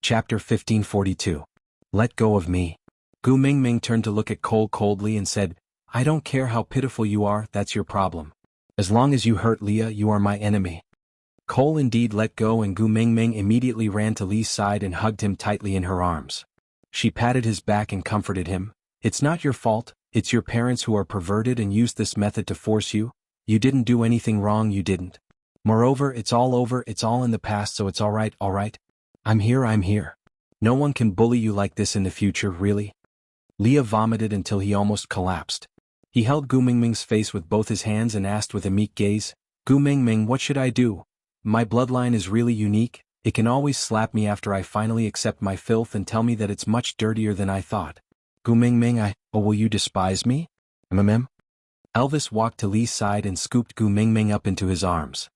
Chapter 1542. Let go of me. Gu Mingming turned to look at Cole coldly and said, I don't care how pitiful you are, that's your problem. As long as you hurt Leah, you are my enemy. Cole indeed let go, and Gu Mingming immediately ran to Lee's side and hugged him tightly in her arms. She patted his back and comforted him. It's not your fault, it's your parents who are perverted and used this method to force you. You didn't do anything wrong, you didn't. Moreover, it's all over, it's all in the past, so it's alright. I'm here. No one can bully you like this in the future, really. Leah vomited until he almost collapsed. He held Gu Mingming's face with both his hands and asked with a meek gaze, Gu Mingming, what should I do? My bloodline is really unique, it can always slap me after I finally accept my filth and tell me that it's much dirtier than I thought. Gu Mingming, will you despise me? Elvis walked to Lee's side and scooped Gu Mingming up into his arms.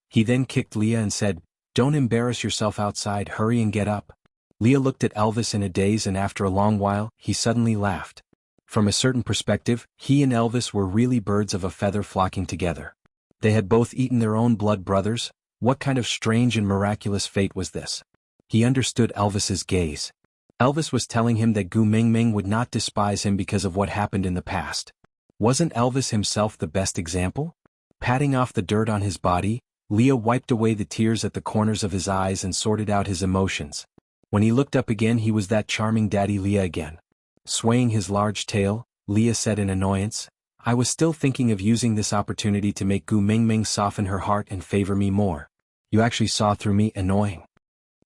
He then kicked Leah and said, Don't embarrass yourself outside, hurry and get up. Leah looked at Elvis in a daze, and after a long while, he suddenly laughed. From a certain perspective, he and Elvis were really birds of a feather flocking together. They had both eaten their own blood brothers. What kind of strange and miraculous fate was this? He understood Elvis's gaze. Elvis was telling him that Gu Mingming would not despise him because of what happened in the past. Wasn't Elvis himself the best example? Patting off the dirt on his body, Leah wiped away the tears at the corners of his eyes and sorted out his emotions. When he looked up again, he was that charming daddy Leah again. Swaying his large tail, Leah said in annoyance, I was still thinking of using this opportunity to make Gu Mingming soften her heart and favor me more. You actually saw through me, annoying.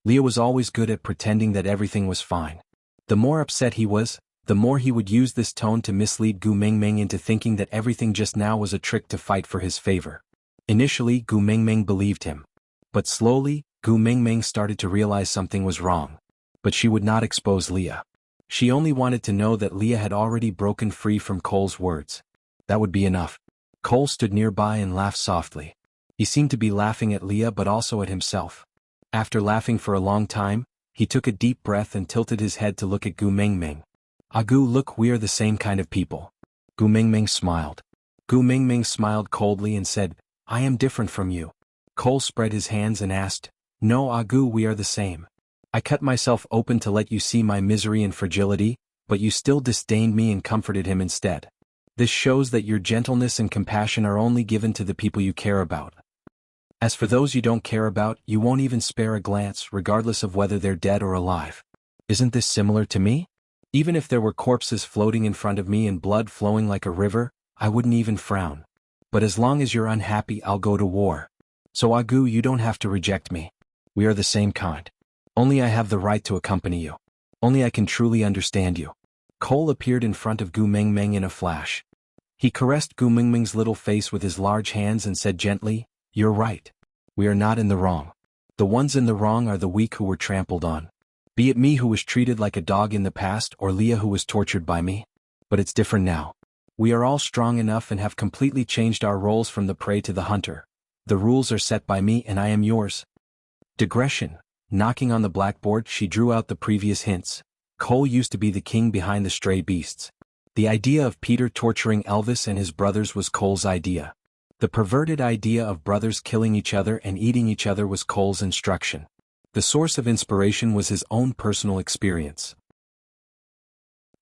Leah was always good at pretending that everything was fine. The more upset he was, the more he would use this tone to mislead Gu Mingming into thinking that everything just now was a trick to fight for his favor. Initially, Gu Mingming believed him. But slowly, Gu Mingming started to realize something was wrong. But she would not expose Leah. She only wanted to know that Leah had already broken free from Cole's words. That would be enough. Cole stood nearby and laughed softly. He seemed to be laughing at Leah but also at himself. After laughing for a long time, he took a deep breath and tilted his head to look at Gu Mingming. Gu, look, we are the same kind of people. Gu Mingming smiled. Gu Mingming smiled coldly and said, I am different from you. Cole spread his hands and asked, No, Gu, we are the same. I cut myself open to let you see my misery and fragility, but you still disdained me and comforted him instead. This shows that your gentleness and compassion are only given to the people you care about. As for those you don't care about, you won't even spare a glance, regardless of whether they're dead or alive. Isn't this similar to me? Even if there were corpses floating in front of me and blood flowing like a river, I wouldn't even frown. But as long as you're unhappy, I'll go to war. So Gu, you don't have to reject me. We are the same kind. Only I have the right to accompany you. Only I can truly understand you. Cole appeared in front of Gu Mingming in a flash. He caressed Gu Mingming's little face with his large hands and said gently, You're right. We are not in the wrong. The ones in the wrong are the weak who were trampled on. Be it me who was treated like a dog in the past or Leah who was tortured by me. But it's different now. We are all strong enough and have completely changed our roles from the prey to the hunter. The rules are set by me and I am yours. Digression. Knocking on the blackboard, she drew out the previous hints. Cole used to be the king behind the stray beasts. The idea of Peter torturing Elvis and his brothers was Cole's idea. The perverted idea of brothers killing each other and eating each other was Cole's instruction. The source of inspiration was his own personal experience.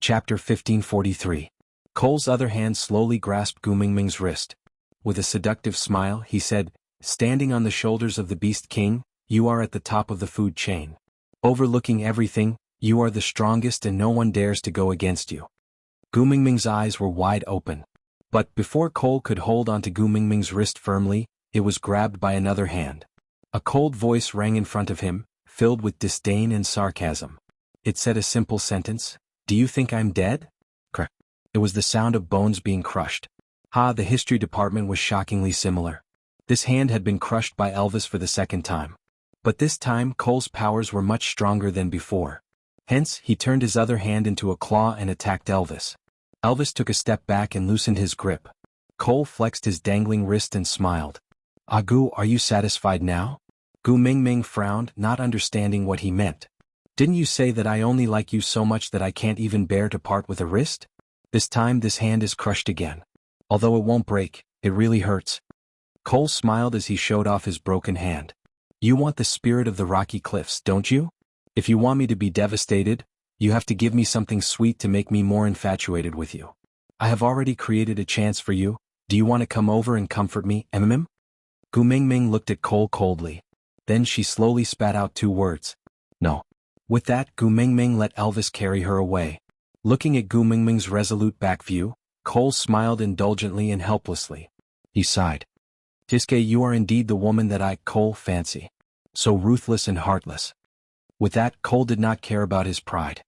Chapter 1543. Cole's other hand slowly grasped Gu Mingming's wrist. With a seductive smile, he said, Standing on the shoulders of the Beast King, you are at the top of the food chain. Overlooking everything, you are the strongest and no one dares to go against you. Gu Mingming's eyes were wide open. But before Cole could hold onto Gu Mingming's wrist firmly, it was grabbed by another hand. A cold voice rang in front of him, filled with disdain and sarcasm. It said a simple sentence, Do you think I'm dead? Crack. It was the sound of bones being crushed. The history department was shockingly similar. This hand had been crushed by Elvis for the second time. But this time Cole's powers were much stronger than before. Hence, he turned his other hand into a claw and attacked Elvis. Elvis took a step back and loosened his grip. Cole flexed his dangling wrist and smiled. Gu, are you satisfied now? Gu Mingming frowned, not understanding what he meant. Didn't you say that I only like you so much that I can't even bear to part with a wrist? This time this hand is crushed again. Although it won't break, it really hurts. Cole smiled as he showed off his broken hand. You want the spirit of the rocky cliffs, don't you? If you want me to be devastated, you have to give me something sweet to make me more infatuated with you. I have already created a chance for you. Do you want to come over and comfort me, mm? Gu Mingming looked at Cole coldly. Then she slowly spat out 2 words. No. With that, Gu Mingming let Elvis carry her away. Looking at Gu Mingming's resolute back view, Cole smiled indulgently and helplessly. He sighed. Tiske, you are indeed the woman that I, Cole, fancy. So ruthless and heartless. With that, Cole did not care about his pride.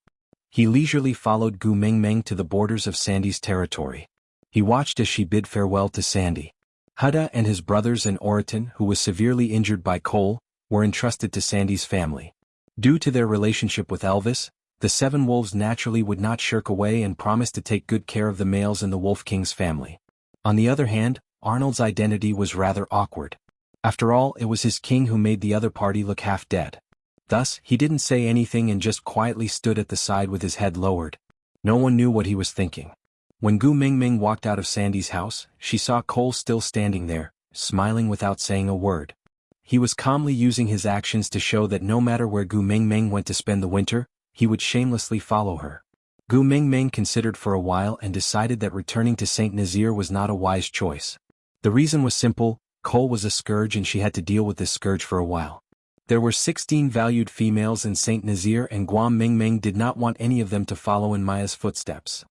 He leisurely followed Gu Mingming to the borders of Sandy's territory. He watched as she bid farewell to Sandy. Hudda and his brothers and Oriton, who was severely injured by Cole, were entrusted to Sandy's family. Due to their relationship with Elvis, the 7 wolves naturally would not shirk away and promised to take good care of the males in the Wolf King's family. On the other hand, Arnold's identity was rather awkward. After all, it was his king who made the other party look half dead. Thus, he didn't say anything and just quietly stood at the side with his head lowered. No one knew what he was thinking. When Gu Mingming walked out of Sandy's house, she saw Cole still standing there, smiling without saying a word. He was calmly using his actions to show that no matter where Gu Mingming went to spend the winter, he would shamelessly follow her. Gu Mingming considered for a while and decided that returning to Saint Nazaire was not a wise choice. The reason was simple: Cole was a scourge and she had to deal with this scourge for a while. There were 16 valued females in Saint Nazaire and Guam Mingming did not want any of them to follow in Maya's footsteps.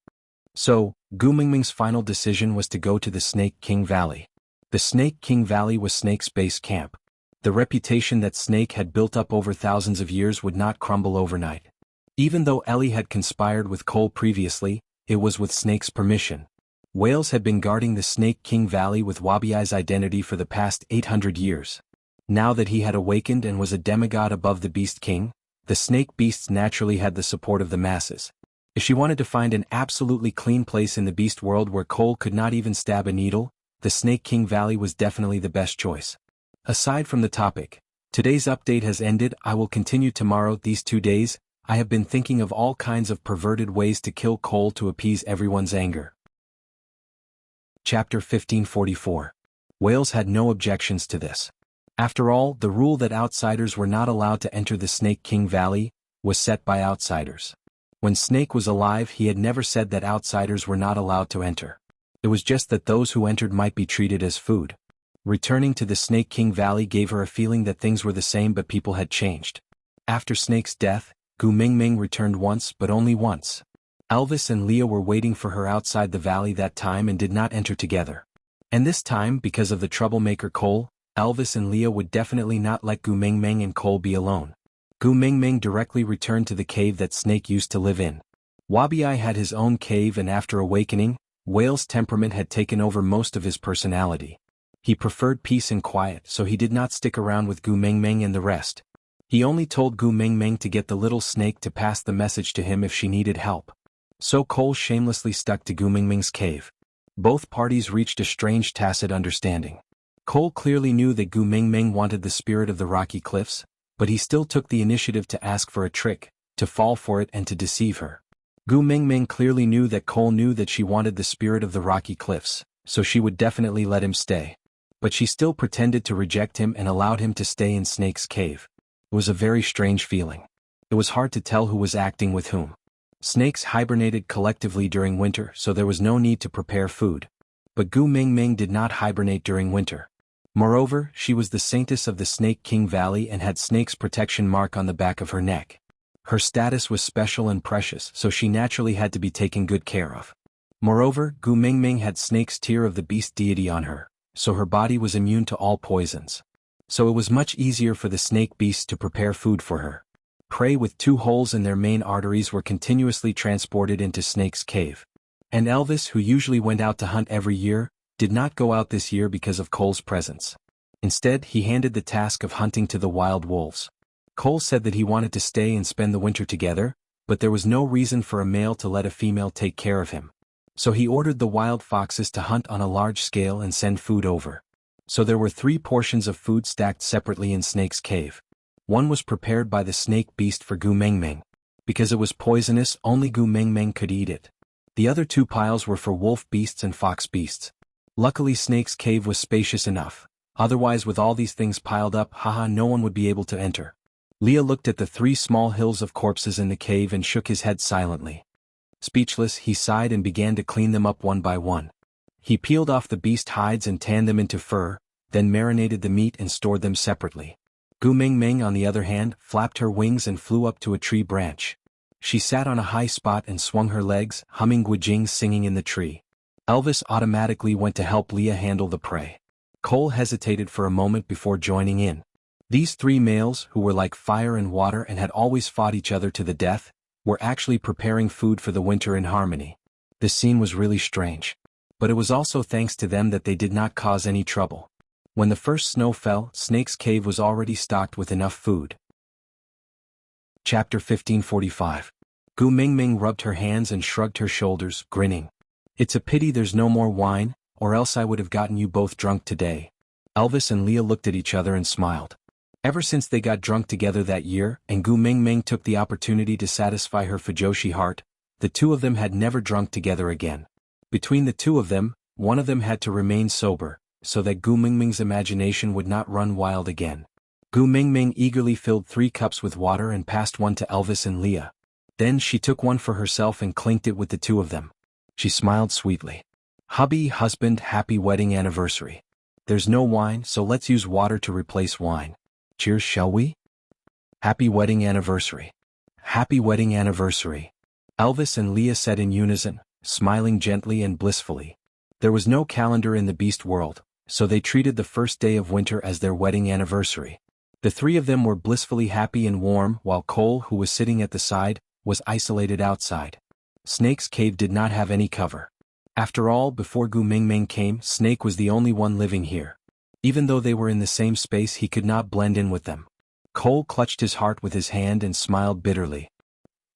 So, Gu Mingming's final decision was to go to the Snake King Valley. The Snake King Valley was Snake's base camp. The reputation that Snake had built up over thousands of years would not crumble overnight. Even though Ellie had conspired with Cole previously, it was with Snake's permission. Whales had been guarding the Snake King Valley with Wabiai's identity for the past 800 years. Now that he had awakened and was a demigod above the Beast King, the snake beasts naturally had the support of the masses. If she wanted to find an absolutely clean place in the beast world where Cole could not even stab a needle, the Snake King Valley was definitely the best choice. Aside from the topic, today's update has ended. I will continue tomorrow. These 2 days, I have been thinking of all kinds of perverted ways to kill Cole to appease everyone's anger. Chapter 1544. Whales had no objections to this. After all, the rule that outsiders were not allowed to enter the Snake King Valley was set by outsiders. When Snake was alive, he had never said that outsiders were not allowed to enter. It was just that those who entered might be treated as food. Returning to the Snake King Valley gave her a feeling that things were the same but people had changed. After Snake's death, Gu Mingming returned once but only once. Elvis and Leah were waiting for her outside the valley that time and did not enter together. And this time, because of the troublemaker Cole, Elvis and Leah would definitely not let Gu Mingming and Cole be alone. Gu Mingming directly returned to the cave that Snake used to live in. Wabiai had his own cave and after awakening, Whale's temperament had taken over most of his personality. He preferred peace and quiet, so he did not stick around with Gu Mingming and the rest. He only told Gu Mingming to get the little snake to pass the message to him if she needed help. So Cole shamelessly stuck to Gu Mingming's cave. Both parties reached a strange tacit understanding. Cole clearly knew that Gu Mingming wanted the spirit of the rocky cliffs, but he still took the initiative to ask for a trick, to fall for it and to deceive her. Gu Mingming clearly knew that Cole knew that she wanted the spirit of the rocky cliffs, so she would definitely let him stay. But she still pretended to reject him and allowed him to stay in Snake's cave. It was a very strange feeling. It was hard to tell who was acting with whom. Snakes hibernated collectively during winter, so there was no need to prepare food. But Gu Mingming did not hibernate during winter. Moreover, she was the saintess of the Snake King Valley and had Snake's protection mark on the back of her neck. Her status was special and precious, so she naturally had to be taken good care of. Moreover, Gu Mingming had Snake's tear of the beast deity on her, so her body was immune to all poisons. So it was much easier for the snake beasts to prepare food for her. Prey with 2 holes in their main arteries were continuously transported into Snake's cave. And Elvis, who usually went out to hunt every year, did not go out this year because of Cole's presence. Instead, he handed the task of hunting to the wild wolves. Cole said that he wanted to stay and spend the winter together, but there was no reason for a male to let a female take care of him. So he ordered the wild foxes to hunt on a large scale and send food over. So there were 3 portions of food stacked separately in Snake's cave. One was prepared by the snake beast for Gu Mingming. Because it was poisonous, only Gu Mingming could eat it. The other 2 piles were for wolf beasts and fox beasts. Luckily Snake's cave was spacious enough, otherwise with all these things piled up, no one would be able to enter. Leah looked at the 3 small hills of corpses in the cave and shook his head silently. Speechless, he sighed and began to clean them up one by one. He peeled off the beast hides and tanned them into fur, then marinated the meat and stored them separately. Gu Mingming, on the other hand, flapped her wings and flew up to a tree branch. She sat on a high spot and swung her legs, humming Guijing singing in the tree. Elvis automatically went to help Leah handle the prey. Cole hesitated for a moment before joining in. These 3 males, who were like fire and water and had always fought each other to the death, were actually preparing food for the winter in harmony. This scene was really strange. But it was also thanks to them that they did not cause any trouble. When the first snow fell, Snake's cave was already stocked with enough food. Chapter 1545. Gu Mingming rubbed her hands and shrugged her shoulders, grinning. It's a pity there's no more wine, or else I would have gotten you both drunk today. Elvis and Leah looked at each other and smiled. Ever since they got drunk together that year and Gu Mingming took the opportunity to satisfy her Fujoshi heart, the 2 of them had never drunk together again. Between the 2 of them, one of them had to remain sober, so that Gu Mingming's imagination would not run wild again. Gu Mingming eagerly filled 3 cups with water and passed one to Elvis and Leah. Then she took one for herself and clinked it with the 2 of them. She smiled sweetly. Hubby, husband, happy wedding anniversary. There's no wine, so let's use water to replace wine. Cheers, shall we? Happy wedding anniversary. Happy wedding anniversary. Elvis and Leah said in unison, smiling gently and blissfully. There was no calendar in the beast world, so they treated the first day of winter as their wedding anniversary. The 3 of them were blissfully happy and warm, while Cole, who was sitting at the side, was isolated outside. Snake's cave did not have any cover. After all, before Gu Mingming came, Snake was the only one living here. Even though they were in the same space, he could not blend in with them. Cole clutched his heart with his hand and smiled bitterly.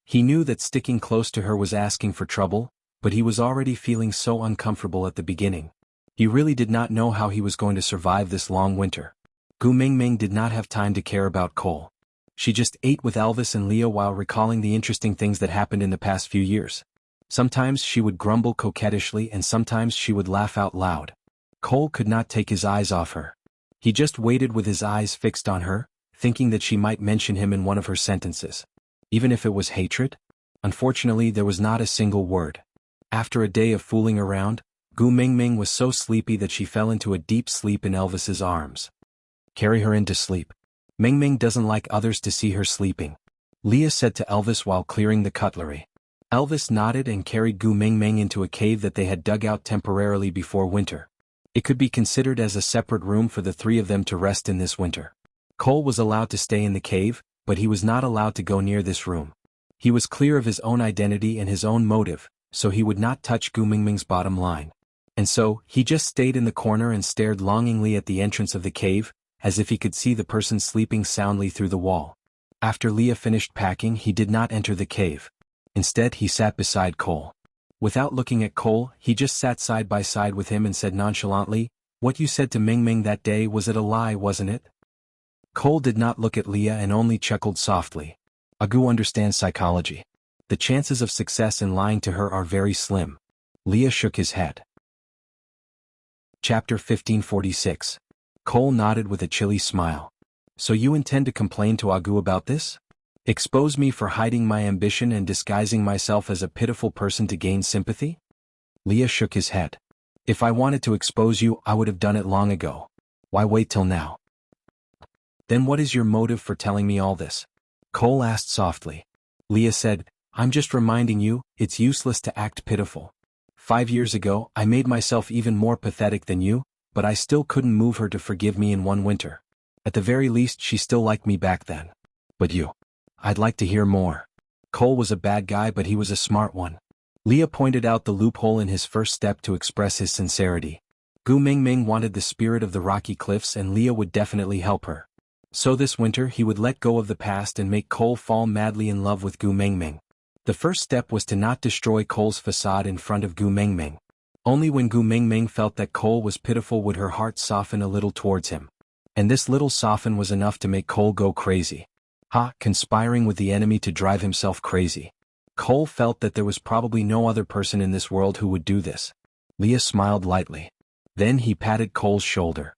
He knew that sticking close to her was asking for trouble, but he was already feeling so uncomfortable at the beginning. He really did not know how he was going to survive this long winter. Gu Mingming did not have time to care about Cole. She just ate with Elvis and Leah while recalling the interesting things that happened in the past few years. Sometimes she would grumble coquettishly and sometimes she would laugh out loud. Cole could not take his eyes off her. He just waited with his eyes fixed on her, thinking that she might mention him in one of her sentences. Even if it was hatred? Unfortunately, there was not a single word. After a day of fooling around, Gu Mingming was so sleepy that she fell into a deep sleep in Elvis's arms. Carry her into sleep. Mingming doesn't like others to see her sleeping, Leah said to Elvis while clearing the cutlery. Elvis nodded and carried Gu Mingming into a cave that they had dug out temporarily before winter. It could be considered as a separate room for the 3 of them to rest in this winter. Cole was allowed to stay in the cave, but he was not allowed to go near this room. He was clear of his own identity and his own motive, so he would not touch Gu Mingming's bottom line. And so, he just stayed in the corner and stared longingly at the entrance of the cave, as if he could see the person sleeping soundly through the wall. After Leah finished packing, he did not enter the cave. Instead, he sat beside Cole. Without looking at Cole, he just sat side by side with him and said nonchalantly, "What you said to Mingming that day, was it a lie, wasn't it?" Cole did not look at Leah and only chuckled softly. Agu understands psychology. The chances of success in lying to her are very slim. Leah shook his head. Chapter 1546. Cole nodded with a chilly smile. So you intend to complain to Agu about this? Expose me for hiding my ambition and disguising myself as a pitiful person to gain sympathy? Leah shook his head. If I wanted to expose you, I would have done it long ago. Why wait till now? Then what is your motive for telling me all this? Cole asked softly. Leah said, I'm just reminding you, it's useless to act pitiful. 5 years ago, I made myself even more pathetic than you, but I still couldn't move her to forgive me in one winter. At the very least, she still liked me back then. But you. I'd like to hear more. Cole was a bad guy, but he was a smart one. Leah pointed out the loophole in his first step to express his sincerity. Gu Mingming wanted the spirit of the rocky cliffs and Leah would definitely help her. So this winter he would let go of the past and make Cole fall madly in love with Gu Mingming. The first step was to not destroy Cole's facade in front of Gu Mingming. Only when Gu Mingming felt that Cole was pitiful would her heart soften a little towards him. And this little soften was enough to make Cole go crazy. Conspiring with the enemy to drive himself crazy. Cole felt that there was probably no other person in this world who would do this. Leah smiled lightly. Then he patted Cole's shoulder.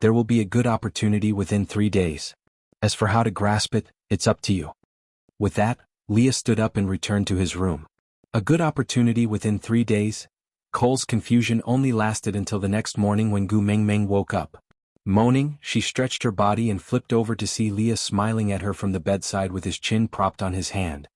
There will be a good opportunity within 3 days. As for how to grasp it, it's up to you. With that, Leah stood up and returned to his room. A good opportunity within 3 days. Cole's confusion only lasted until the next morning when Gu Mingming woke up. Moaning, she stretched her body and flipped over to see Leah smiling at her from the bedside with his chin propped on his hand.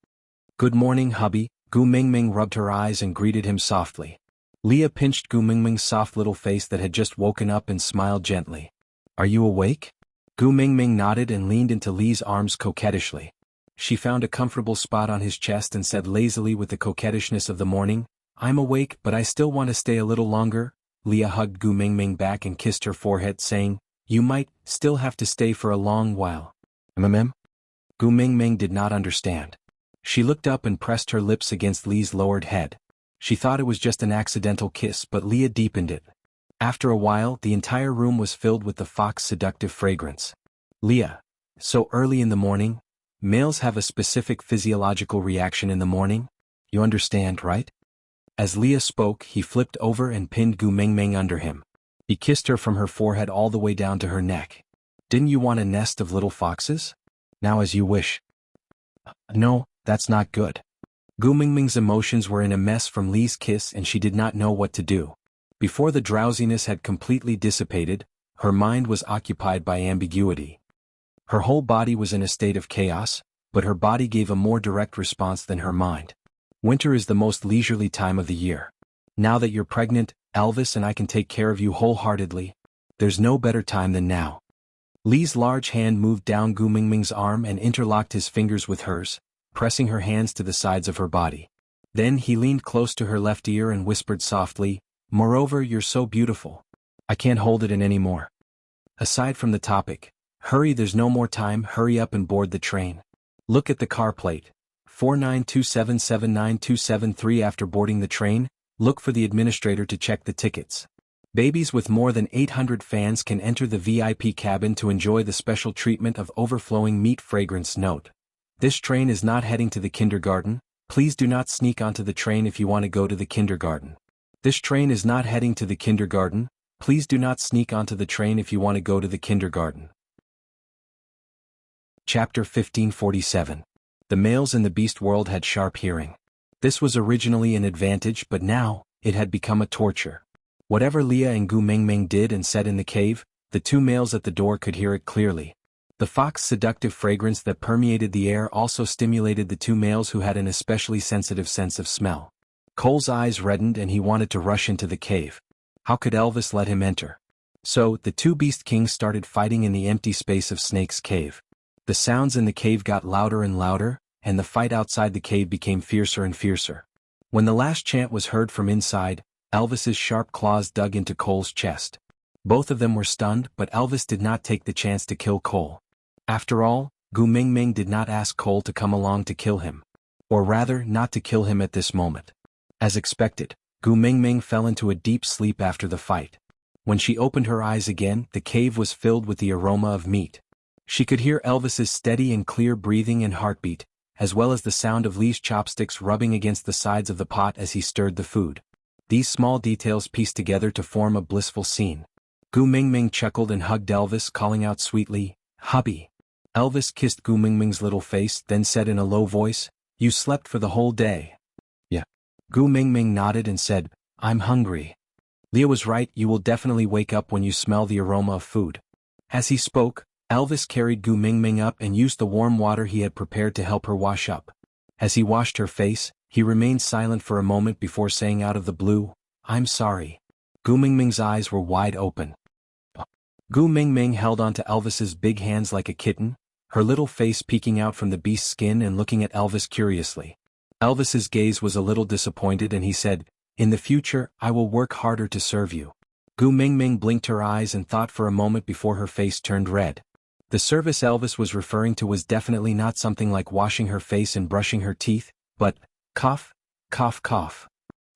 "Good morning, hubby." Gu Mingming rubbed her eyes and greeted him softly. Leah pinched Gu Mingming's soft little face that had just woken up and smiled gently. "Are you awake?" Gu Mingming nodded and leaned into Lee's arms coquettishly. She found a comfortable spot on his chest and said lazily with the coquettishness of the morning, "I'm awake, but I still want to stay a little longer." Leah hugged Gu Mingming back and kissed her forehead, saying, "You might still have to stay for a long while." "Mm-mm?" Gu Mingming did not understand. She looked up and pressed her lips against Lee's lowered head. She thought it was just an accidental kiss, but Leah deepened it. After a while, the entire room was filled with the fox's seductive fragrance. "Leah, so early in the morning? Males have a specific physiological reaction in the morning. You understand, right?" As Leah spoke, he flipped over and pinned Gu Mingming under him. He kissed her from her forehead all the way down to her neck. "Didn't you want a nest of little foxes? Now as you wish." "No, that's not good." Gu Mingming's emotions were in a mess from Lee's kiss and she did not know what to do. Before the drowsiness had completely dissipated, her mind was occupied by ambiguity. Her whole body was in a state of chaos, but her body gave a more direct response than her mind. Winter is the most leisurely time of the year. Now that you're pregnant, Elvis and I can take care of you wholeheartedly. There's no better time than now. Lee's large hand moved down Gu Mingming's arm and interlocked his fingers with hers, pressing her hands to the sides of her body. Then he leaned close to her left ear and whispered softly, "Moreover, you're so beautiful. I can't hold it in anymore. Aside from the topic, hurry, there's no more time, hurry up and board the train. Look at the car plate. 492779273. After boarding the train, look for the administrator to check the tickets. Babies with more than 800 fans can enter the VIP cabin to enjoy the special treatment of overflowing meat fragrance. Note: this train is not heading to the kindergarten. Please do not sneak onto the train if you want to go to the kindergarten. This train is not heading to the kindergarten. Please do not sneak onto the train if you want to go to the kindergarten." Chapter 1547. The males in the beast world had sharp hearing. This was originally an advantage, but now, it had become a torture. Whatever Leah and Gu Mingming did and said in the cave, the two males at the door could hear it clearly. The fox's seductive fragrance that permeated the air also stimulated the two males who had an especially sensitive sense of smell. Cole's eyes reddened and he wanted to rush into the cave. How could Elvis let him enter? So, the two beast kings started fighting in the empty space of Snake's cave. The sounds in the cave got louder and louder, and the fight outside the cave became fiercer and fiercer. When the last chant was heard from inside, Elvis's sharp claws dug into Cole's chest. Both of them were stunned, but Elvis did not take the chance to kill Cole. After all, Gu Mingming did not ask Cole to come along to kill him. Or rather, not to kill him at this moment. As expected, Gu Mingming fell into a deep sleep after the fight. When she opened her eyes again, the cave was filled with the aroma of meat. She could hear Elvis's steady and clear breathing and heartbeat, as well as the sound of Lee's chopsticks rubbing against the sides of the pot as he stirred the food. These small details pieced together to form a blissful scene. Gu Mingming chuckled and hugged Elvis, calling out sweetly, "Hubby." Elvis kissed Gu Mingming's little face, then said in a low voice, "You slept for the whole day." "Yeah." Gu Mingming nodded and said, "I'm hungry." Leah was right, you will definitely wake up when you smell the aroma of food. As he spoke, Elvis carried Gu Mingming up and used the warm water he had prepared to help her wash up. As he washed her face, he remained silent for a moment before saying out of the blue, "I'm sorry." Gu Mingming's eyes were wide open. Gu Mingming held onto Elvis's big hands like a kitten, her little face peeking out from the beast's skin and looking at Elvis curiously. Elvis's gaze was a little disappointed and he said, "In the future, I will work harder to serve you." Gu Mingming blinked her eyes and thought for a moment before her face turned red. The service Elvis was referring to was definitely not something like washing her face and brushing her teeth, but, cough, cough, cough.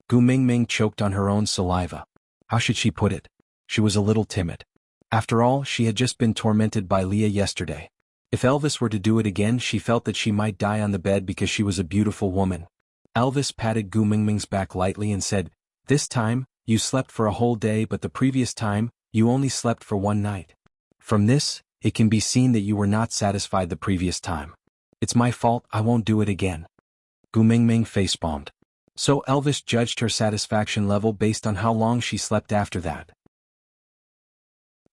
Gu Mingming choked on her own saliva. How should she put it? She was a little timid. After all, she had just been tormented by Leah yesterday. If Elvis were to do it again, she felt that she might die on the bed because she was a beautiful woman. Elvis patted Gu Mingming's back lightly and said, "This time, you slept for a whole day, but the previous time, you only slept for one night. From this, It can be seen that you were not satisfied the previous time. It's my fault, I won't do it again. Gu Mingming facepalmed. So Elvis judged her satisfaction level based on how long she slept after that.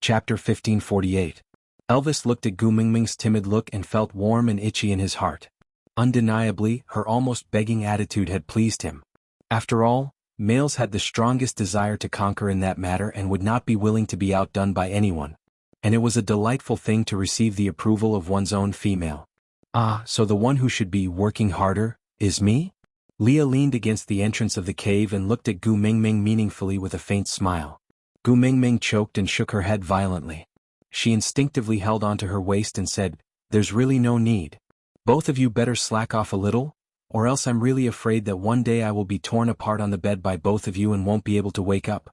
Chapter 1548. Elvis looked at Gu Mingming's timid look and felt warm and itchy in his heart. Undeniably, her almost begging attitude had pleased him. After all, males had the strongest desire to conquer in that matter and would not be willing to be outdone by anyone. And it was a delightful thing to receive the approval of one's own female. Ah, so the one who should be working harder is me? Leah leaned against the entrance of the cave and looked at Gu Mingming meaningfully with a faint smile. Gu Mingming choked and shook her head violently. She instinctively held onto her waist and said, "There's really no need. Both of you better slack off a little, or else I'm really afraid that one day I will be torn apart on the bed by both of you and won't be able to wake up."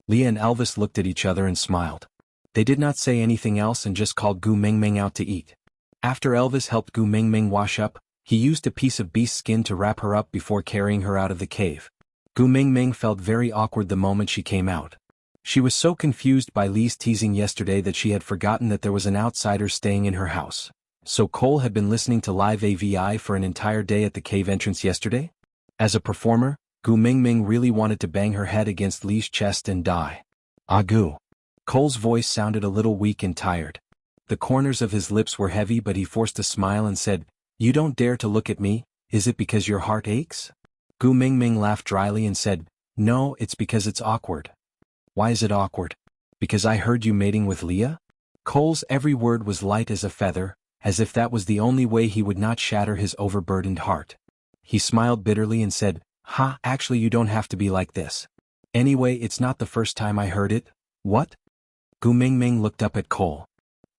Leah and Elvis looked at each other and smiled. They did not say anything else and just called Gu Mingming out to eat. After Elvis helped Gu Mingming wash up, he used a piece of beast skin to wrap her up before carrying her out of the cave. Gu Mingming felt very awkward the moment she came out. She was so confused by Lee's teasing yesterday that she had forgotten that there was an outsider staying in her house. So Cole had been listening to live AVI for an entire day at the cave entrance yesterday? As a performer, Gu Mingming really wanted to bang her head against Lee's chest and die. "Ah Gu." Cole's voice sounded a little weak and tired. The corners of his lips were heavy but he forced a smile and said, "You don't dare to look at me, is it because your heart aches?" Gu Mingming laughed dryly and said, "No, it's because it's awkward." "Why is it awkward?" "Because I heard you mating with Leah?" Cole's every word was light as a feather, as if that was the only way he would not shatter his overburdened heart. He smiled bitterly and said, "Ha, actually you don't have to be like this. Anyway, it's not the first time I heard it." "What?" Gu Mingming looked up at Cole.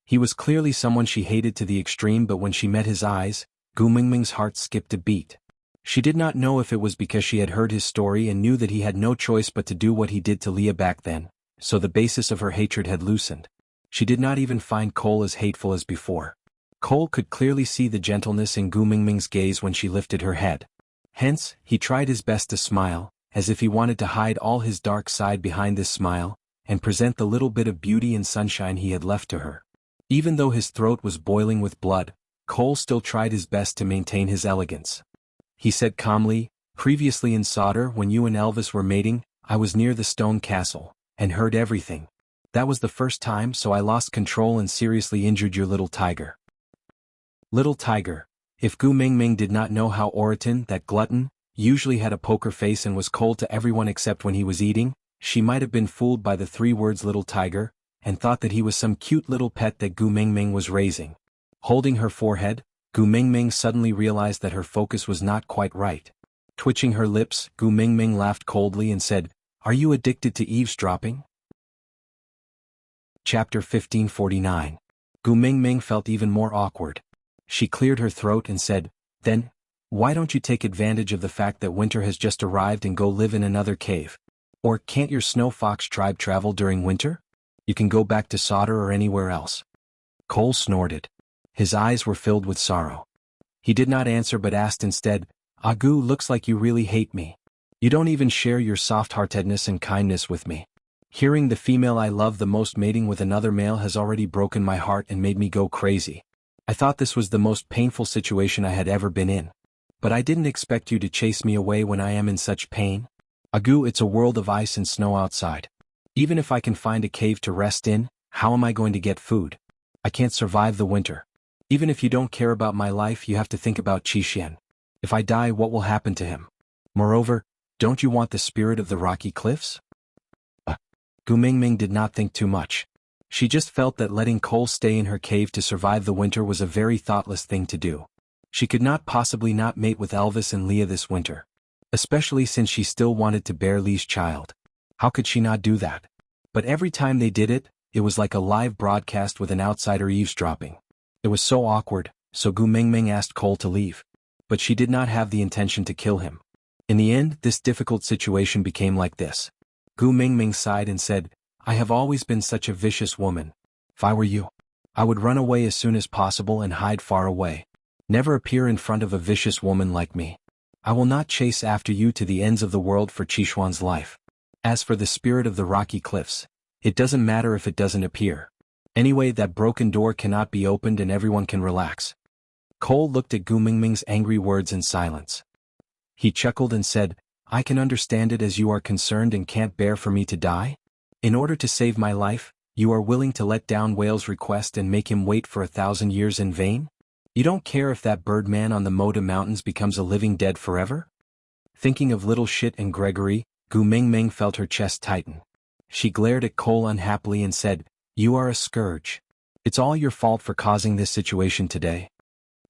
He was clearly someone she hated to the extreme, but when she met his eyes, Gu Mingming's heart skipped a beat. She did not know if it was because she had heard his story and knew that he had no choice but to do what he did to Leah back then, so the basis of her hatred had loosened. She did not even find Cole as hateful as before. Cole could clearly see the gentleness in Gu Mingming's gaze when she lifted her head. Hence, he tried his best to smile, as if he wanted to hide all his dark side behind this smile, and present the little bit of beauty and sunshine he had left to her. Even though his throat was boiling with blood, Cole still tried his best to maintain his elegance. He said calmly, "Previously in Sodor when you and Elvis were mating, I was near the stone castle, and heard everything. That was the first time, so I lost control and seriously injured your little tiger." Little tiger. If Gu Mingming did not know how Oriton, that glutton, usually had a poker face and was cold to everyone except when he was eating, she might have been fooled by the 3 words little tiger, and thought that he was some cute little pet that Gu Mingming was raising. Holding her forehead, Gu Mingming suddenly realized that her focus was not quite right. Twitching her lips, Gu Mingming laughed coldly and said, "Are you addicted to eavesdropping?" Chapter 1549. Gu Mingming felt even more awkward. She cleared her throat and said, "Then, why don't you take advantage of the fact that winter has just arrived and go live in another cave? Or can't your snow fox tribe travel during winter? You can go back to Sodor or anywhere else." Cole snorted. His eyes were filled with sorrow. He did not answer but asked instead, "Agu, looks like you really hate me. You don't even share your soft-heartedness and kindness with me. Hearing the female I love the most mating with another male has already broken my heart and made me go crazy. I thought this was the most painful situation I had ever been in. But I didn't expect you to chase me away when I am in such pain. Agu, it's a world of ice and snow outside. Even if I can find a cave to rest in, how am I going to get food? I can't survive the winter. Even if you don't care about my life, you have to think about Qixuan. If I die, what will happen to him? Moreover, don't you want the spirit of the rocky cliffs?" Gu Mingming did not think too much. She just felt that letting Cole stay in her cave to survive the winter was a very thoughtless thing to do. She could not possibly not mate with Elvis and Leah this winter. Especially since she still wanted to bear Lee's child. How could she not do that? But every time they did it, it was like a live broadcast with an outsider eavesdropping. It was so awkward, so Gu Mingming asked Cole to leave. But she did not have the intention to kill him. In the end, this difficult situation became like this. Gu Mingming sighed and said, "I have always been such a vicious woman. If I were you, I would run away as soon as possible and hide far away. Never appear in front of a vicious woman like me. I will not chase after you to the ends of the world for Qixuan's life. As for the spirit of the rocky cliffs, it doesn't matter if it doesn't appear. Anyway, that broken door cannot be opened and everyone can relax. Cole looked at Gu Mingming's angry words in silence. He chuckled and said, I can understand it as you are concerned and can't bear for me to die. In order to save my life, you are willing to let down Whale's request and make him wait for 1,000 years in vain? You don't care if that birdman on the Moda Mountains becomes a living dead forever? Thinking of little shit and Gregory, Gu Mingming felt her chest tighten. She glared at Cole unhappily and said, You are a scourge. It's all your fault for causing this situation today.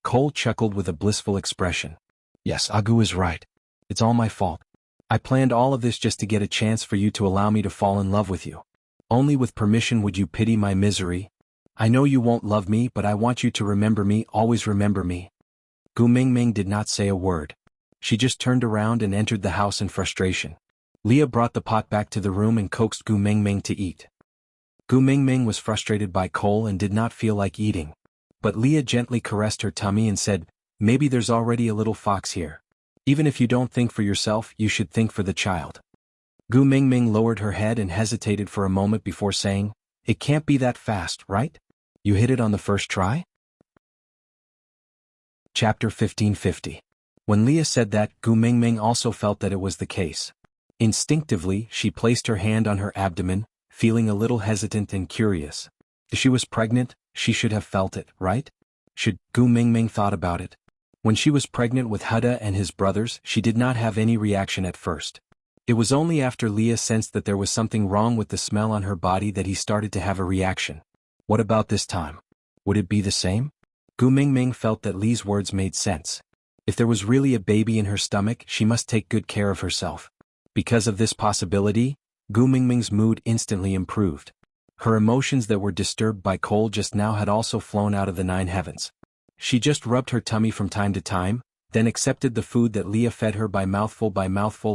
Cole chuckled with a blissful expression. Yes, Agu is right. It's all my fault. I planned all of this just to get a chance for you to allow me to fall in love with you. Only with permission would you pity my misery. I know you won't love me, but I want you to remember me, always remember me. Gu Mingming did not say a word. She just turned around and entered the house in frustration. Leah brought the pot back to the room and coaxed Gu Mingming to eat. Gu Mingming was frustrated by Cole and did not feel like eating. But Leah gently caressed her tummy and said, Maybe there's already a little fox here. Even if you don't think for yourself, you should think for the child. Gu Mingming lowered her head and hesitated for a moment before saying, It can't be that fast, right? You hit it on the first try? Chapter 1550. When Leah said that, Gu Mingming also felt that it was the case. Instinctively, she placed her hand on her abdomen, feeling a little hesitant and curious. If she was pregnant, she should have felt it, right? Gu Mingming thought about it. When she was pregnant with Huda and his brothers, she did not have any reaction at first. It was only after Leah sensed that there was something wrong with the smell on her body that he started to have a reaction. What about this time? Would it be the same? Gu Mingming felt that Lee's words made sense. If there was really a baby in her stomach, she must take good care of herself. Because of this possibility, Gu Mingming's mood instantly improved. Her emotions that were disturbed by Cole just now had also flown out of the 9 heavens. She just rubbed her tummy from time to time, then accepted the food that Leah fed her by mouthful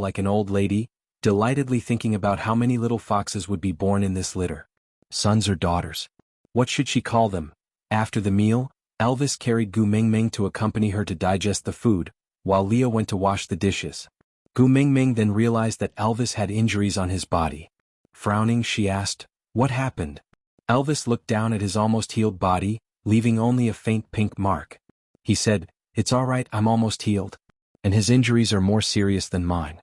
like an old lady, delightedly thinking about how many little foxes would be born in this litter. Sons or daughters? What should she call them? After the meal, Elvis carried Gu Mingming to accompany her to digest the food, while Leah went to wash the dishes. Gu Mingming then realized that Elvis had injuries on his body. Frowning, she asked, What happened? Elvis looked down at his almost healed body, leaving only a faint pink mark. He said, It's all right, I'm almost healed. And his injuries are more serious than mine.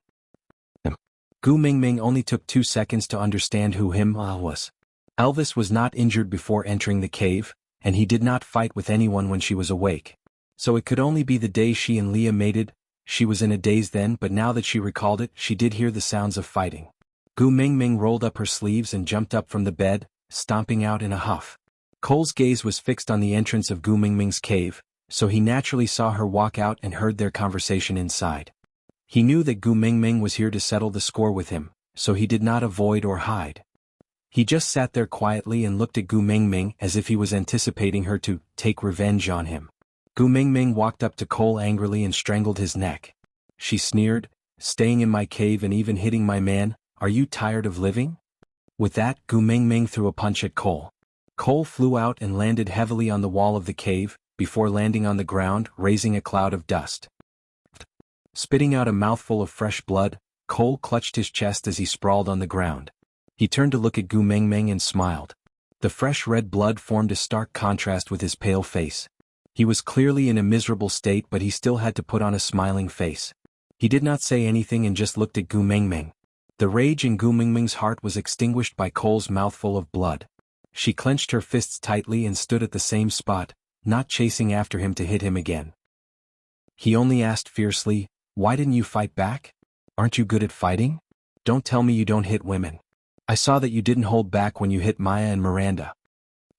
Gu Mingming only took 2 seconds to understand who him was. Elvis was not injured before entering the cave, and he did not fight with anyone when she was awake. So it could only be the day she and Leah mated. She was in a daze then, but now that she recalled it, she did hear the sounds of fighting. Gu Mingming rolled up her sleeves and jumped up from the bed, stomping out in a huff. Cole's gaze was fixed on the entrance of Gu Mingming's cave, so he naturally saw her walk out and heard their conversation inside. He knew that Gu Mingming was here to settle the score with him, so he did not avoid or hide. He just sat there quietly and looked at Gu Mingming as if he was anticipating her to take revenge on him. Gu Mingming walked up to Cole angrily and strangled his neck. She sneered, Staying in my cave and even hitting my man, are you tired of living? With that, Gu Mingming threw a punch at Cole. Cole flew out and landed heavily on the wall of the cave, before landing on the ground, raising a cloud of dust. Spitting out a mouthful of fresh blood, Cole clutched his chest as he sprawled on the ground. He turned to look at Gu Mingming and smiled. The fresh red blood formed a stark contrast with his pale face. He was clearly in a miserable state, but he still had to put on a smiling face. He did not say anything and just looked at Gu Mingming. The rage in Gu Mingming's heart was extinguished by Cole's mouthful of blood. She clenched her fists tightly and stood at the same spot, not chasing after him to hit him again. He only asked fiercely, Why didn't you fight back? Aren't you good at fighting? Don't tell me you don't hit women. I saw that you didn't hold back when you hit Maya and Miranda.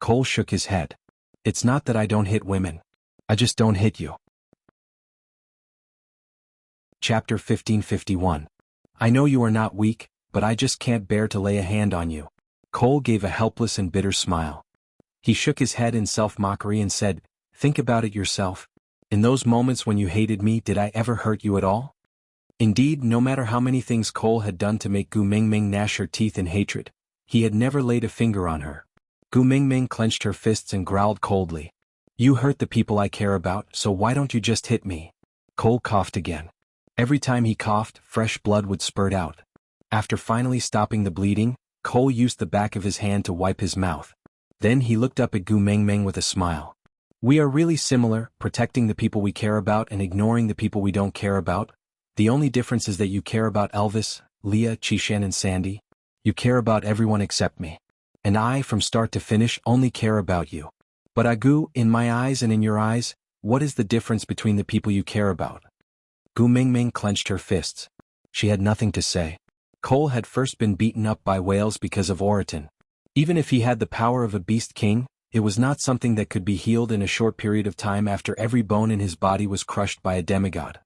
Cole shook his head. It's not that I don't hit women. I just don't hit you. Chapter 1551. I know you are not weak, but I just can't bear to lay a hand on you. Cole gave a helpless and bitter smile. He shook his head in self-mockery and said, Think about it yourself. In those moments when you hated me, did I ever hurt you at all? Indeed, no matter how many things Cole had done to make Gu Mingming gnash her teeth in hatred, he had never laid a finger on her. Gu Mingming clenched her fists and growled coldly. You hurt the people I care about, so why don't you just hit me? Cole coughed again. Every time he coughed, fresh blood would spurt out. After finally stopping the bleeding, Cole used the back of his hand to wipe his mouth. Then he looked up at Gu Mengmeng with a smile. We are really similar, protecting the people we care about and ignoring the people we don't care about. The only difference is that you care about Elvis, Leah, Qishan and Sandy. You care about everyone except me. And I, from start to finish, only care about you. But Agu, in my eyes and in your eyes, what is the difference between the people you care about? Gu Mingming clenched her fists. She had nothing to say. Cole had first been beaten up by whales because of Oriton. Even if he had the power of a beast king, it was not something that could be healed in a short period of time after every bone in his body was crushed by a demigod.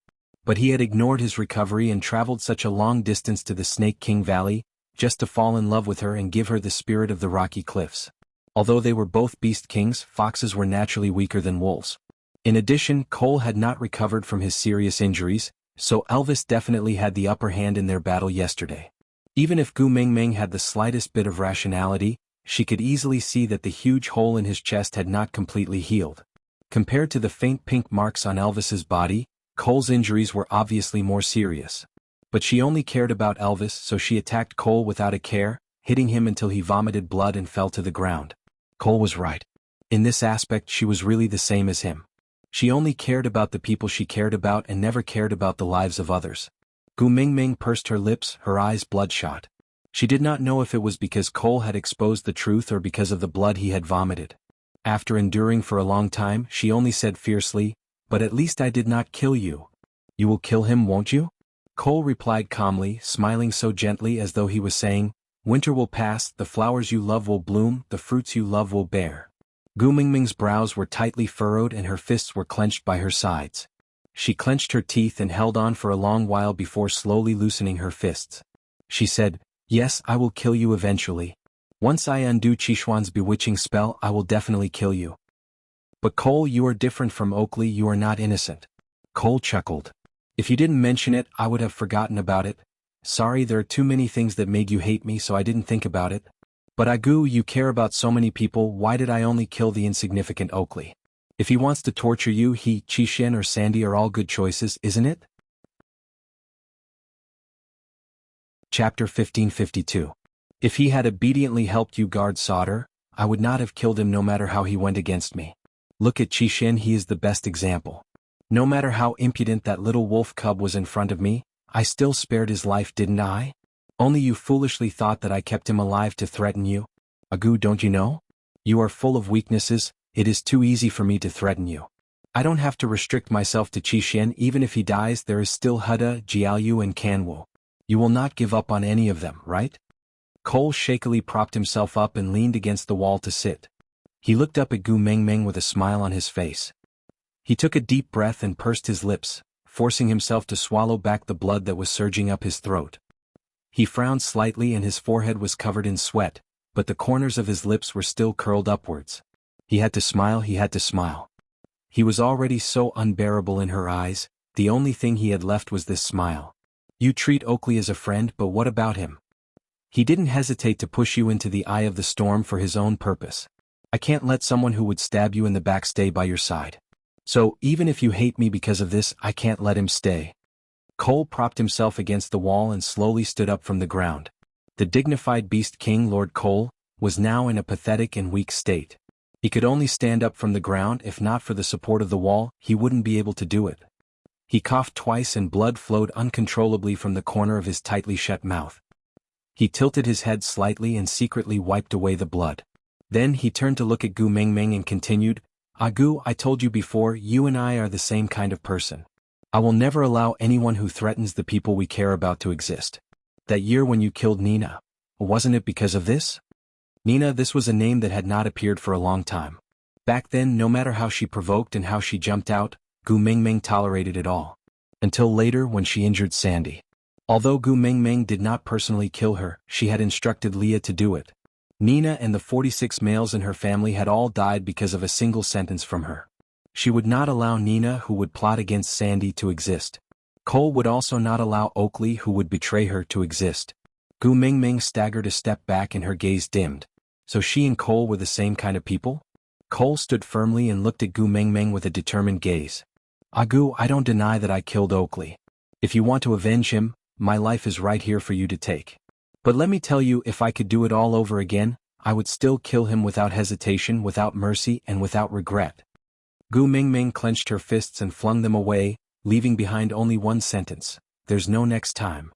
But he had ignored his recovery and traveled such a long distance to the Snake King Valley, just to fall in love with her and give her the spirit of the rocky cliffs. Although they were both beast kings, foxes were naturally weaker than wolves. In addition, Cole had not recovered from his serious injuries, so Elvis definitely had the upper hand in their battle yesterday. Even if Gu Mingming had the slightest bit of rationality, she could easily see that the huge hole in his chest had not completely healed. Compared to the faint pink marks on Elvis's body, Cole's injuries were obviously more serious. But she only cared about Elvis, so she attacked Cole without a care, hitting him until he vomited blood and fell to the ground. Cole was right. In this aspect she was really the same as him. She only cared about the people she cared about and never cared about the lives of others. Gu Mingming pursed her lips, her eyes bloodshot. She did not know if it was because Cole had exposed the truth or because of the blood he had vomited. After enduring for a long time, she only said fiercely, "But at least I did not kill you. You will kill him, won't you?" Cole replied calmly, smiling so gently as though he was saying, "Winter will pass, the flowers you love will bloom, the fruits you love will bear." Gu Mingming's brows were tightly furrowed and her fists were clenched by her sides. She clenched her teeth and held on for a long while before slowly loosening her fists. She said, "Yes, I will kill you eventually. Once I undo Qishuan's bewitching spell, I will definitely kill you." "But Cole, you are different from Oakley, you are not innocent." Cole chuckled. "If you didn't mention it, I would have forgotten about it. Sorry, there are too many things that made you hate me, so I didn't think about it. But Agu, you care about so many people, why did I only kill the insignificant Oakley? If he wants to torture you, he, Qishan or Sandy are all good choices, isn't it?" Chapter 1552. If he had obediently helped you guard Sauter, I would not have killed him no matter how he went against me. Look at Qishan, he is the best example. No matter how impudent that little wolf cub was in front of me, I still spared his life, didn't I? Only you foolishly thought that I kept him alive to threaten you. Agu, don't you know? You are full of weaknesses, it is too easy for me to threaten you. I don't have to restrict myself to Qishan, even if he dies there is still Huda, Jiaoyu and Kanwu. You will not give up on any of them, right? Cole shakily propped himself up and leaned against the wall to sit. He looked up at Gu Mingming with a smile on his face. He took a deep breath and pursed his lips, forcing himself to swallow back the blood that was surging up his throat. He frowned slightly and his forehead was covered in sweat, but the corners of his lips were still curled upwards. He had to smile, he had to smile. He was already so unbearable in her eyes, the only thing he had left was this smile. You treat Oakley as a friend, but what about him? He didn't hesitate to push you into the eye of the storm for his own purpose. I can't let someone who would stab you in the back stay by your side. So, even if you hate me because of this, I can't let him stay. Cole propped himself against the wall and slowly stood up from the ground. The dignified beast king, Lord Cole, was now in a pathetic and weak state. He could only stand up from the ground, if not for the support of the wall, he wouldn't be able to do it. He coughed twice and blood flowed uncontrollably from the corner of his tightly shut mouth. He tilted his head slightly and secretly wiped away the blood. Then he turned to look at Gu Mingming and continued, Agu, I told you before, you and I are the same kind of person. I will never allow anyone who threatens the people we care about to exist. That year when you killed Nina, wasn't it because of this? Nina, this was a name that had not appeared for a long time. Back then, no matter how she provoked and how she jumped out, Gu Mingming tolerated it all. Until later when she injured Sandy. Although Gu Mingming did not personally kill her, she had instructed Leah to do it. Nina and the 46 males in her family had all died because of a single sentence from her. She would not allow Nina, who would plot against Sandy, to exist. Cole would also not allow Oakley, who would betray her, to exist. Gu Mingming staggered a step back and her gaze dimmed. So she and Cole were the same kind of people? Cole stood firmly and looked at Gu Mingming with a determined gaze. Agu, I don't deny that I killed Oakley. If you want to avenge him, my life is right here for you to take. But let me tell you, if I could do it all over again, I would still kill him without hesitation, without mercy, and without regret. Gu Mingming clenched her fists and flung them away, leaving behind only one sentence: there's no next time.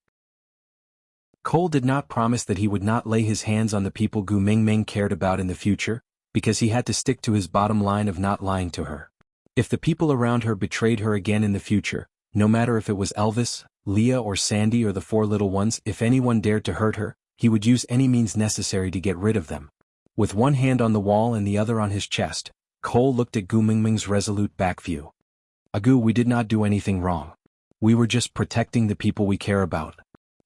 Cole did not promise that he would not lay his hands on the people Gu Mingming cared about in the future, because he had to stick to his bottom line of not lying to her. If the people around her betrayed her again in the future, no matter if it was Elvis, Leah or Sandy or the four little ones, if anyone dared to hurt her, he would use any means necessary to get rid of them. With one hand on the wall and the other on his chest, Cole looked at Gu Mingming's resolute back view. Agu, we did not do anything wrong. We were just protecting the people we care about.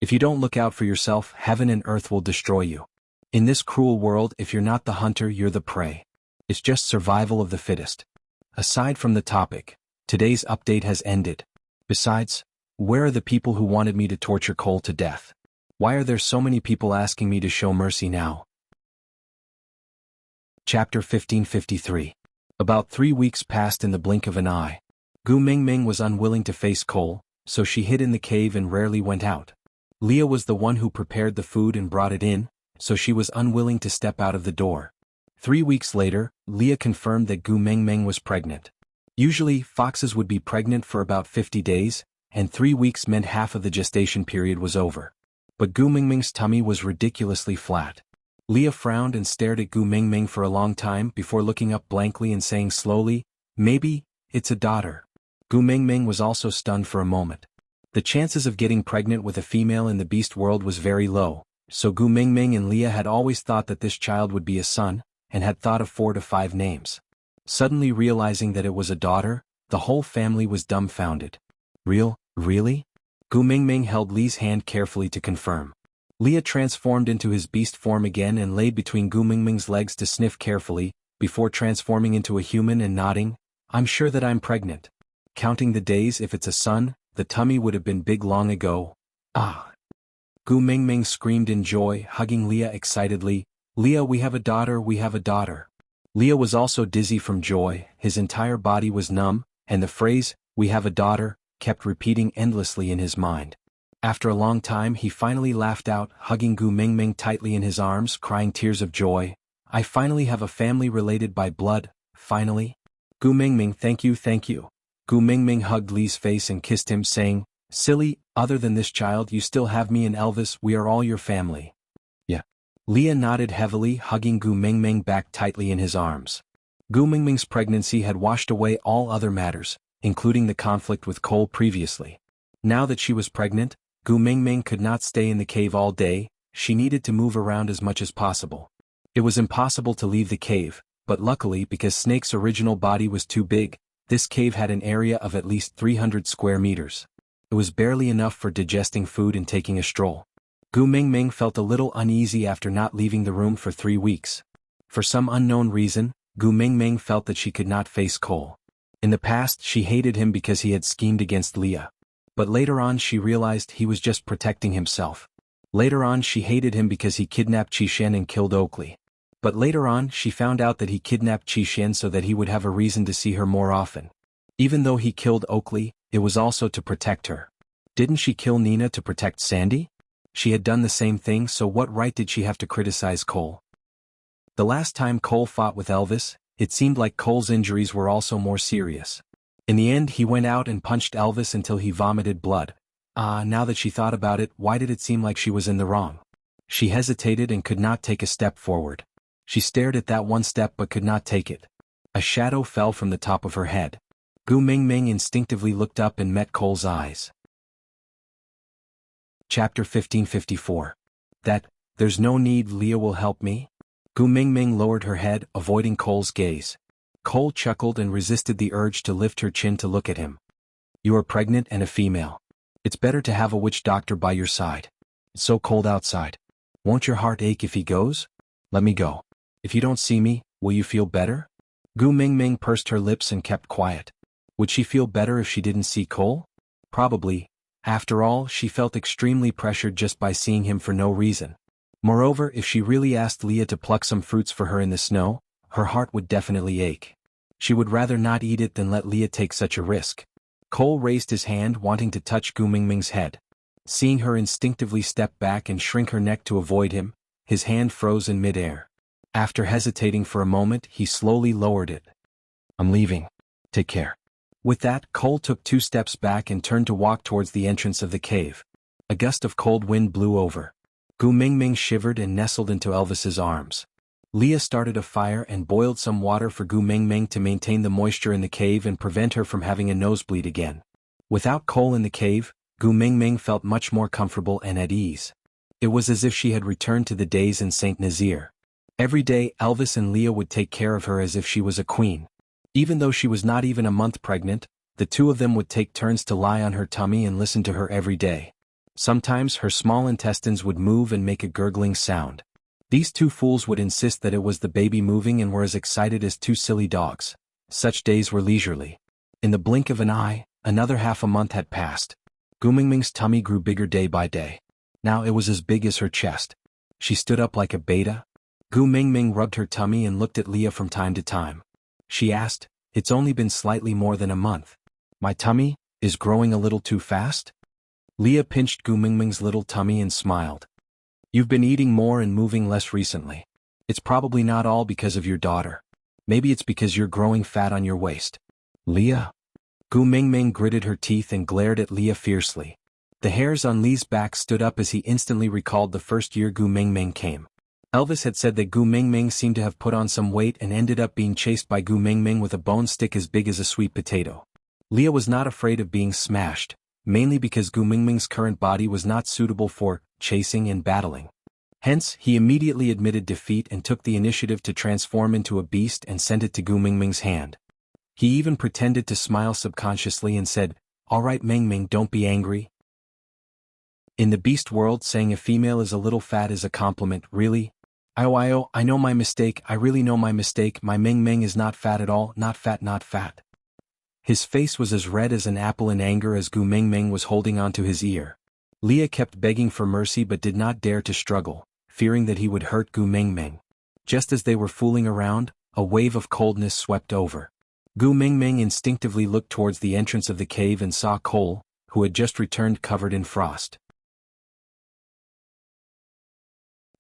If you don't look out for yourself, heaven and earth will destroy you. In this cruel world, if you're not the hunter, you're the prey. It's just survival of the fittest. Aside from the topic, today's update has ended. Besides, where are the people who wanted me to torture Cole to death? Why are there so many people asking me to show mercy now? Chapter 1553. About 3 weeks passed in the blink of an eye. Gu Mingming was unwilling to face Cole, so she hid in the cave and rarely went out. Leah was the one who prepared the food and brought it in, so she was unwilling to step out of the door. 3 weeks later, Leah confirmed that Gu Mingming was pregnant. Usually, foxes would be pregnant for about 50 days, and 3 weeks meant half of the gestation period was over. But Gu Mingming's tummy was ridiculously flat. Leah frowned and stared at Gu Mingming for a long time before looking up blankly and saying slowly, "Maybe, it's a daughter." Gu Mingming was also stunned for a moment. The chances of getting pregnant with a female in the beast world was very low, so Gu Mingming and Leah had always thought that this child would be a son, and had thought of 4 to 5 names. Suddenly realizing that it was a daughter, the whole family was dumbfounded. Really? Gu Mingming held Lee's hand carefully to confirm. Leah transformed into his beast form again and laid between Gu Mingming's legs to sniff carefully, before transforming into a human and nodding, "I'm sure that I'm pregnant. Counting the days, if it's a son, the tummy would have been big long ago." Ah! Gu Mingming screamed in joy, hugging Leah excitedly, "Leah, we have a daughter, we have a daughter." Leah was also dizzy from joy, his entire body was numb, and the phrase, "we have a daughter," kept repeating endlessly in his mind. After a long time he finally laughed out, hugging Gu Mingming tightly in his arms, crying tears of joy, "I finally have a family related by blood, finally." "Gu Mingming, thank you." Gu Mingming hugged Lee's face and kissed him, saying, "Silly, other than this child you still have me and Elvis, we are all your family." "Yeah." Leah nodded heavily, hugging Gu Mingming back tightly in his arms. Gu Mingming's pregnancy had washed away all other matters, including the conflict with Cole previously. Now that she was pregnant, Gu Mingming could not stay in the cave all day, she needed to move around as much as possible. It was impossible to leave the cave, but luckily because Snake's original body was too big, this cave had an area of at least 300 square meters. It was barely enough for digesting food and taking a stroll. Gu Mingming felt a little uneasy after not leaving the room for 3 weeks. For some unknown reason, Gu Mingming felt that she could not face Cole. In the past she hated him because he had schemed against Leah. But later on she realized he was just protecting himself. Later on she hated him because he kidnapped Qishen and killed Oakley. But later on she found out that he kidnapped Qishen so that he would have a reason to see her more often. Even though he killed Oakley, it was also to protect her. Didn't she kill Nina to protect Sandy? She had done the same thing, so what right did she have to criticize Cole? The last time Cole fought with Elvis, it seemed like Cole's injuries were also more serious. In the end he went out and punched Elvis until he vomited blood. Now that she thought about it, why did it seem like she was in the wrong? She hesitated and could not take a step forward. She stared at that one step but could not take it. A shadow fell from the top of her head. Gu Mingming instinctively looked up and met Cole's eyes. Chapter 1554. There's no need, Leah will help me? Gu Mingming lowered her head, avoiding Cole's gaze. Cole chuckled and resisted the urge to lift her chin to look at him. "You are pregnant and a female. It's better to have a witch doctor by your side. It's so cold outside. Won't your heart ache if he goes? Let me go. If you don't see me, will you feel better?" Gu Mingming pursed her lips and kept quiet. Would she feel better if she didn't see Cole? Probably. After all, she felt extremely pressured just by seeing him for no reason. Moreover, if she really asked Leah to pluck some fruits for her in the snow, her heart would definitely ache. She would rather not eat it than let Leah take such a risk. Cole raised his hand, wanting to touch Gu Mingming's head. Seeing her instinctively step back and shrink her neck to avoid him, his hand froze in midair. After hesitating for a moment, he slowly lowered it. I'm leaving. Take care. With that, Cole took 2 steps back and turned to walk towards the entrance of the cave. A gust of cold wind blew over. Gu Mingming shivered and nestled into Elvis's arms. Leah started a fire and boiled some water for Gu Mingming to maintain the moisture in the cave and prevent her from having a nosebleed again. Without Cole in the cave, Gu Mingming felt much more comfortable and at ease. It was as if she had returned to the days in St. Nazaire. Every day, Elvis and Leah would take care of her as if she was a queen. Even though she was not even a month pregnant, the 2 of them would take turns to lie on her tummy and listen to her every day. Sometimes her small intestines would move and make a gurgling sound. These 2 fools would insist that it was the baby moving and were as excited as 2 silly dogs. Such days were leisurely. In the blink of an eye, another half a month had passed. Gu Mingming's tummy grew bigger day by day. Now it was as big as her chest. She stood up like a beta. Gu Mingming rubbed her tummy and looked at Leah from time to time. She asked, "It's only been slightly more than a month. My tummy is growing a little too fast?" Leah pinched Gu Mingming's little tummy and smiled. "You've been eating more and moving less recently. It's probably not all because of your daughter. Maybe it's because you're growing fat on your waist." "Leah?" Gu Mingming gritted her teeth and glared at Leah fiercely. The hairs on Lee's back stood up as he instantly recalled the first year Gu Mingming came. Elvis had said that Gu Mingming seemed to have put on some weight and ended up being chased by Gu Mingming with a bone stick as big as a sweet potato. Leah was not afraid of being smashed, mainly because Gu Mingming's current body was not suitable for chasing and battling. Hence, he immediately admitted defeat and took the initiative to transform into a beast and sent it to Gu Mingming's hand. He even pretended to smile subconsciously and said, "All right Mingming, don't be angry." In the beast world, saying a female is a little fat is a compliment, really? I know my mistake, I really know my mistake, my Mingming is not fat at all, not fat, not fat." His face was as red as an apple in anger as Gu Mingming was holding onto his ear. Leah kept begging for mercy but did not dare to struggle, fearing that he would hurt Gu Mingming. Just as they were fooling around, a wave of coldness swept over. Gu Mingming instinctively looked towards the entrance of the cave and saw Cole, who had just returned covered in frost.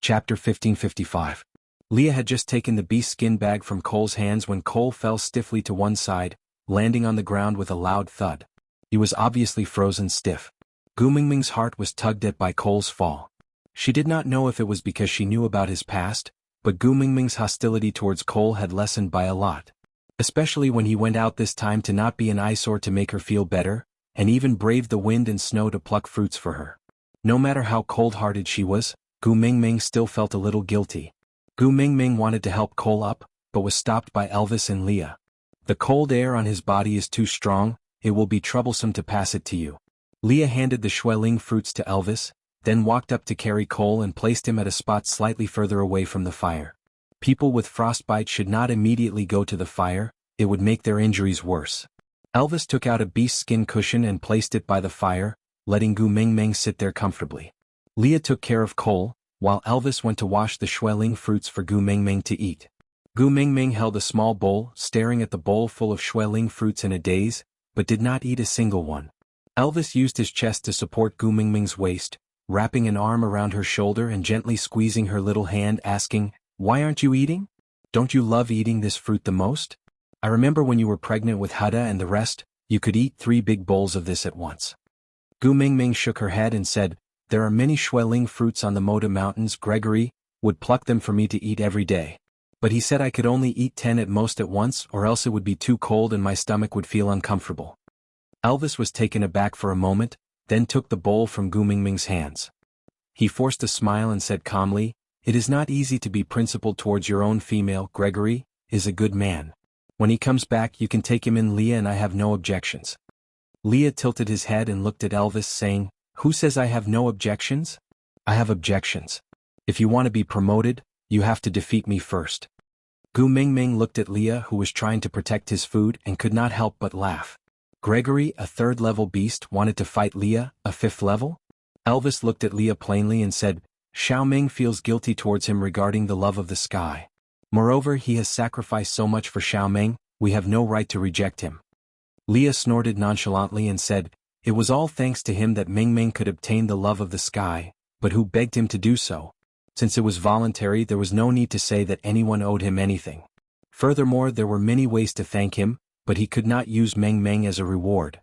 Chapter 1555. Leah had just taken the beast skin bag from Cole's hands when Cole fell stiffly to one side, landing on the ground with a loud thud. He was obviously frozen stiff. Gu Mingming's heart was tugged at by Cole's fall. She did not know if it was because she knew about his past, but Gu Mingming's hostility towards Cole had lessened by a lot. Especially when he went out this time to not be an eyesore to make her feel better, and even braved the wind and snow to pluck fruits for her. No matter how cold-hearted she was, Gu Mingming still felt a little guilty. Gu Mingming wanted to help Cole up, but was stopped by Elvis and Leah. "The cold air on his body is too strong, it will be troublesome to pass it to you." Leah handed the Schweling fruits to Elvis, then walked up to carry Cole and placed him at a spot slightly further away from the fire. People with frostbite should not immediately go to the fire, it would make their injuries worse. Elvis took out a beast skin cushion and placed it by the fire, letting Gu Mingming sit there comfortably. Leah took care of Cole, while Elvis went to wash the Schweling fruits for Gu Mingming to eat. Gu Mingming held a small bowl, staring at the bowl full of Schweling fruits in a daze, but did not eat a single one. Elvis used his chest to support Gu Mingming's waist, wrapping an arm around her shoulder and gently squeezing her little hand, asking, "Why aren't you eating? Don't you love eating this fruit the most? I remember when you were pregnant with Hudda and the rest, you could eat 3 big bowls of this at once." Gu Mingming shook her head and said, "There are many Schweling fruits on the Moda Mountains. Gregory would pluck them for me to eat every day. But he said I could only eat 10 at most at once, or else it would be too cold and my stomach would feel uncomfortable." Elvis was taken aback for a moment, then took the bowl from Gu Mingming's hands. He forced a smile and said calmly, "It is not easy to be principled towards your own female. Gregory is a good man. When he comes back you can take him in, Leah, and I have no objections." Leah tilted his head and looked at Elvis, saying, "Who says I have no objections? I have objections. If you want to be promoted, you have to defeat me first." Gu Mingming looked at Leah, who was trying to protect his food, and could not help but laugh. Gregory, a 3rd-level beast, wanted to fight Leah, a 5th level? Elvis looked at Leah plainly and said, "Xiaoming feels guilty towards him regarding the love of the sky. Moreover, he has sacrificed so much for Xiaoming, we have no right to reject him." Leah snorted nonchalantly and said, "It was all thanks to him that Mingming could obtain the love of the sky, but who begged him to do so? Since it was voluntary, there was no need to say that anyone owed him anything. Furthermore, there were many ways to thank him, but he could not use Meng Meng as a reward.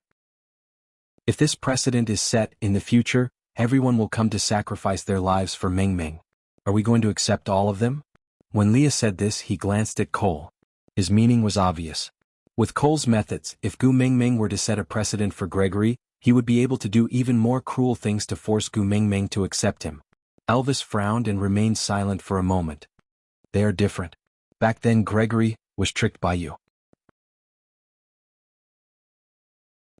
If this precedent is set in the future, everyone will come to sacrifice their lives for Meng Meng. Are we going to accept all of them? When Leah said this, he glanced at Cole. His meaning was obvious. With Cole's methods, if Gu Mingming were to set a precedent for Gregory, he would be able to do even more cruel things to force Gu Mingming to accept him. Elvis frowned and remained silent for a moment. They are different. Back then Gregory was tricked by you.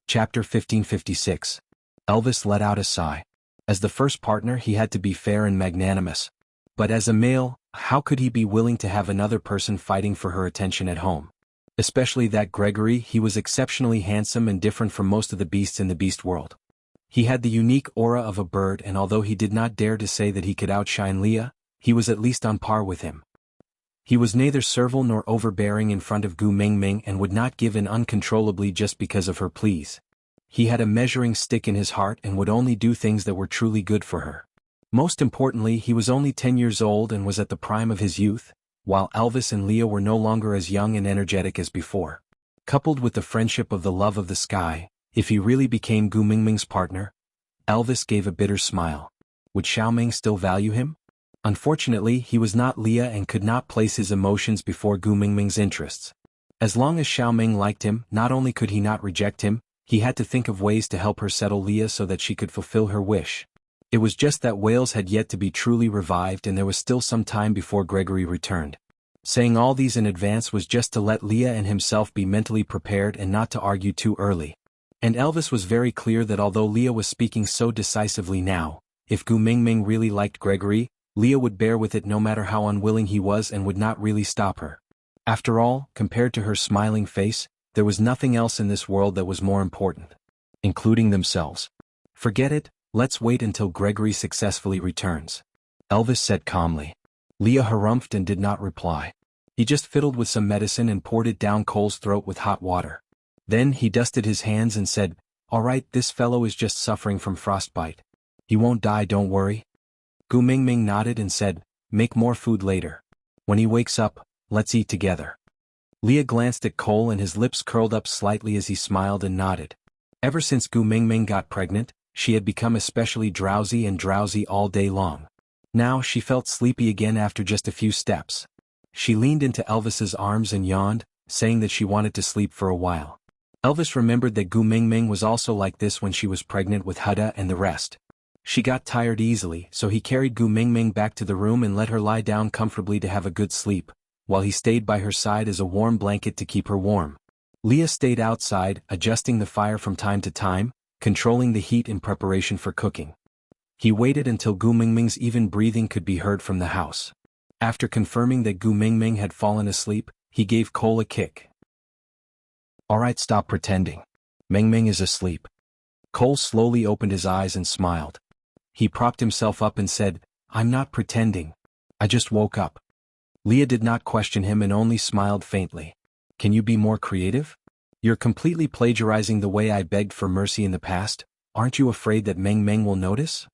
Chapter 1556. Elvis let out a sigh. As the first partner, he had to be fair and magnanimous. But as a male, how could he be willing to have another person fighting for her attention at home? Especially that Gregory. He was exceptionally handsome and different from most of the beasts in the beast world. He had the unique aura of a bird, and although he did not dare to say that he could outshine Leah, he was at least on par with him. He was neither servile nor overbearing in front of Gu Mingming and would not give in uncontrollably just because of her pleas. He had a measuring stick in his heart and would only do things that were truly good for her. Most importantly, he was only 10 years old and was at the prime of his youth, while Elvis and Leah were no longer as young and energetic as before. Coupled with the friendship of the love of the sky, if he really became Gu Mingming's partner, Elvis gave a bitter smile. Would Xiaoming still value him? Unfortunately, he was not Leah and could not place his emotions before Gu Mingming's interests. As long as Xiaoming liked him, not only could he not reject him, he had to think of ways to help her settle Leah so that she could fulfill her wish. It was just that Wales had yet to be truly revived and there was still some time before Gregory returned. Saying all these in advance was just to let Leah and himself be mentally prepared and not to argue too early. And Elvis was very clear that although Leah was speaking so decisively now, if Gu Mingming really liked Gregory, Leah would bear with it no matter how unwilling he was and would not really stop her. After all, compared to her smiling face, there was nothing else in this world that was more important. Including themselves. Forget it, let's wait until Gregory successfully returns. Elvis said calmly. Leah harumphed and did not reply. He just fiddled with some medicine and poured it down Cole's throat with hot water. Then he dusted his hands and said, "All right, this fellow is just suffering from frostbite. He won't die, don't worry." Gu Mingming nodded and said, "Make more food later. When he wakes up, let's eat together." Leah glanced at Cole and his lips curled up slightly as he smiled and nodded. Ever since Gu Mingming got pregnant, she had become especially drowsy all day long. Now she felt sleepy again after just a few steps. She leaned into Elvis's arms and yawned, saying that she wanted to sleep for a while. Elvis remembered that Gu Mingming was also like this when she was pregnant with Huda and the rest. She got tired easily, so he carried Gu Mingming back to the room and let her lie down comfortably to have a good sleep, while he stayed by her side as a warm blanket to keep her warm. Leah stayed outside, adjusting the fire from time to time, controlling the heat in preparation for cooking. He waited until Gu Mingming's even breathing could be heard from the house. After confirming that Gu Mingming had fallen asleep, he gave Cole a kick. "All right, stop pretending. Mingming is asleep." Cole slowly opened his eyes and smiled. He propped himself up and said, "I'm not pretending. I just woke up." Leah did not question him and only smiled faintly. "Can you be more creative? You're completely plagiarizing the way I begged for mercy in the past. Aren't you afraid that Meng Meng will notice?"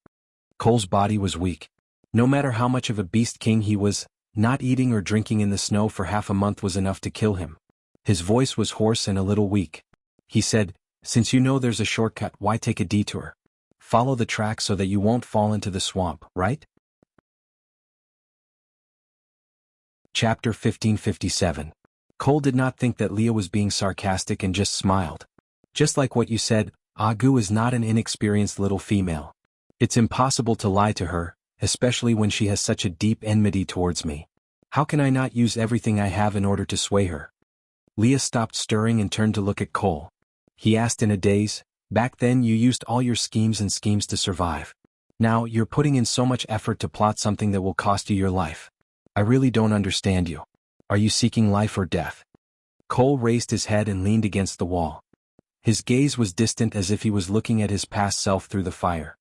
Cole's body was weak. No matter how much of a beast king he was, not eating or drinking in the snow for half a month was enough to kill him. His voice was hoarse and a little weak. He said, "Since you know there's a shortcut, why take a detour? Follow the track so that you won't fall into the swamp, right?" Chapter 1557. Cole did not think that Leah was being sarcastic and just smiled. "Just like what you said, Agu is not an inexperienced little female. It's impossible to lie to her, especially when she has such a deep enmity towards me. How can I not use everything I have in order to sway her?" Leah stopped stirring and turned to look at Cole. He asked in a daze, "Back then you used all your schemes to survive. Now you're putting in so much effort to plot something that will cost you your life. I really don't understand you. Are you seeking life or death?" Cole raised his head and leaned against the wall. His gaze was distant as if he was looking at his past self through the fire.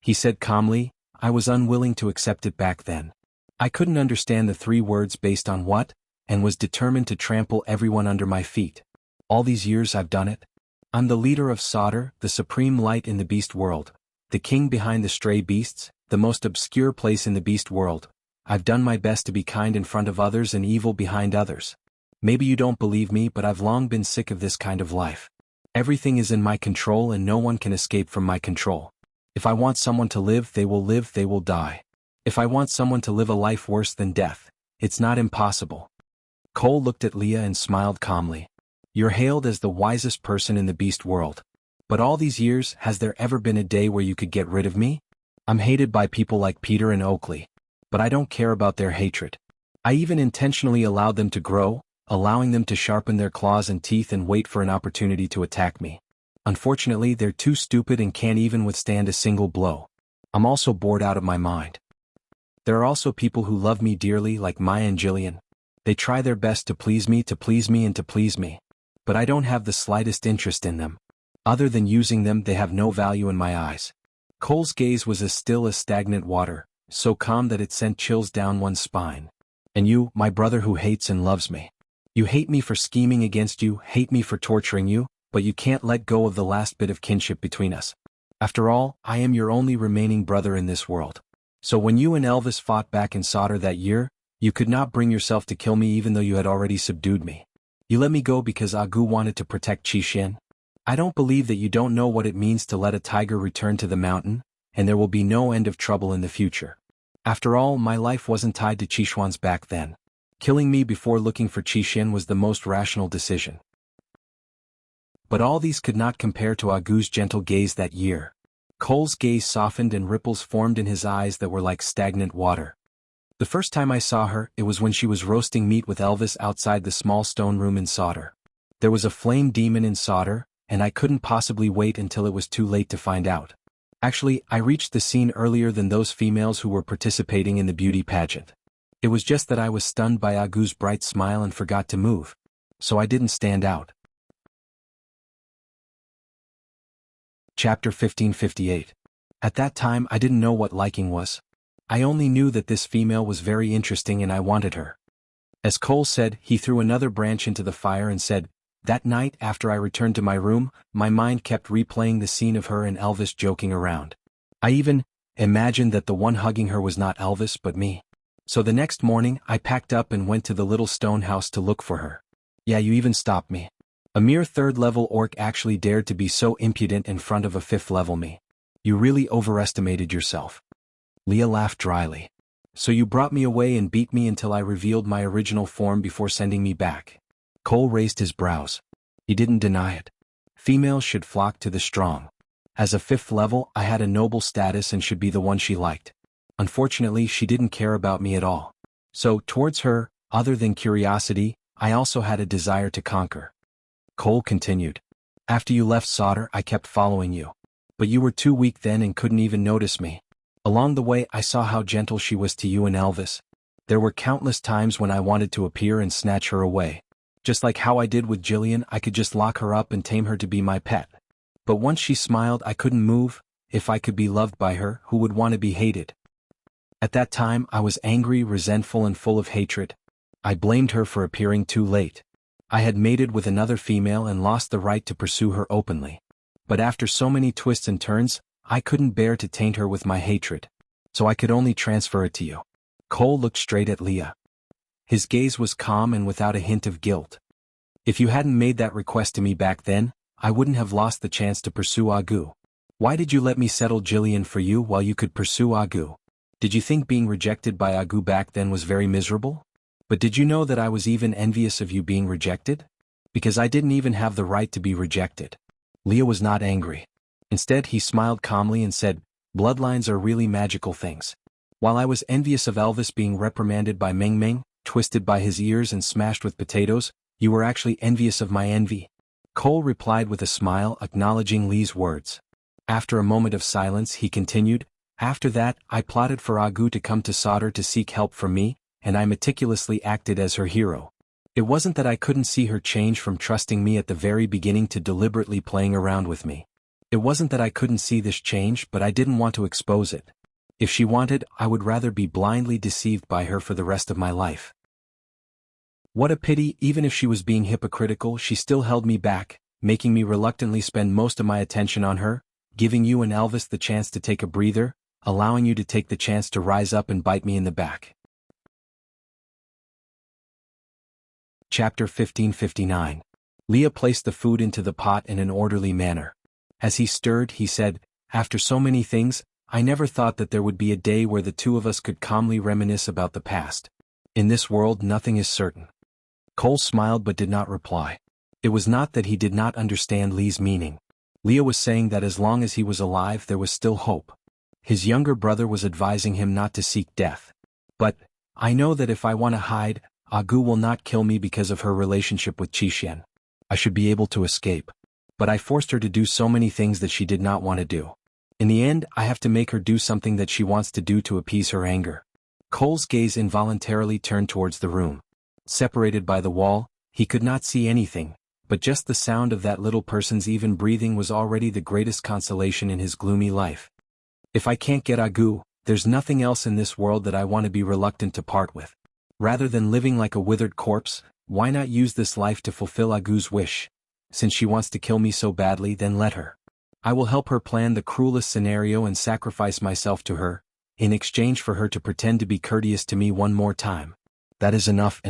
He said calmly, "I was unwilling to accept it back then. I couldn't understand the 3 words based on what, and was determined to trample everyone under my feet. All these years I've done it. I'm the leader of Sauter, the supreme light in the beast world, the king behind the stray beasts, the most obscure place in the beast world. I've done my best to be kind in front of others and evil behind others. Maybe you don't believe me, but I've long been sick of this kind of life. Everything is in my control and no one can escape from my control. If I want someone to live, they will die. If I want someone to live a life worse than death, it's not impossible. Cole looked at Leah and smiled calmly. You're hailed as the wisest person in the beast world. But all these years, has there ever been a day where you could get rid of me? I'm hated by people like Peter and Oakley. But I don't care about their hatred. I even intentionally allowed them to grow, allowing them to sharpen their claws and teeth and wait for an opportunity to attack me. Unfortunately, they're too stupid and can't even withstand a single blow. I'm also bored out of my mind. There are also people who love me dearly, like Maya and Jillian. They try their best to please me and to please me. But I don't have the slightest interest in them. Other than using them, they have no value in my eyes. Cole's gaze was as still as stagnant water, so calm that it sent chills down one's spine. And you, my brother who hates and loves me. You hate me for scheming against you, hate me for torturing you, but you can't let go of the last bit of kinship between us. After all, I am your only remaining brother in this world. So when you and Elvis fought back in Sodor that year, you could not bring yourself to kill me even though you had already subdued me. You let me go because Agu wanted to protect Qixin. I don't believe that you don't know what it means to let a tiger return to the mountain, and there will be no end of trouble in the future. After all, my life wasn't tied to Qixuan's back then. Killing me before looking for Qixin was the most rational decision. But all these could not compare to Agu's gentle gaze that year. Cole's gaze softened and ripples formed in his eyes that were like stagnant water. The first time I saw her, it was when she was roasting meat with Elvis outside the small stone room in Sodor. There was a flame demon in Sodor, and I couldn't possibly wait until it was too late to find out. Actually, I reached the scene earlier than those females who were participating in the beauty pageant. It was just that I was stunned by Agu's bright smile and forgot to move. So I didn't stand out. Chapter 1558. At that time I didn't know what liking was. I only knew that this female was very interesting and I wanted her. As Cole said, he threw another branch into the fire and said, that night after I returned to my room, my mind kept replaying the scene of her and Elvis joking around. I even imagined that the one hugging her was not Elvis but me. So the next morning I packed up and went to the little stone house to look for her. Yeah, you even stopped me. A mere third-level orc actually dared to be so impudent in front of a fifth-level me. You really overestimated yourself. Leah laughed dryly. So you brought me away and beat me until I revealed my original form before sending me back. Cole raised his brows. He didn't deny it. Females should flock to the strong. As a fifth level, I had a noble status and should be the one she liked. Unfortunately, she didn't care about me at all. So, towards her, other than curiosity, I also had a desire to conquer. Cole continued. After you left Sodor, I kept following you. But you were too weak then and couldn't even notice me. Along the way, I saw how gentle she was to you and Elvis. There were countless times when I wanted to appear and snatch her away. Just like how I did with Jillian, I could just lock her up and tame her to be my pet. But once she smiled, I couldn't move. If I could be loved by her, who would want to be hated? At that time, I was angry, resentful, and full of hatred. I blamed her for appearing too late. I had mated with another female and lost the right to pursue her openly. But after so many twists and turns, I couldn't bear to taint her with my hatred. So I could only transfer it to you. Cole looked straight at Leah. His gaze was calm and without a hint of guilt. If you hadn't made that request to me back then, I wouldn't have lost the chance to pursue Agu. Why did you let me settle Jillian for you while you could pursue Agu? Did you think being rejected by Agu back then was very miserable? But did you know that I was even envious of you being rejected? Because I didn't even have the right to be rejected. Leah was not angry. Instead, he smiled calmly and said, bloodlines are really magical things. While I was envious of Elvis being reprimanded by Meng Meng, twisted by his ears and smashed with potatoes, you were actually envious of my envy. Cole replied with a smile, acknowledging Lee's words. After a moment of silence, he continued, after that, I plotted for Agu to come to Sodor to seek help from me, and I meticulously acted as her hero. It wasn't that I couldn't see her change from trusting me at the very beginning to deliberately playing around with me. It wasn't that I couldn't see this change, but I didn't want to expose it. If she wanted, I would rather be blindly deceived by her for the rest of my life. What a pity, even if she was being hypocritical, she still held me back, making me reluctantly spend most of my attention on her, giving you and Elvis the chance to take a breather, allowing you to take the chance to rise up and bite me in the back. Chapter 1559. Leah placed the food into the pot in an orderly manner. As he stirred, he said, "After so many things, I never thought that there would be a day where the two of us could calmly reminisce about the past. In this world nothing is certain." Cole smiled but did not reply. It was not that he did not understand Lee's meaning. Leah was saying that as long as he was alive there was still hope. His younger brother was advising him not to seek death. "But, I know that if I want to hide, Agu will not kill me because of her relationship with Qixuan. I should be able to escape. But I forced her to do so many things that she did not want to do. In the end, I have to make her do something that she wants to do to appease her anger." Cole's gaze involuntarily turned towards the room. Separated by the wall, he could not see anything, but just the sound of that little person's even breathing was already the greatest consolation in his gloomy life. "If I can't get Agu, there's nothing else in this world that I want to be reluctant to part with. Rather than living like a withered corpse, why not use this life to fulfill Agu's wish? Since she wants to kill me so badly, then let her. I will help her plan the cruelest scenario and sacrifice myself to her, in exchange for her to pretend to be courteous to me one more time. That is enough.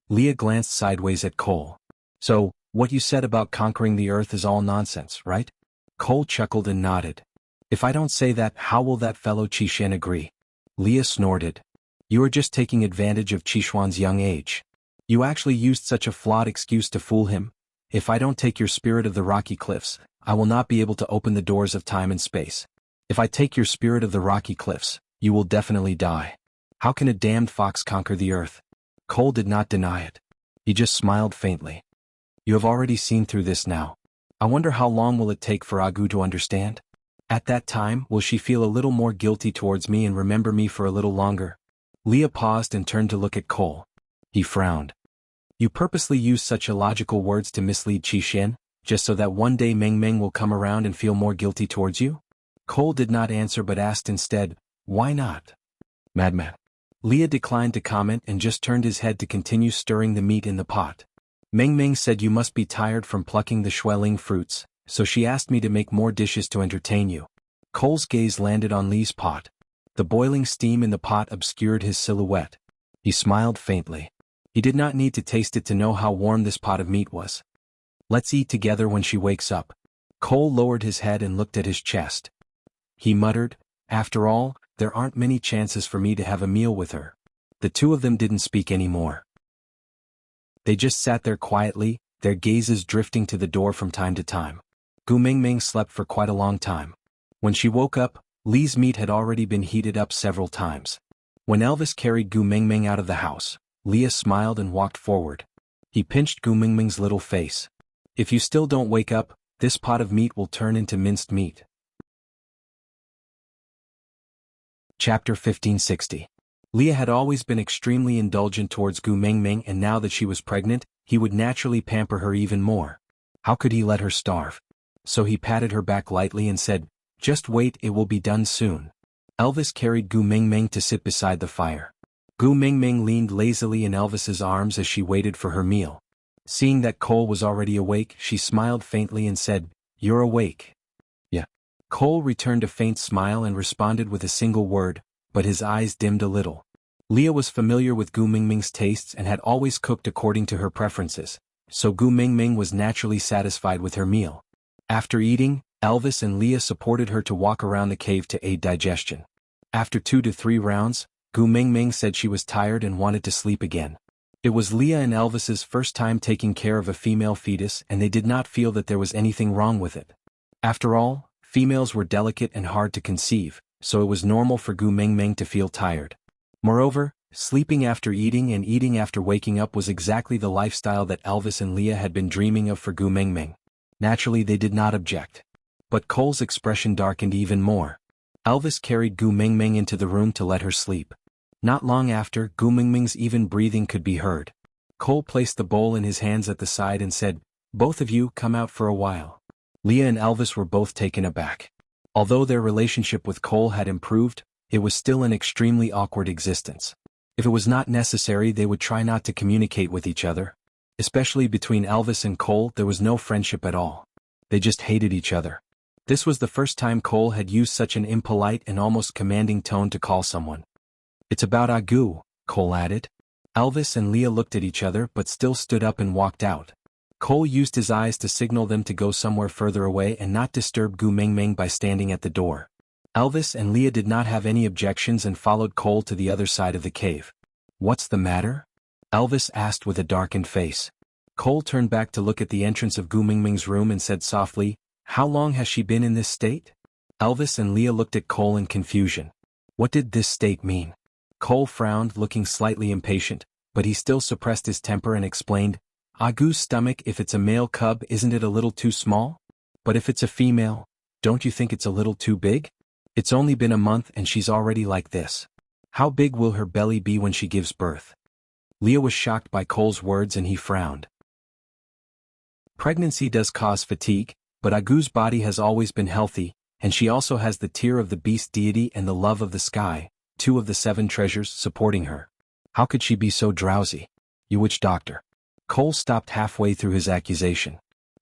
Leah glanced sideways at Cole. "So, what you said about conquering the earth is all nonsense, right?" Cole chuckled and nodded. "If I don't say that, how will that fellow Qixuan agree?" Leah snorted. "You are just taking advantage of Qixuan's young age. You actually used such a flawed excuse to fool him. If I don't take your spirit of the rocky cliffs, I will not be able to open the doors of time and space. If I take your spirit of the rocky cliffs, you will definitely die. How can a damned fox conquer the earth?" Cole did not deny it. He just smiled faintly. "You have already seen through this now. I wonder how long will it take for Agu to understand? At that time, will she feel a little more guilty towards me and remember me for a little longer?" Leah paused and turned to look at Cole. He frowned. "You purposely use such illogical words to mislead Qixuan, just so that one day Meng Meng will come around and feel more guilty towards you?" Cole did not answer but asked instead, "Why not?" "Madman." Leah declined to comment and just turned his head to continue stirring the meat in the pot. "Meng Meng said you must be tired from plucking the Xueling fruits, so she asked me to make more dishes to entertain you." Cole's gaze landed on Lee's pot. The boiling steam in the pot obscured his silhouette. He smiled faintly. He did not need to taste it to know how warm this pot of meat was. "Let's eat together when she wakes up." Cole lowered his head and looked at his chest. He muttered, "After all, there aren't many chances for me to have a meal with her." The two of them didn't speak anymore. They just sat there quietly, their gazes drifting to the door from time to time. Gu Mingming slept for quite a long time. When she woke up, Lee's meat had already been heated up several times. When Elvis carried Gu Mingming out of the house, Leah smiled and walked forward. He pinched Gu Mingming's little face. "If you still don't wake up, this pot of meat will turn into minced meat." Chapter 1560. Leah had always been extremely indulgent towards Gu Mingming, and now that she was pregnant, he would naturally pamper her even more. How could he let her starve? So he patted her back lightly and said, "Just wait, it will be done soon." Elvis carried Gu Mingming to sit beside the fire. Gu Mingming leaned lazily in Elvis's arms as she waited for her meal. Seeing that Cole was already awake, she smiled faintly and said, "You're awake." "Yeah." Cole returned a faint smile and responded with a single word, but his eyes dimmed a little. Leah was familiar with Gu Mingming's tastes and had always cooked according to her preferences, so Gu Mingming was naturally satisfied with her meal. After eating, Elvis and Leah supported her to walk around the cave to aid digestion. After 2 to 3 rounds, Gu Mingming said she was tired and wanted to sleep again. It was Leah and Elvis's first time taking care of a female fetus, and they did not feel that there was anything wrong with it. After all, females were delicate and hard to conceive, so it was normal for Gu Mingming to feel tired. Moreover, sleeping after eating and eating after waking up was exactly the lifestyle that Elvis and Leah had been dreaming of for Gu Mingming. Naturally, they did not object. But Cole's expression darkened even more. Elvis carried Gu Mingming into the room to let her sleep. Not long after, Gu Mingming's even breathing could be heard. Cole placed the bowl in his hands at the side and said, "Both of you come out for a while." Leah and Elvis were both taken aback. Although their relationship with Cole had improved, it was still an extremely awkward existence. If it was not necessary, they would try not to communicate with each other. Especially between Elvis and Cole, there was no friendship at all. They just hated each other. This was the first time Cole had used such an impolite and almost commanding tone to call someone. "It's about Agu," Cole added. Elvis and Leah looked at each other but still stood up and walked out. Cole used his eyes to signal them to go somewhere further away and not disturb Gu Mingming by standing at the door. Elvis and Leah did not have any objections and followed Cole to the other side of the cave. "What's the matter?" Elvis asked with a darkened face. Cole turned back to look at the entrance of Gu Mingming's room and said softly, "How long has she been in this state?" Elvis and Leah looked at Cole in confusion. What did this state mean? Cole frowned, looking slightly impatient, but he still suppressed his temper and explained, "Agu's stomach, if it's a male cub, isn't it a little too small? But if it's a female, don't you think it's a little too big? It's only been a month and she's already like this. How big will her belly be when she gives birth?" Leah was shocked by Cole's words and he frowned. Pregnancy does cause fatigue, but Agu's body has always been healthy, and she also has the tear of the beast deity and the love of the sky, 2 of the 7 treasures, supporting her. How could she be so drowsy? You witch doctor. Cole stopped halfway through his accusation.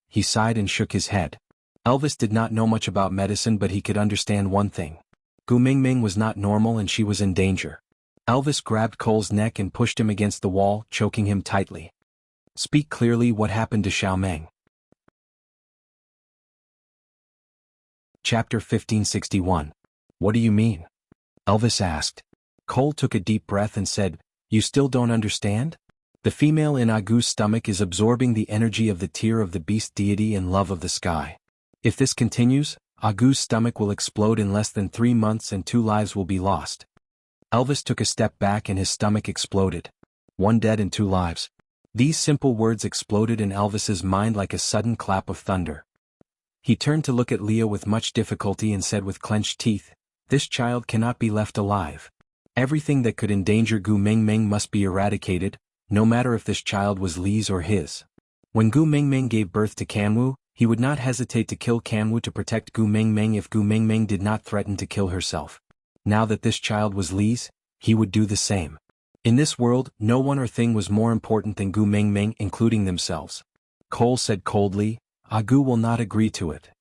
He sighed and shook his head. Elvis did not know much about medicine, but he could understand one thing. Gu Mingming was not normal and she was in danger. Elvis grabbed Cole's neck and pushed him against the wall, choking him tightly. "Speak clearly, what happened to Xiaomeng?" Chapter 1561. "What do you mean?" Elvis asked. Cole took a deep breath and said, "You still don't understand? The female in Agu's stomach is absorbing the energy of the tear of the beast deity and love of the sky. If this continues, Agu's stomach will explode in less than 3 months and 2 lives will be lost." Elvis took a step back and his stomach exploded. 1 dead and 2 lives. These simple words exploded in Elvis's mind like a sudden clap of thunder. He turned to look at Leah with much difficulty and said with clenched teeth, "This child cannot be left alive. Everything that could endanger Gu Mingming must be eradicated, no matter if this child was Li's or his." When Gu Mingming gave birth to Kanwu, he would not hesitate to kill Kanwu to protect Gu Mingming if Gu Mingming did not threaten to kill herself. Now that this child was Li's, he would do the same. In this world, no one or thing was more important than Gu Mingming, including themselves. Cole said coldly, "Agu will not agree to it."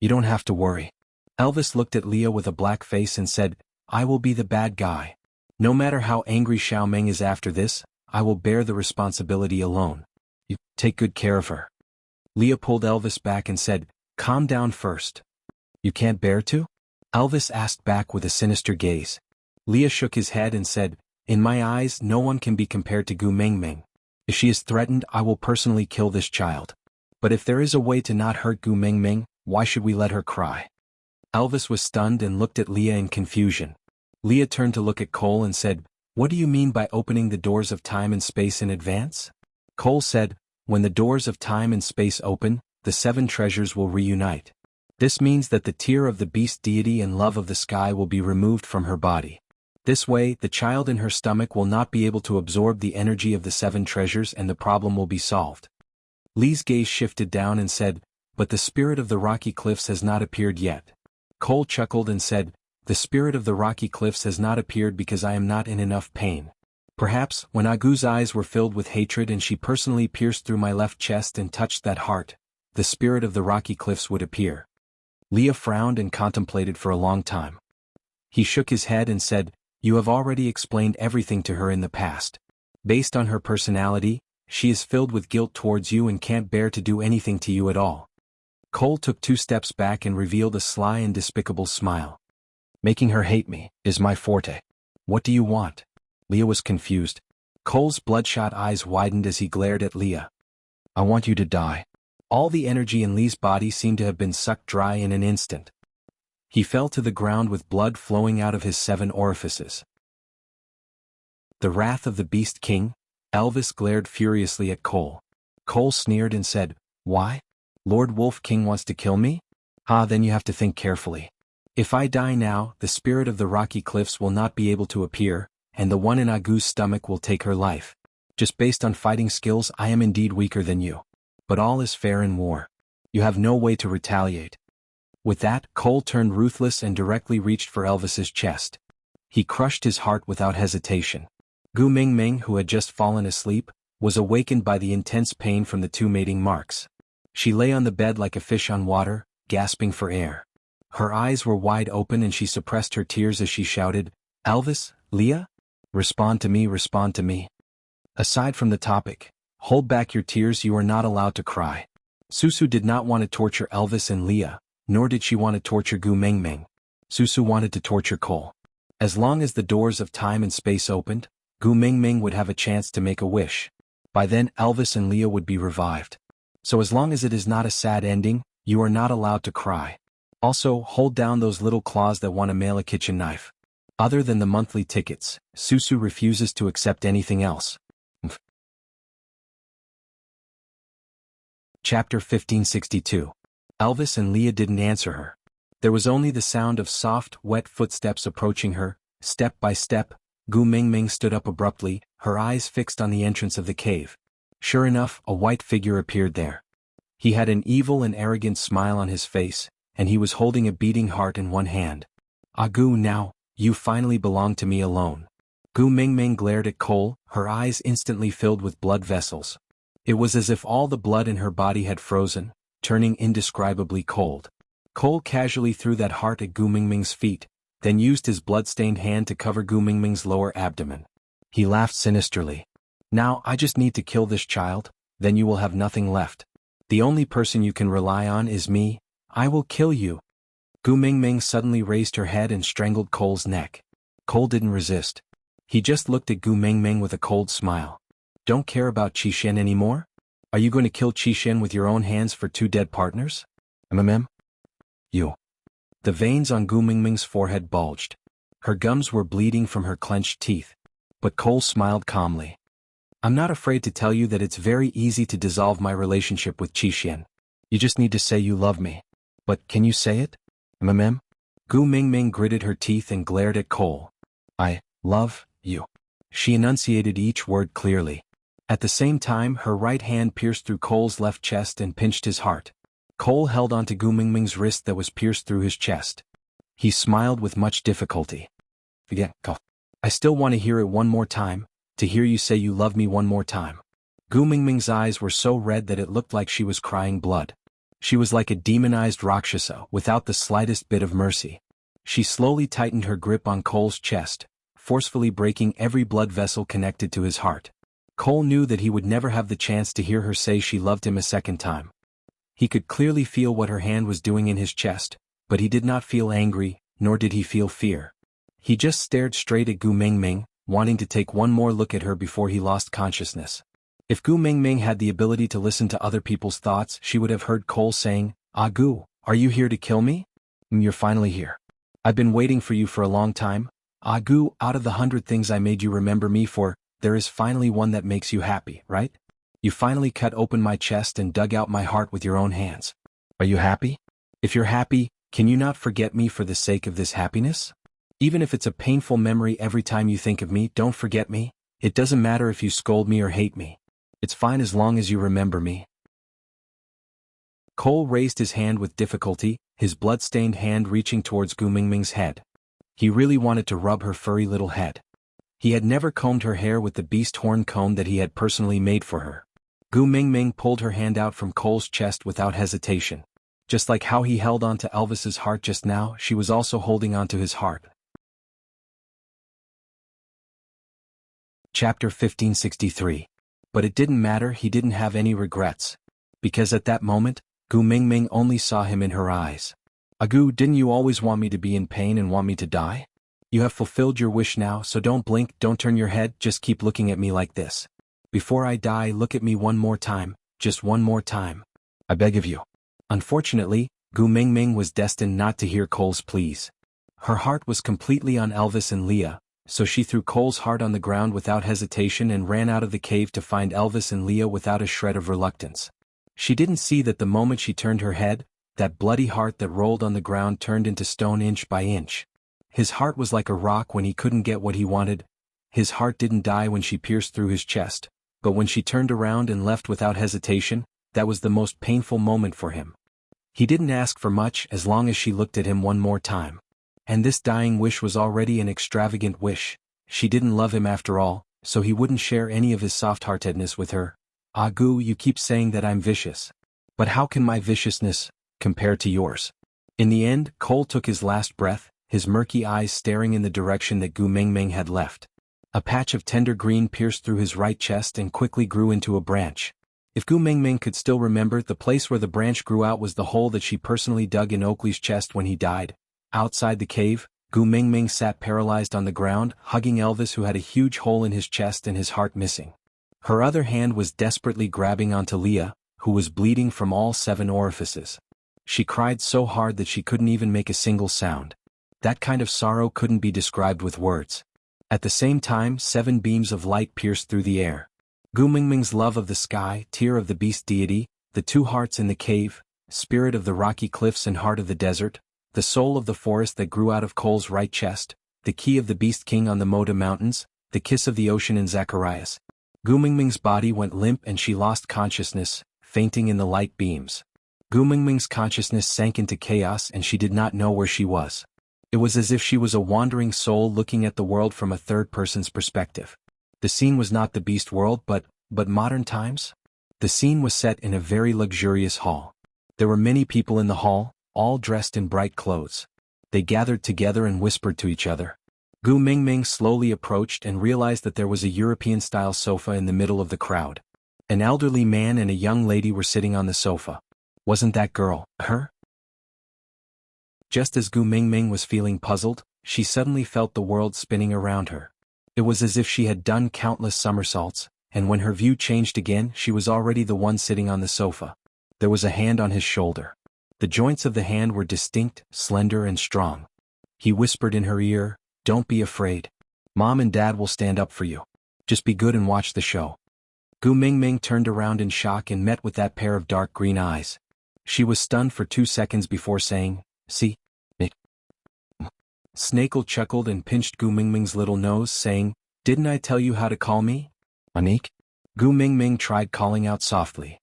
"You don't have to worry." Elvis looked at Leah with a black face and said, "I will be the bad guy. No matter how angry Xiaomeng is after this, I will bear the responsibility alone. You take good care of her." Leah pulled Elvis back and said, "Calm down first." "You can't bear to?" Elvis asked back with a sinister gaze. Leah shook his head and said, "In my eyes, no one can be compared to Gu Mingming. If she is threatened, I will personally kill this child. But if there is a way to not hurt Gu Mingming, why should we let her cry?" Elvis was stunned and looked at Leah in confusion. Leah turned to look at Cole and said, "What do you mean by opening the doors of time and space in advance?" Cole said, "When the doors of time and space open, the 7 treasures will reunite. This means that the tear of the beast deity and love of the sky will be removed from her body. This way, the child in her stomach will not be able to absorb the energy of the 7 treasures and the problem will be solved." Lee's gaze shifted down and said, "But the spirit of the rocky cliffs has not appeared yet." Cole chuckled and said, "The spirit of the rocky cliffs has not appeared because I am not in enough pain. Perhaps, when Agu's eyes were filled with hatred and she personally pierced through my left chest and touched that heart, the spirit of the rocky cliffs would appear." Leah frowned and contemplated for a long time. He shook his head and said, "You have already explained everything to her in the past. Based on her personality, she is filled with guilt towards you and can't bear to do anything to you at all." Cole took 2 steps back and revealed a sly and despicable smile. "Making her hate me is my forte. What do you want?" Leah was confused. Cole's bloodshot eyes widened as he glared at Leah. "I want you to die." All the energy in Lee's body seemed to have been sucked dry in an instant. He fell to the ground with blood flowing out of his 7 orifices. The wrath of the Beast King? Elvis glared furiously at Cole. Cole sneered and said, "Why? Lord Wolf King wants to kill me? Then you have to think carefully. If I die now, the spirit of the rocky cliffs will not be able to appear, and the one in Agu's stomach will take her life. Just based on fighting skills, I am indeed weaker than you. But all is fair in war. You have no way to retaliate." With that, Cole turned ruthless and directly reached for Elvis's chest. He crushed his heart without hesitation. Gu Mingming, who had just fallen asleep, was awakened by the intense pain from the 2 mating marks. She lay on the bed like a fish on water, gasping for air. Her eyes were wide open and she suppressed her tears as she shouted, "Elvis, Leah? Respond to me, respond to me." Aside from the topic, hold back your tears, you are not allowed to cry. Susu did not want to torture Elvis and Leah, nor did she want to torture Gu Mingming. Susu wanted to torture Cole. As long as the doors of time and space opened, Gu Mingming would have a chance to make a wish. By then Elvis and Leah would be revived. So as long as it is not a sad ending, you are not allowed to cry. Also, hold down those little claws that want to mail a kitchen knife. Other than the monthly tickets, Susu refuses to accept anything else. Chapter 1562. Elvis and Leah didn't answer her. There was only the sound of soft, wet footsteps approaching her. Step by step, Gu Mingming stood up abruptly, her eyes fixed on the entrance of the cave. Sure enough, a white figure appeared there. He had an evil and arrogant smile on his face, and he was holding a beating heart in one hand. "Ah Gu, now, you finally belong to me alone." Gu Mingming glared at Cole, her eyes instantly filled with blood vessels. It was as if all the blood in her body had frozen, turning indescribably cold. Cole casually threw that heart at Gu Mingming's feet, then used his blood-stained hand to cover Gu Mingming's lower abdomen. He laughed sinisterly. "Now I just need to kill this child, then you will have nothing left. The only person you can rely on is me. I will kill you." Gu Mingming suddenly raised her head and strangled Cole's neck. Cole didn't resist. He just looked at Gu Mingming with a cold smile. "Don't care about Qixin anymore? Are you going to kill Qixin with your own hands for two dead partners? You." The veins on Gu Mingming's forehead bulged. Her gums were bleeding from her clenched teeth. But Cole smiled calmly. "I'm not afraid to tell you that it's very easy to dissolve my relationship with Qixin. You just need to say you love me. But can you say it? Gu Mingming gritted her teeth and glared at Cole. "I love you." She enunciated each word clearly. At the same time, her right hand pierced through Cole's left chest and pinched his heart. Cole held onto Gu Mingming's wrist that was pierced through his chest. He smiled with much difficulty. "I still want to hear it one more time, to hear you say you love me one more time." Gu Mingming's eyes were so red that it looked like she was crying blood. She was like a demonized Rakshasa without the slightest bit of mercy. She slowly tightened her grip on Cole's chest, forcefully breaking every blood vessel connected to his heart. Cole knew that he would never have the chance to hear her say she loved him a second time. He could clearly feel what her hand was doing in his chest, but he did not feel angry, nor did he feel fear. He just stared straight at Gu Mingming, wanting to take one more look at her before he lost consciousness. If Gu Mingming had the ability to listen to other people's thoughts, she would have heard Cole saying, "Ah Gu, are you here to kill me? You're finally here. I've been waiting for you for a long time. Ah Gu, out of the 100 things I made you remember me for, there is finally one that makes you happy, right? You finally cut open my chest and dug out my heart with your own hands. Are you happy? If you're happy, can you not forget me for the sake of this happiness? Even if it's a painful memory every time you think of me, don't forget me. It doesn't matter if you scold me or hate me. It's fine as long as you remember me." Cole raised his hand with difficulty, his blood-stained hand reaching towards Gu Mingming's head. He really wanted to rub her furry little head. He had never combed her hair with the beast horn comb that he had personally made for her. Gu Mingming pulled her hand out from Cole's chest without hesitation. Just like how he held onto Elvis's heart just now, she was also holding onto his heart. Chapter 1563. But it didn't matter, he didn't have any regrets. Because at that moment, Gu Mingming only saw him in her eyes. "Gu, didn't you always want me to be in pain and want me to die? You have fulfilled your wish now, so don't blink, don't turn your head, just keep looking at me like this. Before I die, look at me one more time, just one more time. I beg of you." Unfortunately, Gu Mingming was destined not to hear Cole's pleas. Her heart was completely on Elvis and Leah, so she threw Cole's heart on the ground without hesitation and ran out of the cave to find Elvis and Leah without a shred of reluctance. She didn't see that the moment she turned her head, that bloody heart that rolled on the ground turned into stone inch by inch. His heart was like a rock when he couldn't get what he wanted. His heart didn't die when she pierced through his chest, but when she turned around and left without hesitation, that was the most painful moment for him. He didn't ask for much as long as she looked at him one more time. And this dying wish was already an extravagant wish. She didn't love him after all, so he wouldn't share any of his soft-heartedness with her. "Ah Gu, you keep saying that I'm vicious. But how can my viciousness compared to yours. In the end, Cole took his last breath, his murky eyes staring in the direction that Gu Mingming had left. A patch of tender green pierced through his right chest and quickly grew into a branch. If Gu Mingming could still remember, the place where the branch grew out was the hole that she personally dug in Oakley's chest when he died. Outside the cave, Gu Mingming sat paralyzed on the ground, hugging Elvis, who had a huge hole in his chest and his heart missing. Her other hand was desperately grabbing onto Leah, who was bleeding from all 7 orifices. She cried so hard that she couldn't even make a single sound. That kind of sorrow couldn't be described with words. At the same time, 7 beams of light pierced through the air. Gu Mingming's love of the sky, tear of the beast deity, the 2 hearts in the cave, spirit of the rocky cliffs and heart of the desert, the soul of the forest that grew out of Cole's right chest, the key of the beast king on the Moda Mountains, the kiss of the ocean in Zacharias. Gu Mingming's body went limp and she lost consciousness, fainting in the light beams. Gu Mingming's consciousness sank into chaos and she did not know where she was. It was as if she was a wandering soul looking at the world from a third-person's perspective. The scene was not the beast world but modern times? The scene was set in a very luxurious hall. There were many people in the hall, all dressed in bright clothes. They gathered together and whispered to each other. Gu Mingming slowly approached and realized that there was a European-style sofa in the middle of the crowd. An elderly man and a young lady were sitting on the sofa. Wasn't that girl her? Just as Gu Mingming was feeling puzzled, she suddenly felt the world spinning around her. It was as if she had done countless somersaults, and when her view changed again, she was already the one sitting on the sofa. There was a hand on his shoulder. The joints of the hand were distinct, slender and strong. He whispered in her ear, "Don't be afraid. Mom and Dad will stand up for you. Just be good and watch the show." Gu Mingming turned around in shock and met with that pair of dark green eyes. She was stunned for 2 seconds before saying, "See, Nick." Snakel chuckled and pinched Gu Mingming's little nose, saying, "Didn't I tell you how to call me? Anik?" Gu Mingming tried calling out softly.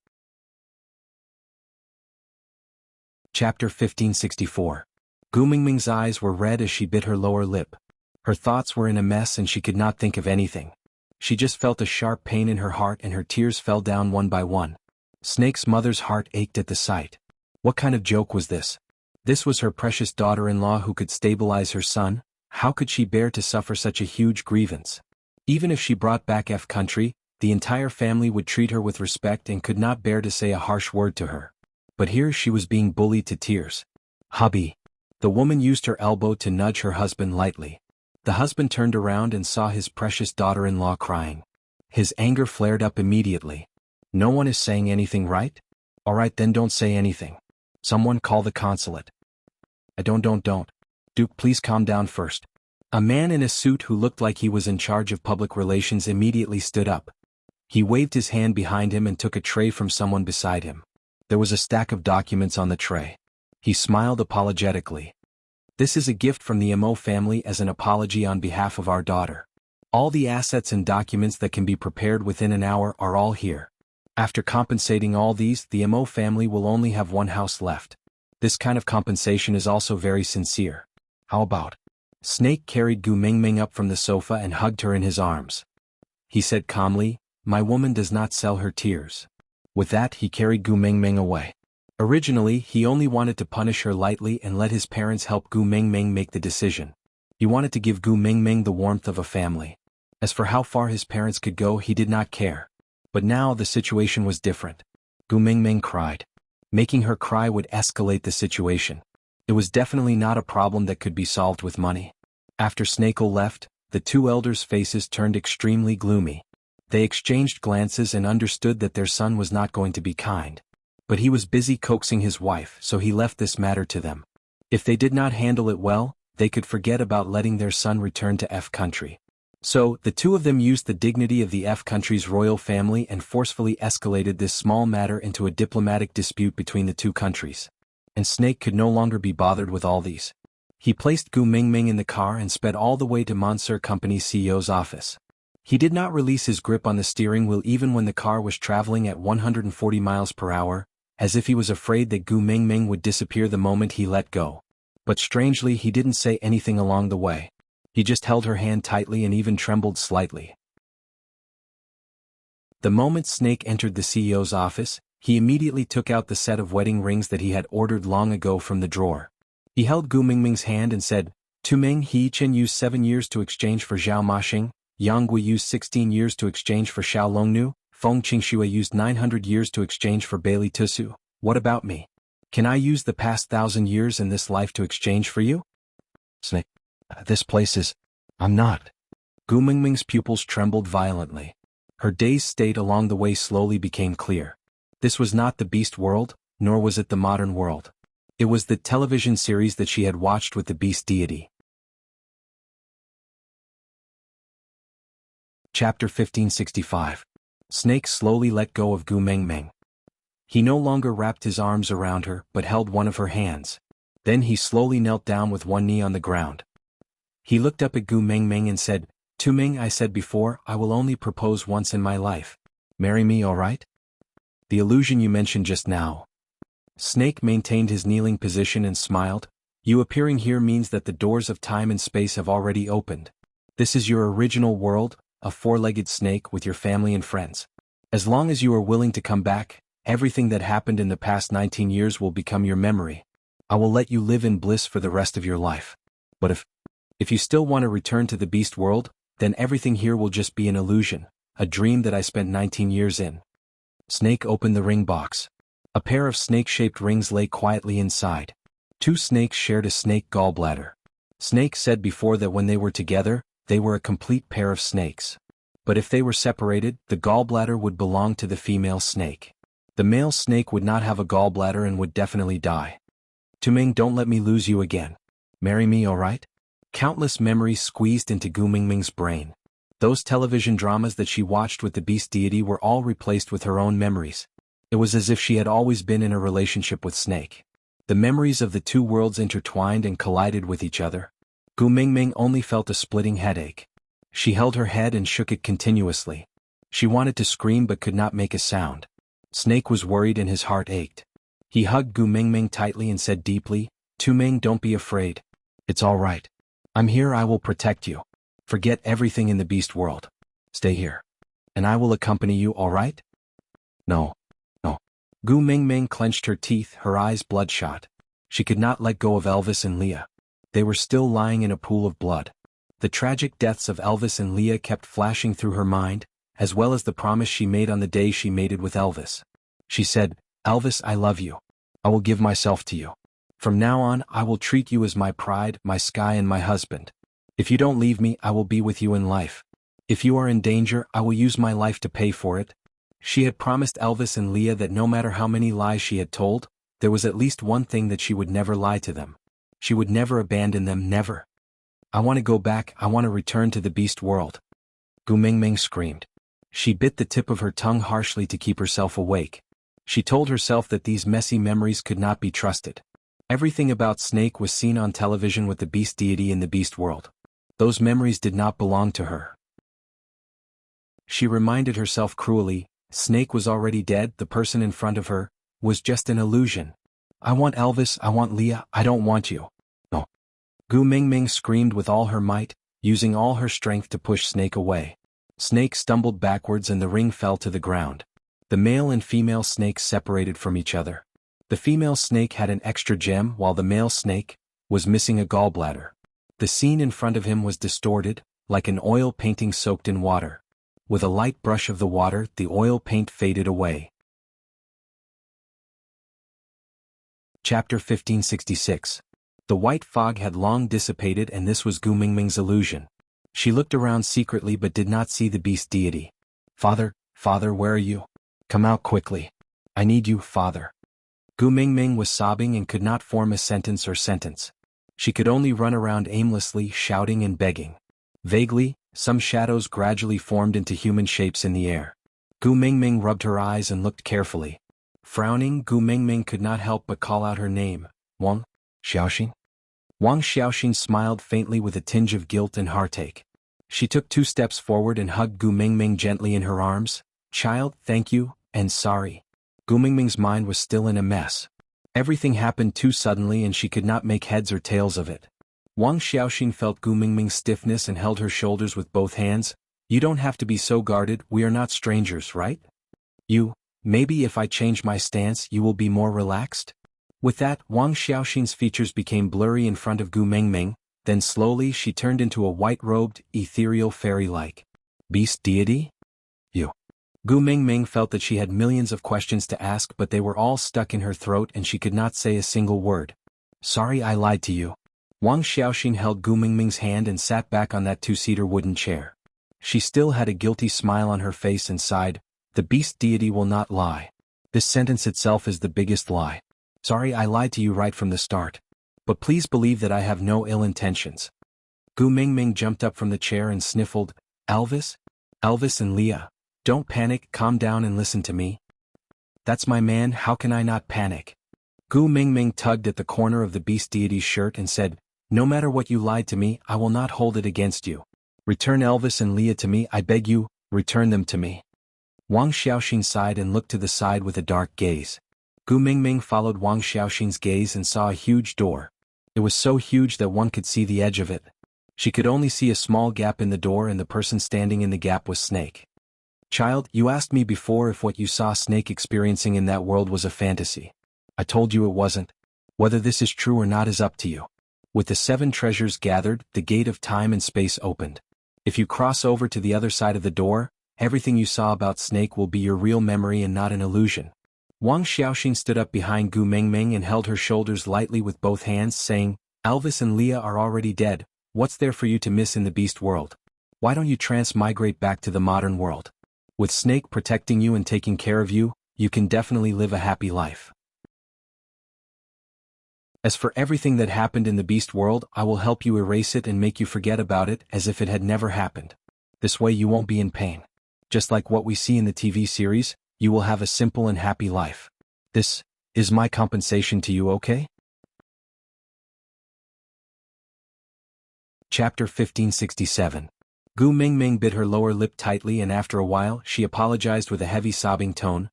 Chapter 1564. Gu Mingming's eyes were red as she bit her lower lip. Her thoughts were in a mess and she could not think of anything. She just felt a sharp pain in her heart and her tears fell down one by one. Snake's mother's heart ached at the sight. What kind of joke was this? This was her precious daughter-in-law who could stabilize her son. How could she bear to suffer such a huge grievance? Even if she brought back F country, the entire family would treat her with respect and could not bear to say a harsh word to her. But here she was being bullied to tears. "Hubby." The woman used her elbow to nudge her husband lightly. The husband turned around and saw his precious daughter-in-law crying. His anger flared up immediately. "No one is saying anything, right? All right, then don't say anything. Someone call the consulate." Don't. Duke, please calm down first." A man in a suit who looked like he was in charge of public relations immediately stood up. He waved his hand behind him and took a tray from someone beside him. There was a stack of documents on the tray. He smiled apologetically. "This is a gift from the Mo family as an apology on behalf of our daughter. All the assets and documents that can be prepared within an hour are all here. After compensating all these, the Mo family will only have one house left. This kind of compensation is also very sincere. How about?" Snake carried Gu Mingming up from the sofa and hugged her in his arms. He said calmly, "My woman does not sell her tears." With that he carried Gu Mingming away. Originally, he only wanted to punish her lightly and let his parents help Gu Mingming make the decision. He wanted to give Gu Mingming the warmth of a family. As for how far his parents could go, he did not care. But now the situation was different. Gu Mingming cried. Making her cry would escalate the situation. It was definitely not a problem that could be solved with money. After Snakel left, the 2 elders' faces turned extremely gloomy. They exchanged glances and understood that their son was not going to be kind. But he was busy coaxing his wife, so he left this matter to them. If they did not handle it well, they could forget about letting their son return to F country. So, the 2 of them used the dignity of the F country's royal family and forcefully escalated this small matter into a diplomatic dispute between the 2 countries. And Snake could no longer be bothered with all these. He placed Gu Mingming in the car and sped all the way to Monsieur Company's CEO's office. He did not release his grip on the steering wheel even when the car was traveling at 140 miles per hour, as if he was afraid that Gu Mingming would disappear the moment he let go. But strangely, he didn't say anything along the way. He just held her hand tightly and even trembled slightly. The moment Snake entered the CEO's office, He immediately took out the set of wedding rings that he had ordered long ago from the drawer. He held Gu Mingming's hand and said, Taming He Chen used 7 years to exchange for Zhao Maxing, Yang Gui used 16 years to exchange for Xiao Longnu, Feng Qingxue used 900 years to exchange for Bailey Tusu. What about me? Can I use the past 1,000 years in this life to exchange for you? Snake. This place is... I'm not. Gu Mingming's pupils trembled violently. Her dazed state along the way slowly became clear. This was not the beast world, nor was it the modern world. It was the television series that she had watched with the beast deity. Chapter 1565. Snake slowly let go of Gu Mingming. He no longer wrapped his arms around her but held one of her hands. Then he slowly knelt down with one knee on the ground. He looked up at Gu Mingming and said, Taming, I said before, I will only propose once in my life. Marry me, all right? The illusion you mentioned just now. Snake maintained his kneeling position and smiled. You appearing here means that the doors of time and space have already opened. This is your original world, a four-legged snake with your family and friends. As long as you are willing to come back, everything that happened in the past 19 years will become your memory. I will let you live in bliss for the rest of your life. But if you still want to return to the beast world, then everything here will just be an illusion, a dream that I spent 19 years in. Snake opened the ring box. A pair of snake-shaped rings lay quietly inside. 2 snakes shared a snake gallbladder. Snake said before that when they were together, they were a complete pair of snakes. But if they were separated, the gallbladder would belong to the female snake. The male snake would not have a gallbladder and would definitely die. Taming, don't let me lose you again. Marry me, all right? Countless memories squeezed into Gu Mingming's brain. Those television dramas that she watched with the beast deity were all replaced with her own memories. It was as if she had always been in a relationship with Snake. The memories of the two worlds intertwined and collided with each other. Gu Mingming only felt a splitting headache. She held her head and shook it continuously. She wanted to scream but could not make a sound. Snake was worried and his heart ached. He hugged Gu Mingming tightly and said deeply, Taming, don't be afraid. It's all right. I'm here, I will protect you. Forget everything in the beast world. Stay here. And I will accompany you, all right? No. No. Gu Mingming clenched her teeth, her eyes bloodshot. She could not let go of Elvis and Leah. They were still lying in a pool of blood. The tragic deaths of Elvis and Leah kept flashing through her mind, as well as the promise she made on the day she mated with Elvis. She said, Elvis, I love you. I will give myself to you. From now on, I will treat you as my pride, my sky, and my husband. If you don't leave me, I will be with you in life. If you are in danger, I will use my life to pay for it. She had promised Elvis and Leah that no matter how many lies she had told, there was at least one thing that she would never lie to them. She would never abandon them, never. I want to go back, I want to return to the beast world. Gu Mingming screamed. She bit the tip of her tongue harshly to keep herself awake. She told herself that these messy memories could not be trusted. Everything about Snake was seen on television with the beast deity in the beast world. Those memories did not belong to her. She reminded herself cruelly, Snake was already dead, the person in front of her was just an illusion. I want Elvis, I want Leah, I don't want you. No. Gu Mingming screamed with all her might, using all her strength to push Snake away. Snake stumbled backwards and the ring fell to the ground. The male and female snakes separated from each other. The female snake had an extra gem while the male snake was missing a gallbladder. The scene in front of him was distorted, like an oil painting soaked in water. With a light brush of the water, the oil paint faded away. Chapter 1566. The white fog had long dissipated and this was Gu Mingming's illusion. She looked around secretly but did not see the beast deity. Father, Father, where are you? Come out quickly. I need you, Father. Gu Mingming was sobbing and could not form a sentence or sentence. She could only run around aimlessly, shouting and begging. Vaguely, some shadows gradually formed into human shapes in the air. Gu Mingming rubbed her eyes and looked carefully. Frowning, Gu Mingming could not help but call out her name, Wang Xiaoxin. Wang Xiaoxin smiled faintly with a tinge of guilt and heartache. She took 2 steps forward and hugged Gu Mingming gently in her arms. Child, thank you, and sorry. Gu Mingming's mind was still in a mess. Everything happened too suddenly and she could not make heads or tails of it. Wang Xiaoxin felt Gu Mingming's stiffness and held her shoulders with both hands. You don't have to be so guarded, we are not strangers, right? You Maybe if I change my stance you will be more relaxed? With that, Wang Xiaoxin's features became blurry in front of Gu Mingming, then slowly she turned into a white-robed, ethereal fairy-like beast deity? You. Gu Mingming felt that she had millions of questions to ask but they were all stuck in her throat and she could not say a single word. Sorry I lied to you. Wang Xiaoxin held Gu Mingming's hand and sat back on that two-seater wooden chair. She still had a guilty smile on her face and sighed, the beast deity will not lie. This sentence itself is the biggest lie. Sorry I lied to you right from the start. But please believe that I have no ill intentions. Gu Mingming jumped up from the chair and sniffled, Elvis? Elvis and Leah. Don't panic, calm down and listen to me. That's my man, how can I not panic? Gu Mingming tugged at the corner of the beast deity's shirt and said, no matter what you lied to me, I will not hold it against you. Return Elvis and Leah to me, I beg you, return them to me. Wang Xiaoxin sighed and looked to the side with a dark gaze. Gu Mingming followed Wang Xiaoxin's gaze and saw a huge door. It was so huge that one could see the edge of it. She could only see a small gap in the door and the person standing in the gap was Snake. Child, you asked me before if what you saw Snake experiencing in that world was a fantasy. I told you it wasn't. Whether this is true or not is up to you. With the 7 treasures gathered, the gate of time and space opened. If you cross over to the other side of the door, everything you saw about Snake will be your real memory and not an illusion. Wang Xiaoxin stood up behind Gu Mingming and held her shoulders lightly with both hands, saying, Elvis and Leah are already dead, what's there for you to miss in the beast world? Why don't you transmigrate back to the modern world? With Snake protecting you and taking care of you, you can definitely live a happy life. As for everything that happened in the beast world, I will help you erase it and make you forget about it as if it had never happened. This way you won't be in pain. Just like what we see in the TV series, you will have a simple and happy life. This is my compensation to you, okay? Chapter 1567. Gu Mingming bit her lower lip tightly and after a while she apologized with a heavy sobbing tone.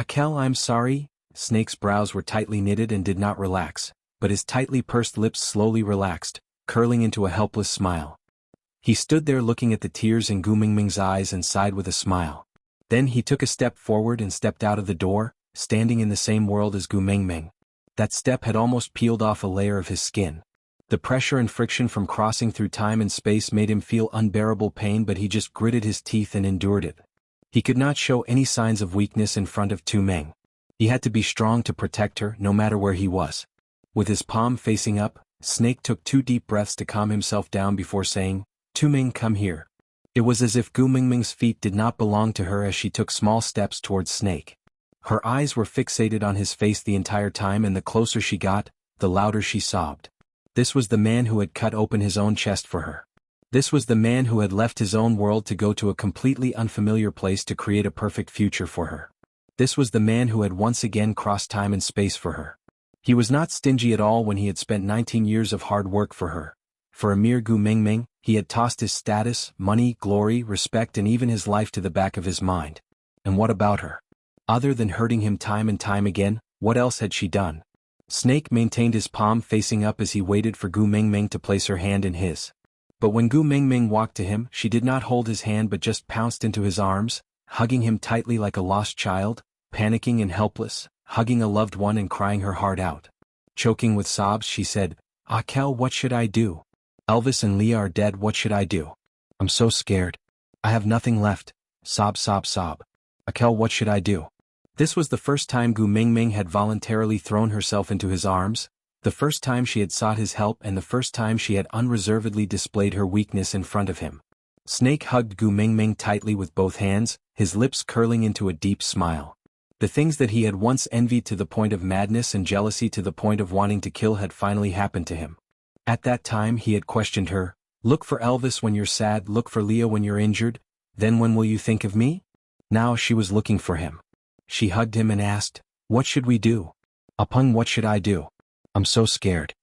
Kel, I'm sorry. Snake's brows were tightly knitted and did not relax, but his tightly pursed lips slowly relaxed, curling into a helpless smile. He stood there looking at the tears in Gu Mingming's eyes and sighed with a smile. Then he took a step forward and stepped out of the door, standing in the same world as Gu Mingming. That step had almost peeled off a layer of his skin. The pressure and friction from crossing through time and space made him feel unbearable pain but he just gritted his teeth and endured it. He could not show any signs of weakness in front of Taming. He had to be strong to protect her no matter where he was. With his palm facing up, Snake took 2 deep breaths to calm himself down before saying, Taming, come here. It was as if Gu Mingming's feet did not belong to her as she took small steps towards Snake. Her eyes were fixated on his face the entire time and the closer she got, the louder she sobbed. This was the man who had cut open his own chest for her. This was the man who had left his own world to go to a completely unfamiliar place to create a perfect future for her. This was the man who had once again crossed time and space for her. He was not stingy at all when he had spent 19 years of hard work for her. For a mere Gu Mingming, he had tossed his status, money, glory, respect and even his life to the back of his mind. And what about her? Other than hurting him time and time again, what else had she done? Snake maintained his palm facing up as he waited for Gu Mingming to place her hand in his. But when Gu Mingming walked to him, she did not hold his hand but just pounced into his arms, hugging him tightly like a lost child, panicking and helpless, hugging a loved one and crying her heart out. Choking with sobs, she said, Kel, what should I do? Elvis and Leah are dead, what should I do? I'm so scared. I have nothing left. Sob, sob, sob. Kel, what should I do? This was the first time Gu Mingming had voluntarily thrown herself into his arms, the first time she had sought his help and the first time she had unreservedly displayed her weakness in front of him. Snake hugged Gu Mingming tightly with both hands, his lips curling into a deep smile. The things that he had once envied to the point of madness and jealousy to the point of wanting to kill had finally happened to him. At that time he had questioned her, look for Elvis when you're sad, look for Leah when you're injured, then when will you think of me? Now she was looking for him. She hugged him and asked, what should we do? Upon what should I do? I'm so scared.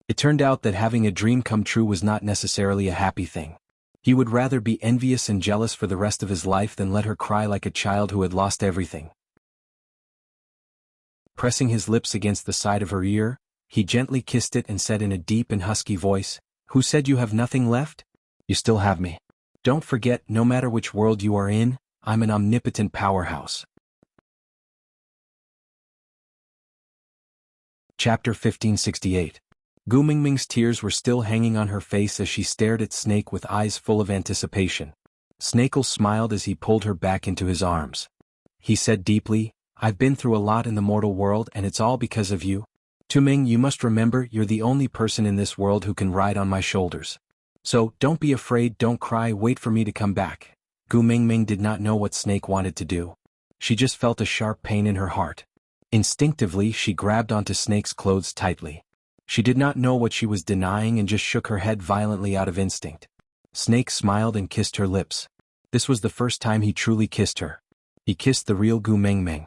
It turned out that having a dream come true was not necessarily a happy thing. He would rather be envious and jealous for the rest of his life than let her cry like a child who had lost everything. Pressing his lips against the side of her ear, he gently kissed it and said in a deep and husky voice, who said you have nothing left? You still have me. Don't forget, no matter which world you are in, I'm an omnipotent powerhouse. Chapter 1568. Gu Mingming's tears were still hanging on her face as she stared at Snake with eyes full of anticipation. Snakel smiled as he pulled her back into his arms. He said deeply, "I've been through a lot in the mortal world and it's all because of you. Taming, you must remember you're the only person in this world who can ride on my shoulders. So, don't be afraid, don't cry, wait for me to come back." Gu Mingming did not know what Snake wanted to do. She just felt a sharp pain in her heart. Instinctively, she grabbed onto Snake's clothes tightly. She did not know what she was denying and just shook her head violently out of instinct. Snake smiled and kissed her lips. This was the first time he truly kissed her. He kissed the real Gu Mingming.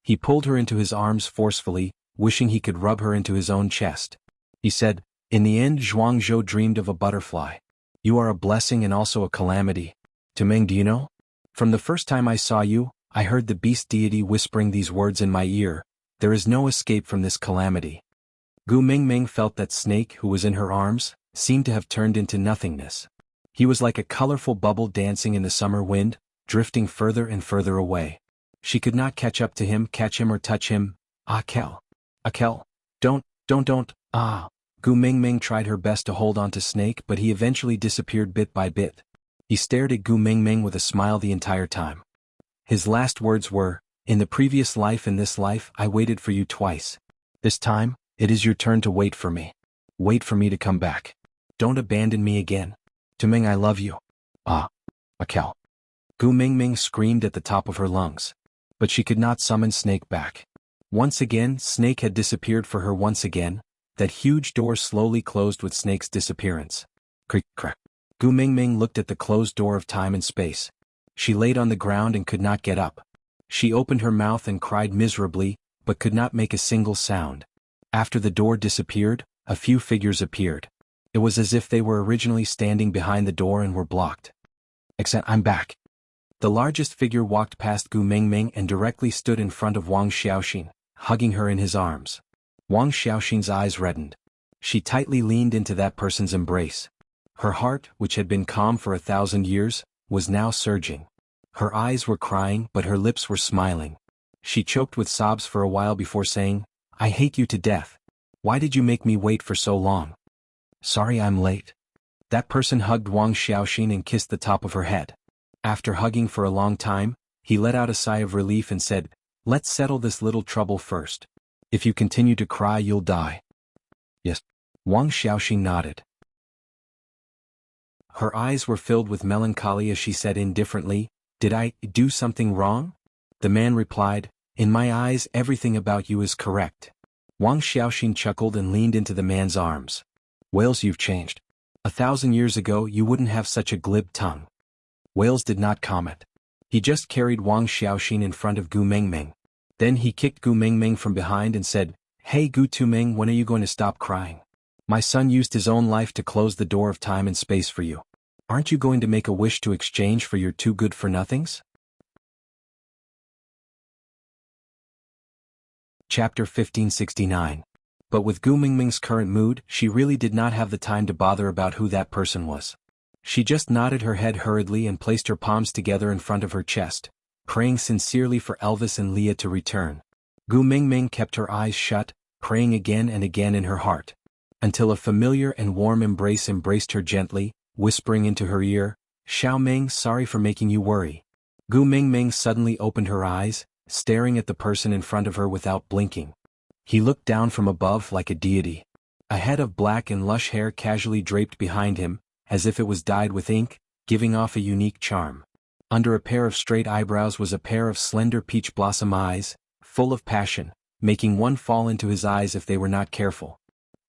He pulled her into his arms forcefully, wishing he could rub her into his own chest. He said, "In the end, Zhuangzhou dreamed of a butterfly. You are a blessing and also a calamity. Taming, do you know? From the first time I saw you, I heard the beast deity whispering these words in my ear. There is no escape from this calamity." Gu Mingming felt that Snake, who was in her arms, seemed to have turned into nothingness. He was like a colorful bubble dancing in the summer wind, drifting further and further away. She could not catch up to him, catch him or touch him. "Akel. Akel. Don't. Ah." Gu Mingming tried her best to hold on to Snake, but he eventually disappeared bit by bit. He stared at Gu Mingming with a smile the entire time. His last words were, "In the previous life and this life, I waited for you twice. This time, it is your turn to wait for me. Wait for me to come back. Don't abandon me again. Taming, I love you." "Ah, Akel." Gu Mingming screamed at the top of her lungs. But she could not summon Snake back. Once again, Snake had disappeared for her once again. That huge door slowly closed with Snake's disappearance. Creak, crack. Gu Mingming looked at the closed door of time and space. She laid on the ground and could not get up. She opened her mouth and cried miserably, but could not make a single sound. After the door disappeared, a few figures appeared. It was as if they were originally standing behind the door and were blocked. "Except I'm back." The largest figure walked past Gu Mingming and directly stood in front of Wang Xiaoxin, hugging her in his arms. Wang Xiaoxin's eyes reddened. She tightly leaned into that person's embrace. Her heart, which had been calm for 1,000 years, was now surging. Her eyes were crying, but her lips were smiling. She choked with sobs for a while before saying, "I hate you to death. Why did you make me wait for so long?" "Sorry I'm late." That person hugged Wang Xiaoxin and kissed the top of her head. After hugging for a long time, he let out a sigh of relief and said, "Let's settle this little trouble first. If you continue to cry, you'll die." "Yes." Wang Xiaoxin nodded. Her eyes were filled with melancholy as she said indifferently, "Did I do something wrong?" The man replied, "In my eyes, everything about you is correct." Wang Xiaoxin chuckled and leaned into the man's arms. "Wales, you've changed. 1,000 years ago you wouldn't have such a glib tongue." Wales did not comment. He just carried Wang Xiaoxin in front of Gu Mingming. Then he kicked Gu Mingming from behind and said, "Hey Gu Tuming, when are you going to stop crying? My son used his own life to close the door of time and space for you. Aren't you going to make a wish to exchange for your two good-for-nothings?" Chapter 1569. But with Gu Mingming's current mood, she really did not have the time to bother about who that person was. She just nodded her head hurriedly and placed her palms together in front of her chest, praying sincerely for Elvis and Leah to return. Gu Mingming kept her eyes shut, praying again and again in her heart, until a familiar and warm embrace embraced her gently, whispering into her ear, "Xiaoming, sorry for making you worry." Gu Mingming suddenly opened her eyes, staring at the person in front of her without blinking. He looked down from above like a deity. A head of black and lush hair casually draped behind him, as if it was dyed with ink, giving off a unique charm. Under a pair of straight eyebrows was a pair of slender peach blossom eyes, full of passion, making one fall into his eyes if they were not careful.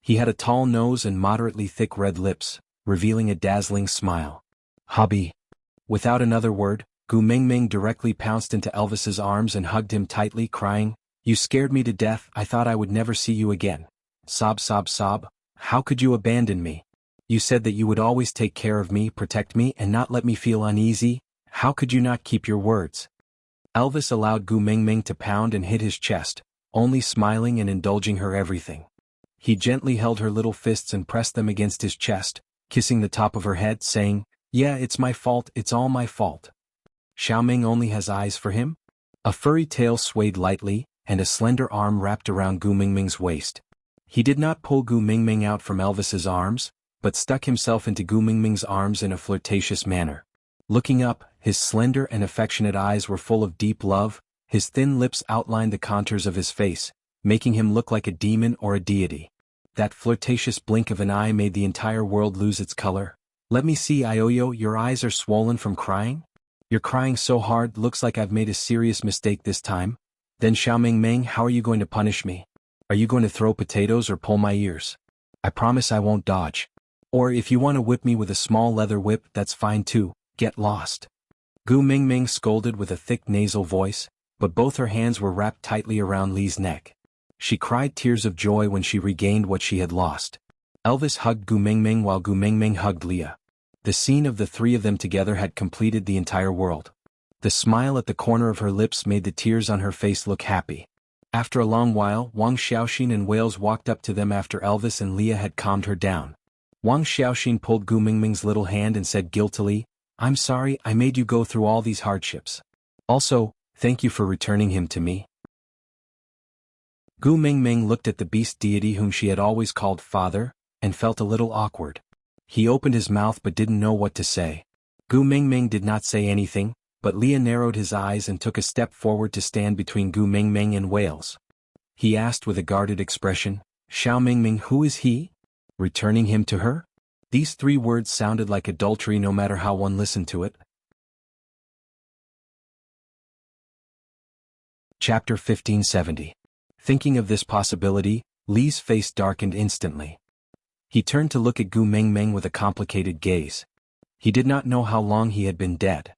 He had a tall nose and moderately thick red lips, revealing a dazzling smile. "Hubby." Without another word, Gu Mingming directly pounced into Elvis's arms and hugged him tightly, crying, "You scared me to death, I thought I would never see you again." Sob, sob, sob. "How could you abandon me? You said that you would always take care of me, protect me, and not let me feel uneasy. How could you not keep your words?" Elvis allowed Gu Mingming to pound and hit his chest, only smiling and indulging her everything. He gently held her little fists and pressed them against his chest, kissing the top of her head, saying, "Yeah, it's my fault, it's all my fault." Xiaoming only has eyes for him? A furry tail swayed lightly, and a slender arm wrapped around Gu Mingming's waist. He did not pull Gu Mingming out from Elvis's arms, but stuck himself into Gu Mingming's arms in a flirtatious manner. Looking up, his slender and affectionate eyes were full of deep love, his thin lips outlined the contours of his face, making him look like a demon or a deity. That flirtatious blink of an eye made the entire world lose its color. "Let me see, Ioyo, your eyes are swollen from crying? You're crying so hard, looks like I've made a serious mistake this time. Then Xiao Mingming, how are you going to punish me? Are you going to throw potatoes or pull my ears? I promise I won't dodge. Or if you want to whip me with a small leather whip, that's fine too, get lost." Gu Mingming scolded with a thick nasal voice, but both her hands were wrapped tightly around Li's neck. She cried tears of joy when she regained what she had lost. Elvis hugged Gu Mingming while Gu Mingming hugged Lia. The scene of the three of them together had completed the entire world. The smile at the corner of her lips made the tears on her face look happy. After a long while, Wang Xiaoxin and Wales walked up to them after Elvis and Lia had calmed her down. Wang Xiaoxin pulled Gu Mingming's little hand and said guiltily, "I'm sorry I made you go through all these hardships. Also, thank you for returning him to me." Gu Mingming looked at the beast deity whom she had always called father, and felt a little awkward. He opened his mouth but didn't know what to say. Gu Mingming did not say anything, but Lia narrowed his eyes and took a step forward to stand between Gu Mingming and Wales. He asked with a guarded expression, "Xiao Mingming, who is he? Returning him to her?" These three words sounded like adultery no matter how one listened to it. Chapter 1570. Thinking of this possibility, Li's face darkened instantly. He turned to look at Gu Mingming with a complicated gaze. He did not know how long he had been dead.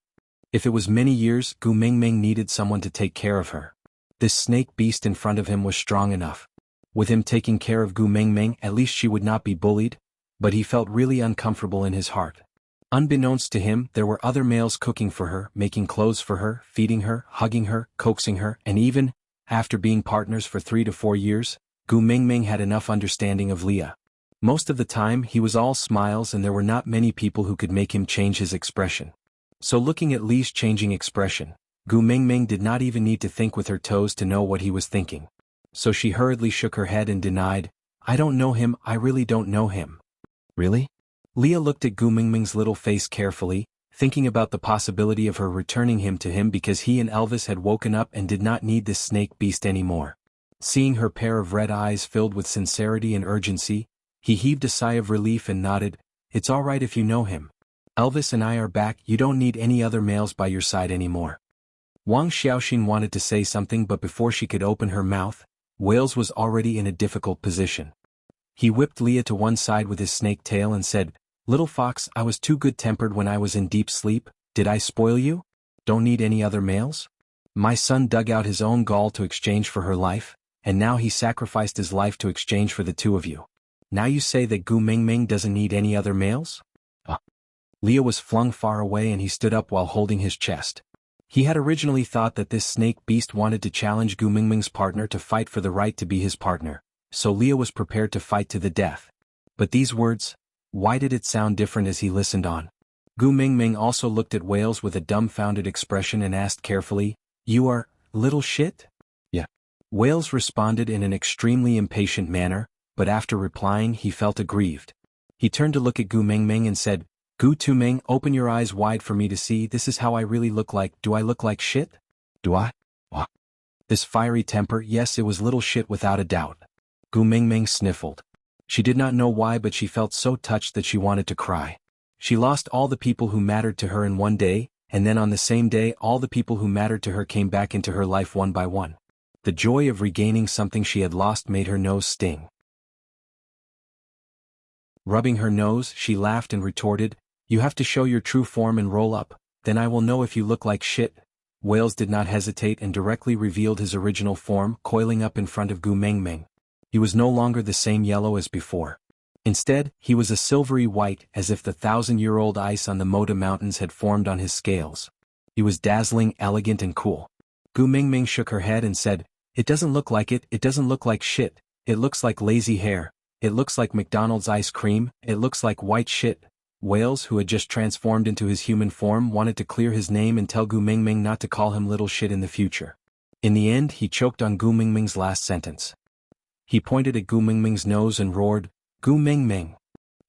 If it was many years, Gu Mingming needed someone to take care of her. This snake beast in front of him was strong enough. With him taking care of Gu Mingming, at least she would not be bullied, but he felt really uncomfortable in his heart. Unbeknownst to him, there were other males cooking for her, making clothes for her, feeding her, hugging her, coaxing her, and even, after being partners for 3 to 4 years, Gu Mingming had enough understanding of Lia. Most of the time he was all smiles and there were not many people who could make him change his expression. So looking at Li's changing expression, Gu Mingming did not even need to think with her toes to know what he was thinking. So she hurriedly shook her head and denied, "I don't know him, I really don't know him." "Really?" Lia looked at Gu Mingming's little face carefully, thinking about the possibility of her returning him to him because he and Elvis had woken up and did not need this snake beast anymore. Seeing her pair of red eyes filled with sincerity and urgency, he heaved a sigh of relief and nodded, "It's all right if you know him. Elvis and I are back, you don't need any other males by your side anymore." Wang Xiaoxin wanted to say something but before she could open her mouth, Wales was already in a difficult position. He whipped Lia to one side with his snake tail and said, "Little fox, I was too good-tempered when I was in deep sleep, did I spoil you? Don't need any other males? My son dug out his own gall to exchange for her life, and now he sacrificed his life to exchange for the two of you. Now you say that Gu Mingming doesn't need any other males?" Lia was flung far away and he stood up while holding his chest. He had originally thought that this snake beast wanted to challenge Gu Mingming's partner to fight for the right to be his partner, so Lia was prepared to fight to the death. But these words, why did it sound different as he listened on? Gu Mingming also looked at Wales with a dumbfounded expression and asked carefully, "You are, little shit?" "Yeah." Wales responded in an extremely impatient manner, but after replying he felt aggrieved. He turned to look at Gu Mingming and said, "Gu Tuming, open your eyes wide for me to see, this is how I really look like, do I look like shit? Do I? What?" This fiery temper, yes, it was little shit without a doubt. Gu Mingming sniffled. She did not know why but she felt so touched that she wanted to cry. She lost all the people who mattered to her in one day, and then on the same day all the people who mattered to her came back into her life one by one. The joy of regaining something she had lost made her nose sting. Rubbing her nose, she laughed and retorted, "You have to show your true form and roll up, then I will know if you look like shit." Wales did not hesitate and directly revealed his original form, coiling up in front of Gu Mingming. He was no longer the same yellow as before. Instead, he was a silvery white, as if the 1,000-year-old ice on the Moda Mountains had formed on his scales. He was dazzling, elegant and cool. Gu Mingming shook her head and said, "It doesn't look like it, it doesn't look like shit, it looks like lazy hair, it looks like McDonald's ice cream, it looks like white shit." Wales, who had just transformed into his human form, wanted to clear his name and tell Gu Mingming not to call him little shit in the future. In the end, he choked on Gu Mingming's last sentence. He pointed at Gu Mingming's nose and roared, "Gu Mingming!"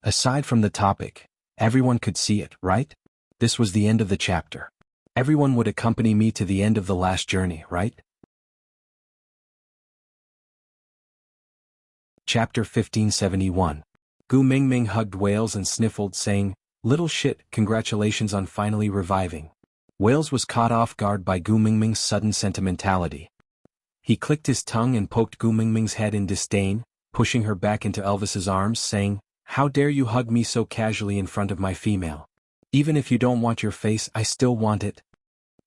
Aside from the topic, everyone could see it, right? This was the end of the chapter. Everyone would accompany me to the end of the last journey, right? Chapter 1571. Gu Mingming hugged Wales and sniffled, saying, "Little shit, congratulations on finally reviving." Wales was caught off guard by Gu Mingming's sudden sentimentality. He clicked his tongue and poked Gu Mingming's head in disdain, pushing her back into Elvis's arms, saying, "How dare you hug me so casually in front of my female? Even if you don't want your face, I still want it."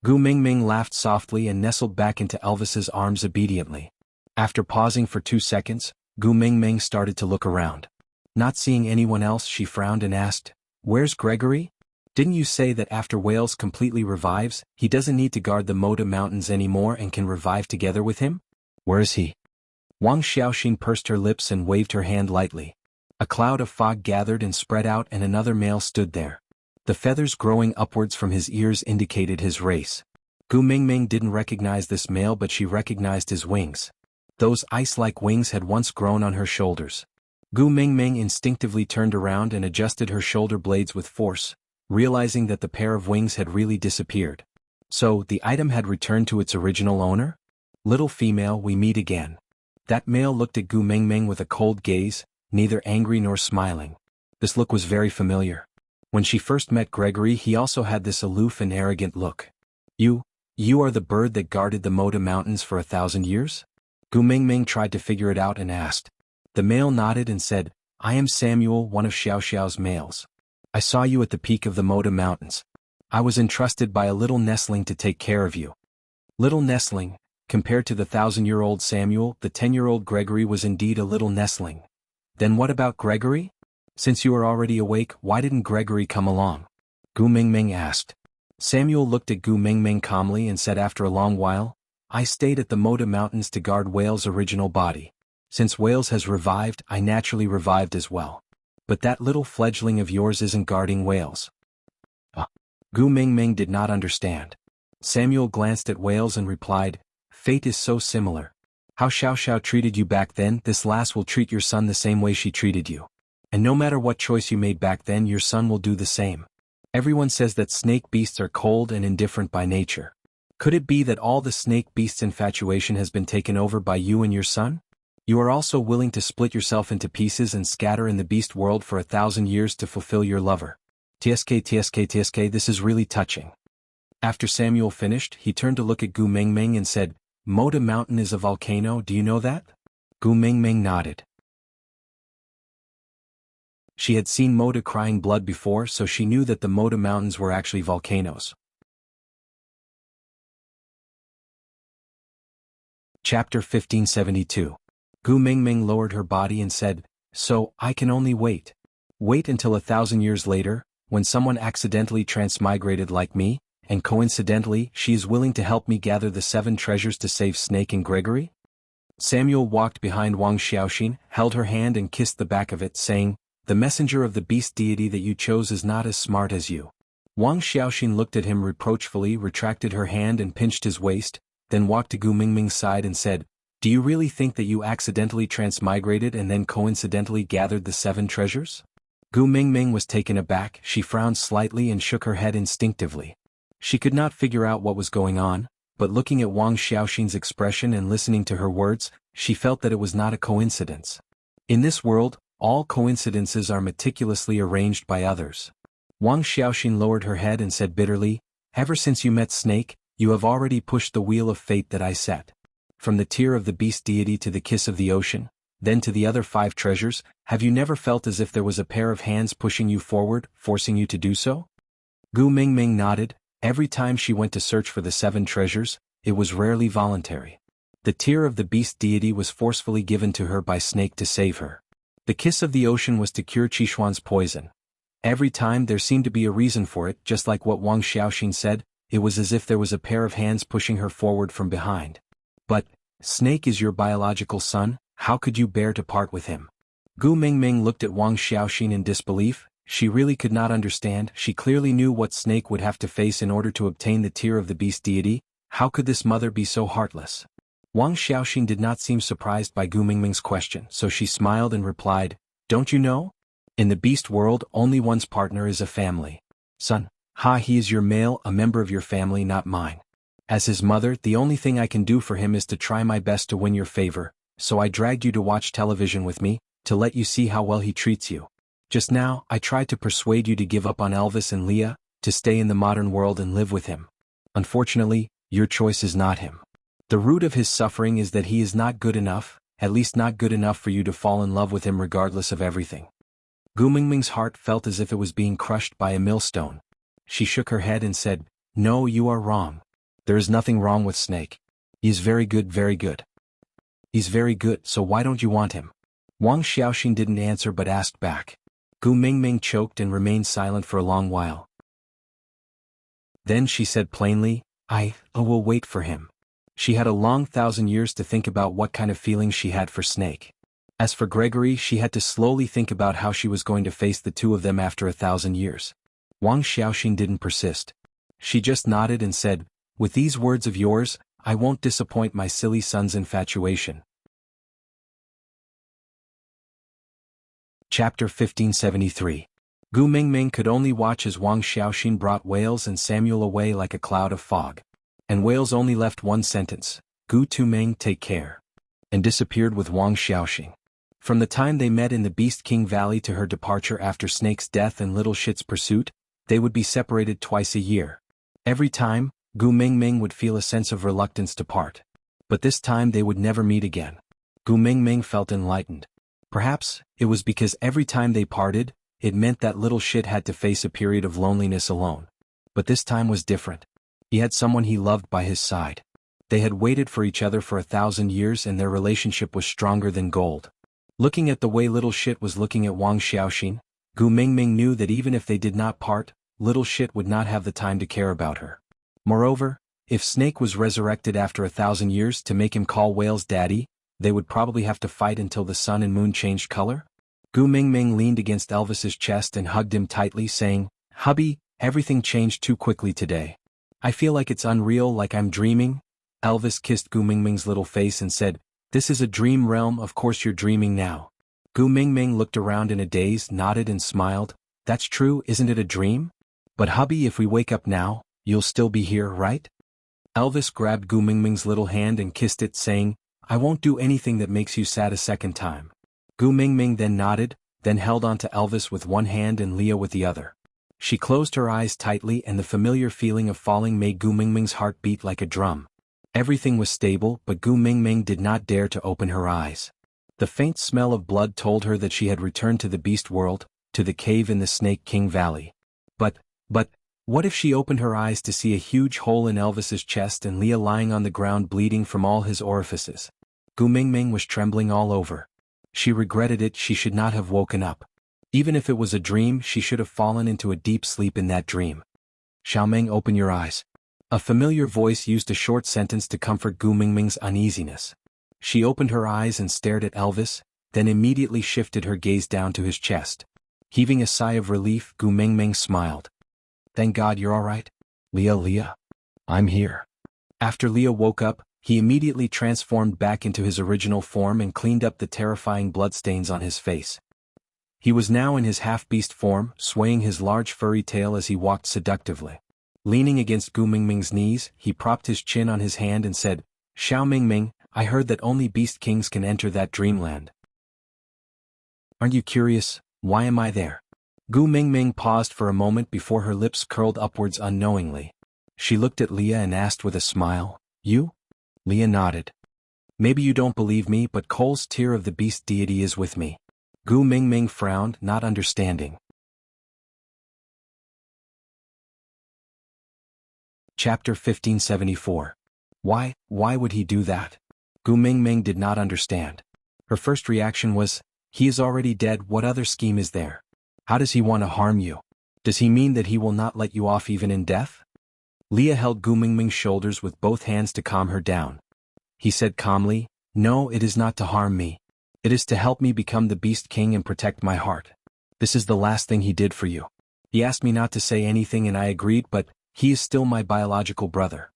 Gu Mingming laughed softly and nestled back into Elvis's arms obediently. After pausing for 2 seconds, Gu Mingming started to look around. Not seeing anyone else, she frowned and asked, "Where's Gregory? Didn't you say that after Wales completely revives, he doesn't need to guard the Moda Mountains anymore and can revive together with him? Where is he?" Wang Xiaoxin pursed her lips and waved her hand lightly. A cloud of fog gathered and spread out, and another male stood there. The feathers growing upwards from his ears indicated his race. Gu Mingming didn't recognize this male, but she recognized his wings. Those ice-like wings had once grown on her shoulders. Gu Mingming instinctively turned around and adjusted her shoulder blades with force, realizing that the pair of wings had really disappeared. So, the item had returned to its original owner? "Little female, we meet again." That male looked at Gu Mingming with a cold gaze, neither angry nor smiling. This look was very familiar. When she first met Gregory, he also had this aloof and arrogant look. You are the bird that guarded the Moda Mountains for 1,000 years? Gu Mingming tried to figure it out and asked. The male nodded and said, "I am Samuel, one of Xiao Xiao's males. I saw you at the peak of the Moda Mountains. I was entrusted by a little nestling to take care of you." Little nestling, compared to the 1,000-year-old Samuel, the 10-year-old Gregory was indeed a little nestling. Then what about Gregory? Since you are already awake, why didn't Gregory come along? Gu Mingming asked. Samuel looked at Gu Mingming calmly and said after a long while, "I stayed at the Moda Mountains to guard Whale's original body. Since Wales has revived, I naturally revived as well. But that little fledgling of yours isn't guarding Wales." Gu Mingming did not understand. Samuel glanced at Wales and replied, "Fate is so similar. How Xiao Xiao treated you back then, this lass will treat your son the same way she treated you. And no matter what choice you made back then, your son will do the same. Everyone says that snake beasts are cold and indifferent by nature. Could it be that all the snake beasts' infatuation has been taken over by you and your son? You are also willing to split yourself into pieces and scatter in the beast world for 1,000 years to fulfill your lover. TSK, this is really touching." After Samuel finished, he turned to look at Gu Mingming and said, "Moda Mountain is a volcano, do you know that?" Gu Mingming nodded. She had seen Moda crying blood before, so she knew that the Moda Mountains were actually volcanoes. Chapter 1572. Gu Mingming lowered her body and said, "So, I can only wait. Wait until 1,000 years later, when someone accidentally transmigrated like me, and coincidentally, she is willing to help me gather the 7 treasures to save Snake and Gregory?" Samuel walked behind Wang Xiaoxin, held her hand and kissed the back of it, saying, "The messenger of the beast deity that you chose is not as smart as you." Wang Xiaoxin looked at him reproachfully, retracted her hand and pinched his waist, then walked to Gu Mingming's side and said, "Do you really think that you accidentally transmigrated and then coincidentally gathered the 7 treasures?" Gu Mingming was taken aback, she frowned slightly and shook her head instinctively. She could not figure out what was going on, but looking at Wang Xiaoxin's expression and listening to her words, she felt that it was not a coincidence. In this world, all coincidences are meticulously arranged by others. Wang Xiaoxin lowered her head and said bitterly, "Ever since you met Snake, you have already pushed the wheel of fate that I set. From the tear of the beast deity to the kiss of the ocean, then to the other 5 treasures, have you never felt as if there was a pair of hands pushing you forward, forcing you to do so?" Gu Mingming nodded. Every time she went to search for the 7 treasures, it was rarely voluntary. The tear of the beast deity was forcefully given to her by Snake to save her. The kiss of the ocean was to cure Qishuan's poison. Every time there seemed to be a reason for it, just like what Wang Xiaoxin said, it was as if there was a pair of hands pushing her forward from behind. "But, Snake is your biological son, how could you bear to part with him?" Gu Mingming looked at Wang Xiaoxin in disbelief. She really could not understand. She clearly knew what Snake would have to face in order to obtain the tear of the beast deity. How could this mother be so heartless? Wang Xiaoxing did not seem surprised by Gu Mingming's question, so she smiled and replied, "Don't you know? In the beast world, only one's partner is a family. Son, he is your male, a member of your family, not mine. As his mother, the only thing I can do for him is to try my best to win your favor, so I dragged you to watch television with me, to let you see how well he treats you. Just now, I tried to persuade you to give up on Elvis and Leah, to stay in the modern world and live with him. Unfortunately, your choice is not him. The root of his suffering is that he is not good enough, at least not good enough for you to fall in love with him regardless of everything." Gu Mingming's heart felt as if it was being crushed by a millstone. She shook her head and said, "No, you are wrong. There is nothing wrong with Snake. He is very good, very good. He's very good, so why don't you want him?" Wang Xiaoxing didn't answer but asked back. Gu Mingming choked and remained silent for a long while. Then she said plainly, I will wait for him." She had a long 1,000 years to think about what kind of feelings she had for Snake. As for Gregory, she had to slowly think about how she was going to face the two of them after 1,000 years. Wang Xiaoxing didn't persist. She just nodded and said, "With these words of yours, I won't disappoint my silly son's infatuation." Chapter 1573. Gu Mingming could only watch as Wang Xiaoxing brought Wales and Samuel away like a cloud of fog. And Wales only left one sentence, "Gu Tuming, take care," and disappeared with Wang Xiaoxing. From the time they met in the Beast King Valley to her departure after Snake's death and Little Shit's pursuit, they would be separated twice a year. Every time, Gu Mingming would feel a sense of reluctance to part. But this time they would never meet again. Gu Mingming felt enlightened. Perhaps, it was because every time they parted, it meant that Little Shit had to face a period of loneliness alone. But this time was different. He had someone he loved by his side. They had waited for each other for 1,000 years and their relationship was stronger than gold. Looking at the way Little Shit was looking at Wang Xiaoxing, Gu Mingming knew that even if they did not part, Little Shit would not have the time to care about her. Moreover, if Snake was resurrected after 1,000 years to make him call Whale's daddy, they would probably have to fight until the sun and moon changed color. Gu Mingming leaned against Elvis's chest and hugged him tightly, saying, "Hubby, everything changed too quickly today. I feel like it's unreal, like I'm dreaming." Elvis kissed Gu Mingming's little face and said, "This is a dream realm, of course you're dreaming now." Gu Mingming looked around in a daze, nodded and smiled. "That's true, isn't it a dream? But hubby, if we wake up now, you'll still be here, right?" Elvis grabbed Gu Mingming's little hand and kissed it, saying, "I won't do anything that makes you sad a second time." Gu Mingming then nodded, then held on to Elvis with one hand and Leah with the other. She closed her eyes tightly and the familiar feeling of falling made Gu Mingming's heart beat like a drum. Everything was stable, but Gu Mingming did not dare to open her eyes. The faint smell of blood told her that she had returned to the beast world, to the cave in the Snake King Valley. But, what if she opened her eyes to see a huge hole in Elvis's chest and Leah lying on the ground bleeding from all his orifices? Gu Mingming was trembling all over. She regretted it, she should not have woken up. Even if it was a dream, she should have fallen into a deep sleep in that dream. "Xiaoming, open your eyes." A familiar voice used a short sentence to comfort Gu Mingming's uneasiness. She opened her eyes and stared at Elvis, then immediately shifted her gaze down to his chest. Heaving a sigh of relief, Gu Mingming smiled. "Thank God you're all right." Leah, I'm here." After Leah woke up, he immediately transformed back into his original form and cleaned up the terrifying bloodstains on his face. He was now in his half-beast form, swaying his large furry tail as he walked seductively. Leaning against Gu Mingming's knees, he propped his chin on his hand and said, "Xiao Mingming, I heard that only beast kings can enter that dreamland. Aren't you curious, why am I there?" Gu Mingming paused for a moment before her lips curled upwards unknowingly. She looked at Leah and asked with a smile, "You?" Leah nodded. "Maybe you don't believe me, but Cole's tear of the beast deity is with me." Gu Mingming frowned, not understanding. Chapter 1574. Why would he do that? Gu Mingming did not understand. Her first reaction was, he is already dead, what other scheme is there? How does he want to harm you? Does he mean that he will not let you off even in death? Leah held Gu Mingming's shoulders with both hands to calm her down. He said calmly, "No, it is not to harm me. It is to help me become the Beast King and protect my heart. This is the last thing he did for you. He asked me not to say anything and I agreed, but he is still my biological brother.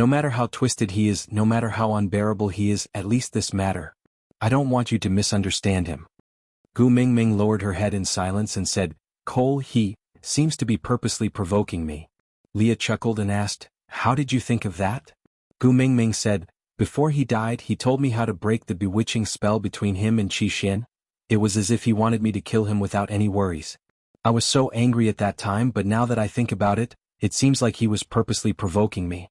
No matter how twisted he is, no matter how unbearable he is, at least this matter. I don't want you to misunderstand him. Gu Mingming lowered her head in silence and said, Cole, he seems to be purposely provoking me. Leah chuckled and asked, how did you think of that? Gu Mingming said, before he died he told me how to break the bewitching spell between him and Qi Xian. It was as if he wanted me to kill him without any worries. I was so angry at that time, but now that I think about it, it seems like he was purposely provoking me.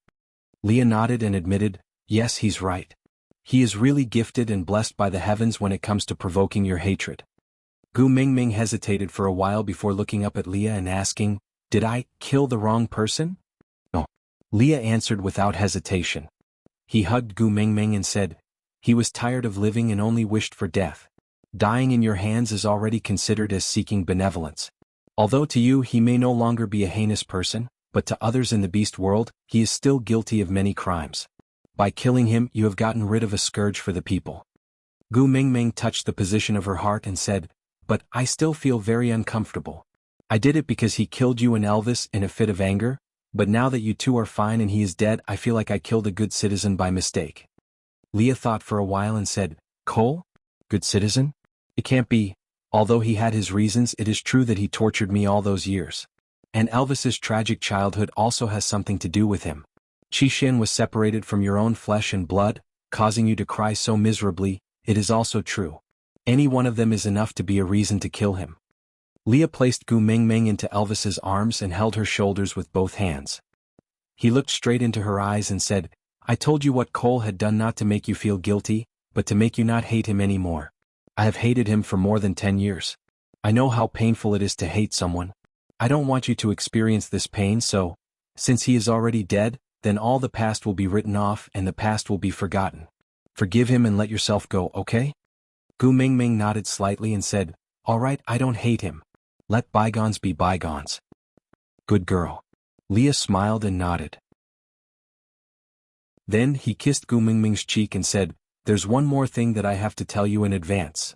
Leah nodded and admitted, yes, he's right. He is really gifted and blessed by the heavens when it comes to provoking your hatred. Gu Mingming hesitated for a while before looking up at Leah and asking, did I kill the wrong person? No. Leah answered without hesitation. He hugged Gu Mingming and said, he was tired of living and only wished for death. Dying in your hands is already considered as seeking benevolence. Although to you he may no longer be a heinous person, but to others in the beast world, he is still guilty of many crimes. By killing him you have gotten rid of a scourge for the people. Gu Mingming touched the position of her heart and said, but I still feel very uncomfortable. I did it because he killed you and Elvis in a fit of anger, but now that you two are fine and he is dead, I feel like I killed a good citizen by mistake. Leah thought for a while and said, Cole? Good citizen? It can't be. Although he had his reasons, it is true that he tortured me all those years. And Elvis's tragic childhood also has something to do with him. Qi Xian was separated from your own flesh and blood, causing you to cry so miserably. It is also true. Any one of them is enough to be a reason to kill him. Leah placed Gu Mingming into Elvis's arms and held her shoulders with both hands. He looked straight into her eyes and said, I told you what Cole had done not to make you feel guilty, but to make you not hate him anymore. I have hated him for more than 10 years. I know how painful it is to hate someone. I don't want you to experience this pain, so, since he is already dead, then all the past will be written off and the past will be forgotten. Forgive him and let yourself go, okay? Gu Mingming nodded slightly and said, all right, I don't hate him. Let bygones be bygones. Good girl. Leah smiled and nodded. Then he kissed Gu Mingming's cheek and said, there's one more thing that I have to tell you in advance.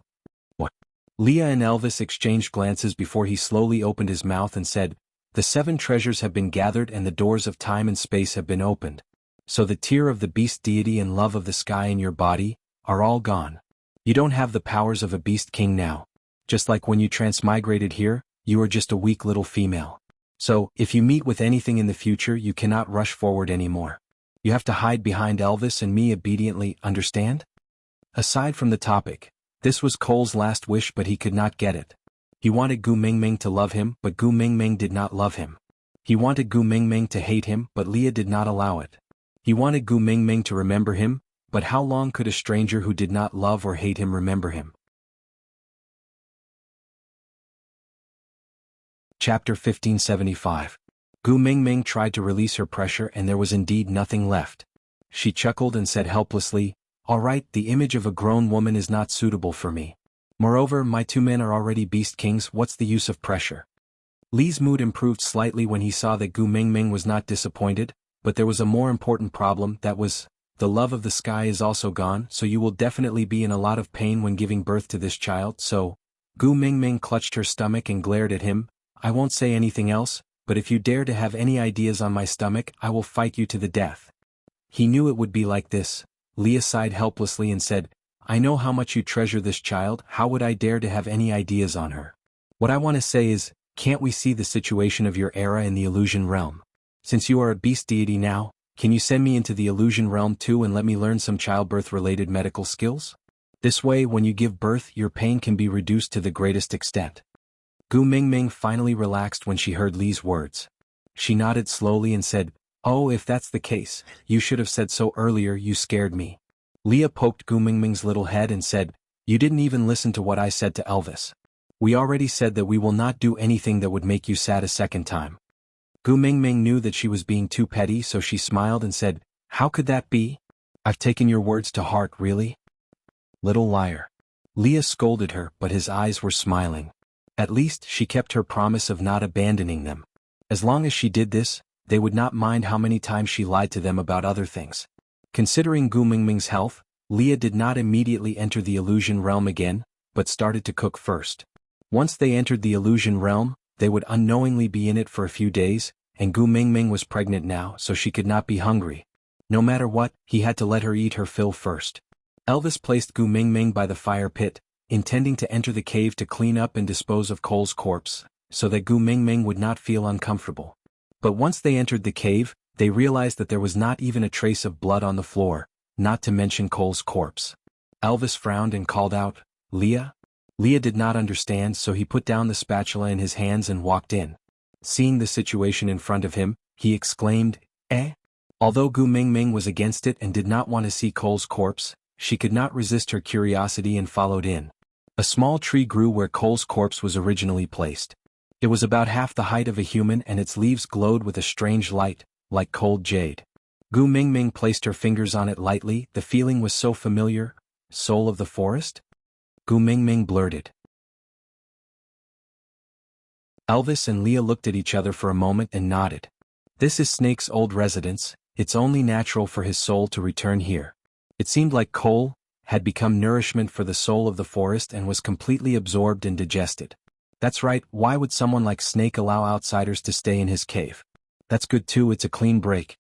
What? Leah and Elvis exchanged glances before he slowly opened his mouth and said, the 7 treasures have been gathered and the doors of time and space have been opened. So the tear of the beast deity and love of the sky in your body are all gone. You don't have the powers of a beast king now. Just like when you transmigrated here, you are just a weak little female. So, if you meet with anything in the future, you cannot rush forward anymore. You have to hide behind Elvis and me obediently, understand? Aside from the topic, this was Cole's last wish, but he could not get it. He wanted Gu Mingming to love him, but Gu Mingming did not love him. He wanted Gu Mingming to hate him, but Leah did not allow it. He wanted Gu Mingming to remember him, but how long could a stranger who did not love or hate him remember him? Chapter 1575. Gu Mingming tried to release her pressure and there was indeed nothing left. She chuckled and said helplessly, all right, the image of a grown woman is not suitable for me. Moreover, my 2 men are already beast kings, what's the use of pressure? Li's mood improved slightly when he saw that Gu Mingming was not disappointed, but there was a more important problem, that was, the love of the sky is also gone, so you will definitely be in a lot of pain when giving birth to this child, so... Gu Mingming clutched her stomach and glared at him, I won't say anything else, but if you dare to have any ideas on my stomach, I will fight you to the death. He knew it would be like this. Leah sighed helplessly and said, I know how much you treasure this child, how would I dare to have any ideas on her? What I want to say is, can't we see the situation of your era in the illusion realm? Since you are a beast deity now, can you send me into the illusion realm too and let me learn some childbirth-related medical skills? This way, when you give birth, your pain can be reduced to the greatest extent. Gu Mingming finally relaxed when she heard Li's words. She nodded slowly and said, oh, if that's the case, you should have said so earlier, you scared me. Leah poked Gu Mingming's little head and said, you didn't even listen to what I said to Elvis. We already said that we will not do anything that would make you sad a second time. Gu Mingming knew that she was being too petty, so she smiled and said, how could that be? I've taken your words to heart, really? Little liar. Leah scolded her, but his eyes were smiling. At least she kept her promise of not abandoning them. As long as she did this, they would not mind how many times she lied to them about other things. Considering Gu Mingming's health, Leah did not immediately enter the illusion realm again, but started to cook first. Once they entered the illusion realm, they would unknowingly be in it for a few days, and Gu Mingming was pregnant now, so she could not be hungry. No matter what, he had to let her eat her fill first. Elvis placed Gu Mingming by the fire pit, intending to enter the cave to clean up and dispose of Cole's corpse, so that Gu Mingming would not feel uncomfortable. But once they entered the cave, they realized that there was not even a trace of blood on the floor, not to mention Cole's corpse. Elvis frowned and called out, "Leah?" Leah did not understand, so he put down the spatula in his hands and walked in. Seeing the situation in front of him, he exclaimed, "Eh?" Although Gu Mingming was against it and did not want to see Cole's corpse, she could not resist her curiosity and followed in. A small tree grew where Cole's corpse was originally placed. It was about half the height of a human and its leaves glowed with a strange light, like cold jade. Gu Mingming placed her fingers on it lightly, the feeling was so familiar. Soul of the forest? Gu Mingming blurted. Elvis and Leah looked at each other for a moment and nodded. This is Snake's old residence, it's only natural for his soul to return here. It seemed like Cole had become nourishment for the soul of the forest and was completely absorbed and digested. That's right, why would someone like Snake allow outsiders to stay in his cave? That's good too, it's a clean break.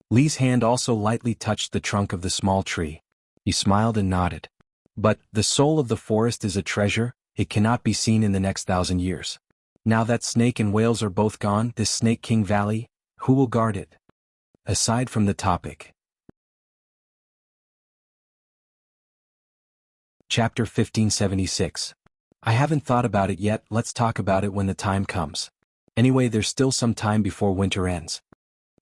Lee's hand also lightly touched the trunk of the small tree. He smiled and nodded. But, the soul of the forest is a treasure, it cannot be seen in the next 1,000 years. Now that Snake and Whales are both gone, this Snake King Valley, who will guard it? Aside from the topic. Chapter 1576. I haven't thought about it yet, let's talk about it when the time comes. Anyway, there's still some time before winter ends.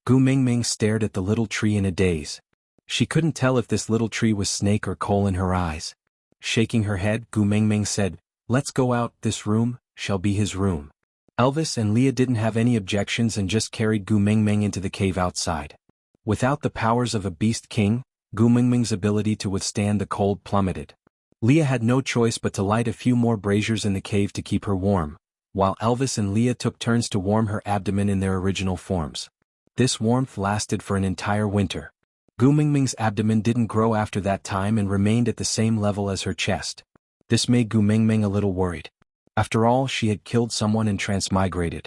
Gu Mingming stared at the little tree in a daze. She couldn't tell if this little tree was Snake or Cole in her eyes. Shaking her head, Gu Mingming said, "Let's go out, this room shall be his room." Elvis and Leah didn't have any objections and just carried Gu Mingming into the cave outside. Without the powers of a beast king, Gu Mingming's ability to withstand the cold plummeted. Leah had no choice but to light a few more braziers in the cave to keep her warm, while Elvis and Leah took turns to warm her abdomen in their original forms. This warmth lasted for an entire winter. Gu Mingming's abdomen didn't grow after that time and remained at the same level as her chest. This made Gu Mingming a little worried. After all, she had killed someone and transmigrated.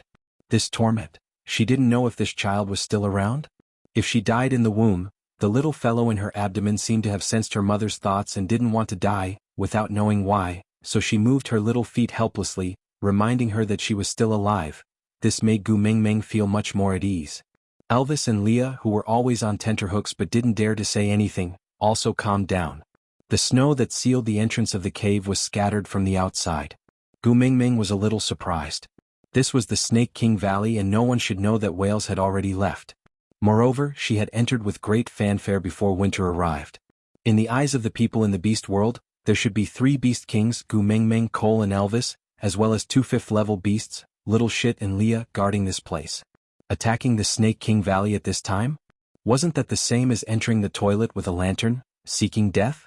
This torment. She didn't know if this child was still around? If she died in the womb, the little fellow in her abdomen seemed to have sensed her mother's thoughts and didn't want to die, without knowing why, so she moved her little feet helplessly, reminding her that she was still alive. This made Gu Mingming feel much more at ease. Elvis and Leah, who were always on tenterhooks but didn't dare to say anything, also calmed down. The snow that sealed the entrance of the cave was scattered from the outside. Gu Mingming was a little surprised. This was the Snake King Valley and no one should know that Whales had already left. Moreover, she had entered with great fanfare before winter arrived. In the eyes of the people in the beast world, there should be 3 beast kings, Gu Mingming, Cole and Elvis, as well as 2 fifth-level beasts, Little Shit and Leah, guarding this place. Attacking the Snake King Valley at this time? Wasn't that the same as entering the toilet with a lantern, seeking death?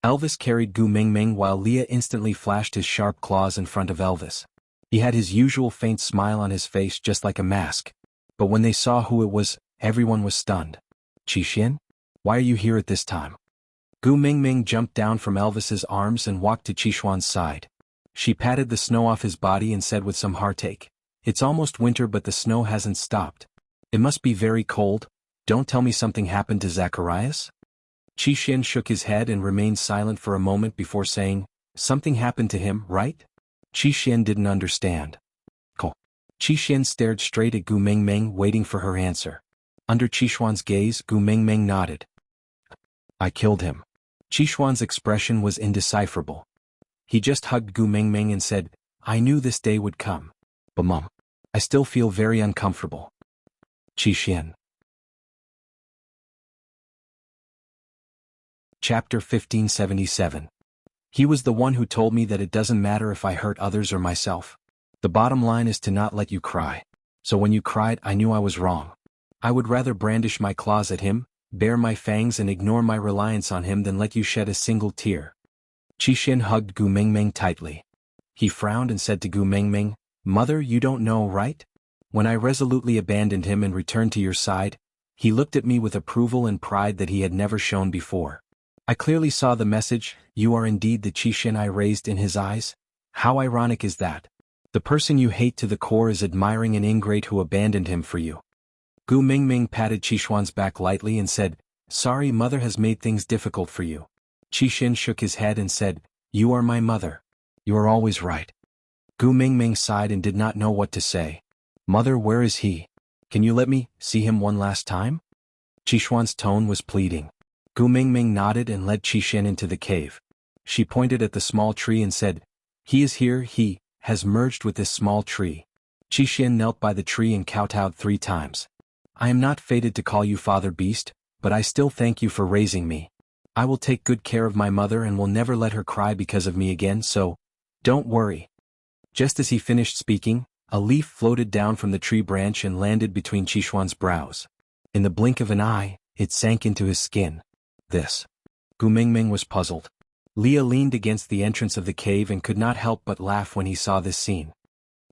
Elvis carried Gu Mingming while Leah instantly flashed his sharp claws in front of Elvis. He had his usual faint smile on his face just like a mask. But when they saw who it was, everyone was stunned. "Qixin? Why are you here at this time?" Gu Mingming jumped down from Elvis's arms and walked to Qixuan's side. She patted the snow off his body and said with some heartache, "It's almost winter but the snow hasn't stopped. It must be very cold. Don't tell me something happened to Zacharias?" Qixin shook his head and remained silent for a moment before saying, "Something happened to him, right?" Qixin didn't understand. Qixin stared straight at Gu Mingming, waiting for her answer. Under Qixuan's gaze, Gu Mingming nodded. "I killed him." Qixuan's expression was indecipherable. He just hugged Gu Mingming and said, "I knew this day would come. But Mom, I still feel very uncomfortable." Qixin. Chapter 1577. He was the one who told me that it doesn't matter if I hurt others or myself. The bottom line is to not let you cry. So when you cried, I knew I was wrong. I would rather brandish my claws at him, bare my fangs and ignore my reliance on him than let you shed a single tear. Qixin hugged Gu Mingming tightly. He frowned and said to Gu Mingming, "Mother, you don't know, right? When I resolutely abandoned him and returned to your side, he looked at me with approval and pride that he had never shown before. I clearly saw the message, you are indeed the Qixin I raised in his eyes. How ironic is that? The person you hate to the core is admiring an ingrate who abandoned him for you." Gu Mingming patted Qixuan's back lightly and said, Sorry, mother has made things difficult for you. Qixin shook his head and said, You are my mother. You are always right. Gu Mingming sighed and did not know what to say. Mother, where is he? Can you let me see him one last time? Qixuan's tone was pleading. Gu Mingming nodded and led Qixin into the cave. She pointed at the small tree and said, He is here, he has merged with this small tree. Qixin knelt by the tree and kowtowed 3 times. I am not fated to call you Father Beast, but I still thank you for raising me. I will take good care of my mother and will never let her cry because of me again, so don't worry. Just as he finished speaking, a leaf floated down from the tree branch and landed between Qixuan's brows. In the blink of an eye, it sank into his skin. This. Gu Mingming was puzzled. Leah leaned against the entrance of the cave and could not help but laugh when he saw this scene.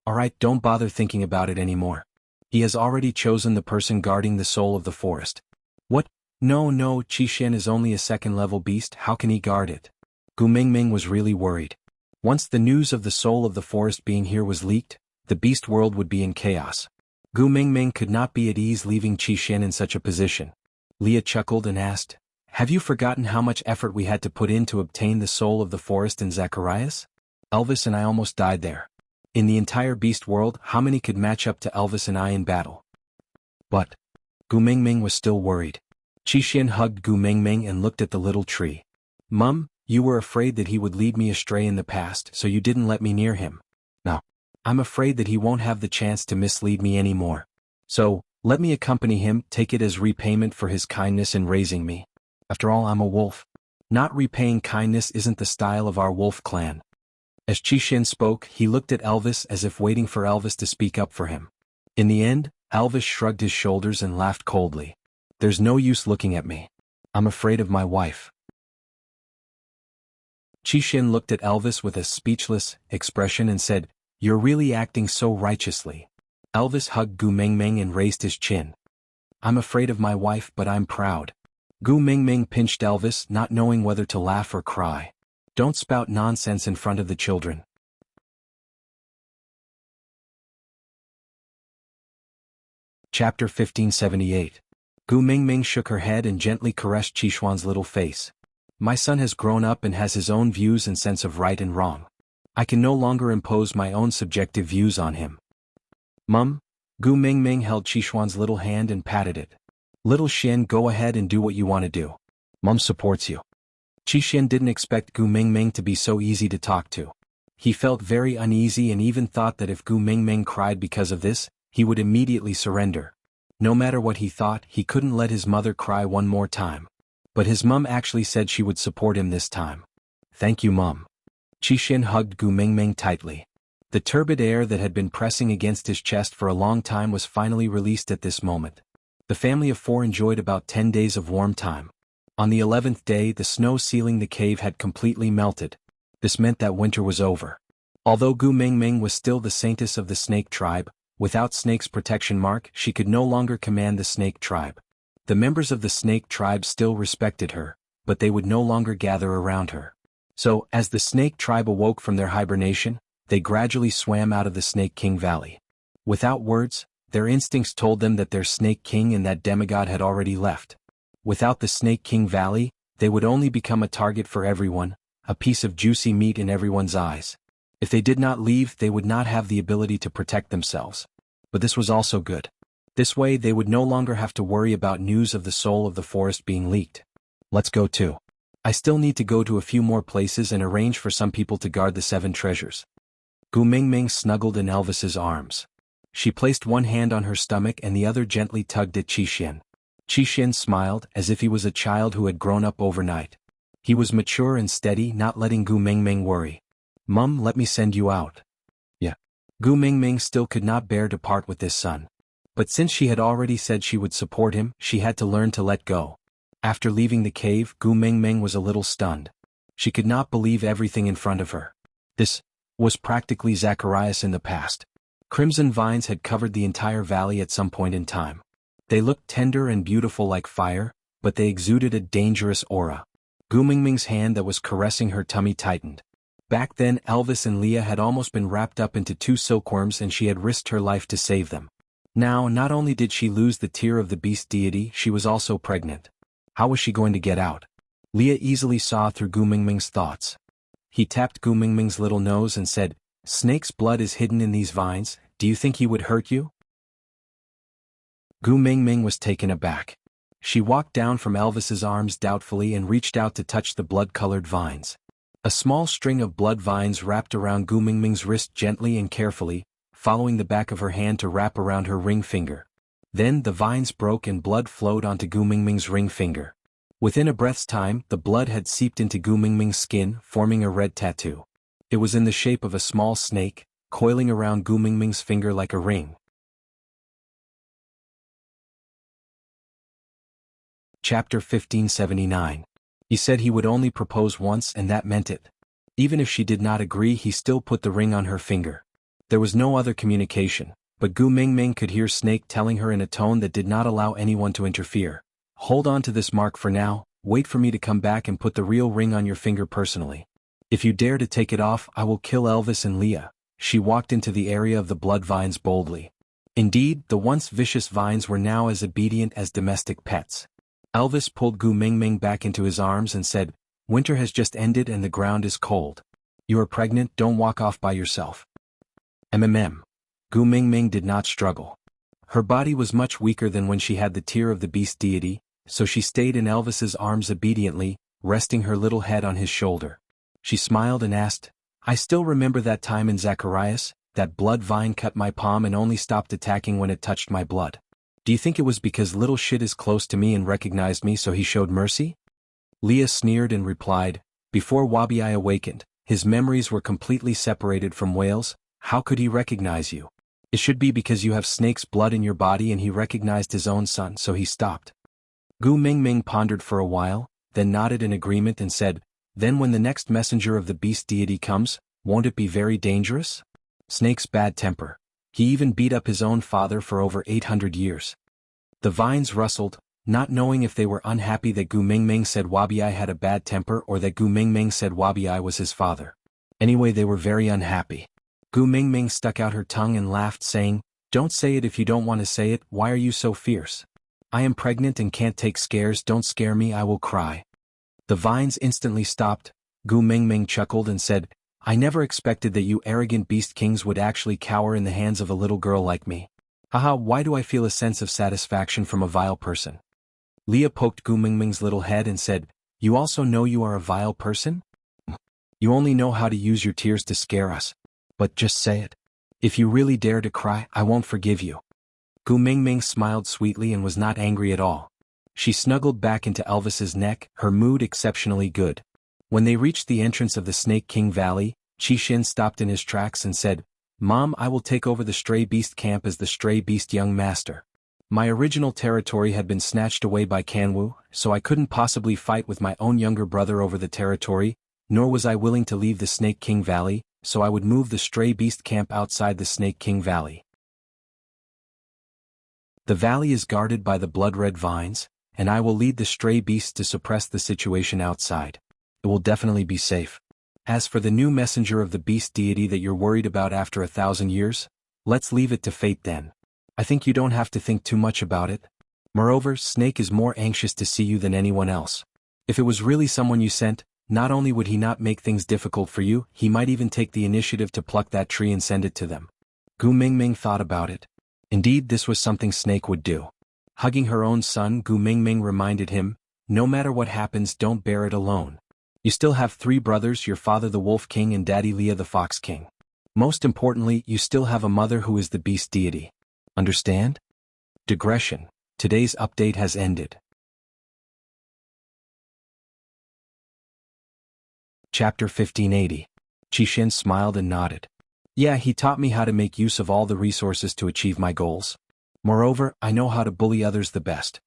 Alright, don't bother thinking about it anymore. He has already chosen the person guarding the soul of the forest. What? No, Qixin is only a 2nd-level beast, how can he guard it? Gu Mingming was really worried. Once the news of the soul of the forest being here was leaked, the beast world would be in chaos. Gu Mingming could not be at ease leaving Qixin in such a position. Leah chuckled and asked, Have you forgotten how much effort we had to put in to obtain the soul of the forest in Zacharias? Elvis and I almost died there. In the entire beast world, how many could match up to Elvis and I in battle? But Gu Mingming was still worried. Qixin hugged Gu Mingming and looked at the little tree. Mum, you were afraid that he would lead me astray in the past, so you didn't let me near him. Now, I'm afraid that he won't have the chance to mislead me anymore. So, let me accompany him, take it as repayment for his kindness in raising me. After all, I'm a wolf. Not repaying kindness isn't the style of our wolf clan. As Qixin spoke, he looked at Elvis as if waiting for Elvis to speak up for him. In the end, Elvis shrugged his shoulders and laughed coldly. There's no use looking at me. I'm afraid of my wife. Qixin looked at Elvis with a speechless expression and said, You're really acting so righteously. Elvis hugged Gu Mingming and raised his chin. I'm afraid of my wife, but I'm proud. Gu Mingming pinched Elvis, not knowing whether to laugh or cry. Don't spout nonsense in front of the children. Chapter 1578. Gu Mingming shook her head and gently caressed Qixuan's little face. My son has grown up and has his own views and sense of right and wrong. I can no longer impose my own subjective views on him. Mum, Gu Mingming held Qixuan's little hand and patted it. Little Xian, go ahead and do what you want to do. Mum supports you. Qixin didn't expect Gu Mingming to be so easy to talk to. He felt very uneasy and even thought that if Gu Mingming cried because of this, he would immediately surrender. No matter what he thought, he couldn't let his mother cry one more time. But his mum actually said she would support him this time. Thank you, Mum. Qixin hugged Gu Mingming tightly. The turbid air that had been pressing against his chest for a long time was finally released at this moment. The family of 4 enjoyed about 10 days of warm time. On the 11th day, the snow sealing the cave had completely melted. This meant that winter was over. Although Gu Mingming was still the saintess of the snake tribe, without Snake's protection mark, she could no longer command the snake tribe. The members of the snake tribe still respected her, but they would no longer gather around her. So, as the snake tribe awoke from their hibernation, they gradually swam out of the Snake King Valley. Without words, their instincts told them that their Snake King and that demigod had already left. Without the Snake King Valley, they would only become a target for everyone, a piece of juicy meat in everyone's eyes. If they did not leave, they would not have the ability to protect themselves. But this was also good. This way they would no longer have to worry about news of the soul of the forest being leaked. Let's go too. I still need to go to a few more places and arrange for some people to guard the 7 treasures. Gu Mingming snuggled in Elvis's arms. She placed one hand on her stomach and the other gently tugged at Qixin. Qixin smiled, as if he was a child who had grown up overnight. He was mature and steady, not letting Gu Mingming worry. Mum, let me send you out. Yeah. Gu Mingming still could not bear to part with this son. But since she had already said she would support him, she had to learn to let go. After leaving the cave, Gu Mingming was a little stunned. She could not believe everything in front of her. This was practically Zacharias in the past. Crimson vines had covered the entire valley at some point in time. They looked tender and beautiful like fire, but they exuded a dangerous aura. Gu Mingming's hand that was caressing her tummy tightened. Back then, Elvis and Leah had almost been wrapped up into 2 silkworms and she had risked her life to save them. Now, not only did she lose the tear of the beast deity, she was also pregnant. How was she going to get out? Leah easily saw through Gu Mingming's thoughts. He tapped Gu Mingming's little nose and said, "Snake's blood is hidden in these vines, do you think he would hurt you?" Gu Mingming was taken aback. She walked down from Elvis's arms doubtfully and reached out to touch the blood-colored vines. A small string of blood vines wrapped around Gu Mingming's wrist gently and carefully, following the back of her hand to wrap around her ring finger. Then the vines broke and blood flowed onto Gu Mingming's ring finger. Within a breath's time, the blood had seeped into Gu Mingming's skin, forming a red tattoo. It was in the shape of a small snake, coiling around Gu Mingming's finger like a ring. Chapter 1579. He said he would only propose once and that meant it. Even if she did not agree, he still put the ring on her finger. There was no other communication, but Gu Mingming could hear Snake telling her in a tone that did not allow anyone to interfere. "Hold on to this mark for now, wait for me to come back and put the real ring on your finger personally. If you dare to take it off, I will kill Elvis and Leah." She walked into the area of the blood vines boldly. Indeed, the once vicious vines were now as obedient as domestic pets. Elvis pulled Gu Mingming back into his arms and said, "Winter has just ended and the ground is cold. You are pregnant, don't walk off by yourself." Gu Mingming did not struggle. Her body was much weaker than when she had the tear of the beast deity, so she stayed in Elvis's arms obediently, resting her little head on his shoulder. She smiled and asked, "I still remember that time in Zacharias, that blood vine cut my palm and only stopped attacking when it touched my blood. Do you think it was because little shit is close to me and recognized me so he showed mercy?" Leah sneered and replied, "Before Wabi-I awakened, his memories were completely separated from Whale's. How could he recognize you? It should be because you have Snake's blood in your body and he recognized his own son so he stopped." Gu Mingming pondered for a while, then nodded in agreement and said, "Then when the next messenger of the beast deity comes, won't it be very dangerous? Snake's bad temper. He even beat up his own father for over 800 years. The vines rustled, not knowing if they were unhappy that Gu Mingming said Wabi-I had a bad temper or that Gu Mingming said Wabi-I was his father. Anyway, they were very unhappy. Gu Mingming stuck out her tongue and laughed, saying, "Don't say it if you don't want to say it, why are you so fierce? I am pregnant and can't take scares, don't scare me, I will cry." The vines instantly stopped. Gu Mingming chuckled and said, "I never expected that you arrogant beast kings would actually cower in the hands of a little girl like me. Haha, why do I feel a sense of satisfaction from a vile person?" Leah poked Gu Mingming's little head and said, "You also know you are a vile person? You only know how to use your tears to scare us. But just say it. If you really dare to cry, I won't forgive you." Gu Mingming smiled sweetly and was not angry at all. She snuggled back into Elvis's neck, her mood exceptionally good. When they reached the entrance of the Snake King Valley, Qixin stopped in his tracks and said, "Mom, I will take over the stray beast camp as the stray beast young master. My original territory had been snatched away by Kanwu, so I couldn't possibly fight with my own younger brother over the territory, nor was I willing to leave the Snake King Valley, so I would move the stray beast camp outside the Snake King Valley. The valley is guarded by the blood-red vines, and I will lead the stray beasts to suppress the situation outside. It will definitely be safe. As for the new messenger of the beast deity that you're worried about after 1,000 years, let's leave it to fate then. I think you don't have to think too much about it. Moreover, Snake is more anxious to see you than anyone else. If it was really someone you sent, not only would he not make things difficult for you, he might even take the initiative to pluck that tree and send it to them." Gu Mingming thought about it. Indeed, this was something Snake would do. Hugging her own son, Gu Mingming reminded him, "No matter what happens, don't bear it alone. You still have 3 brothers, your father the Wolf King and Daddy Leah the Fox King. Most importantly, you still have a mother who is the beast deity. Understand?" Digression. Today's update has ended. Chapter 1580. Qixin smiled and nodded. "Yeah, he taught me how to make use of all the resources to achieve my goals. Moreover, I know how to bully others the best."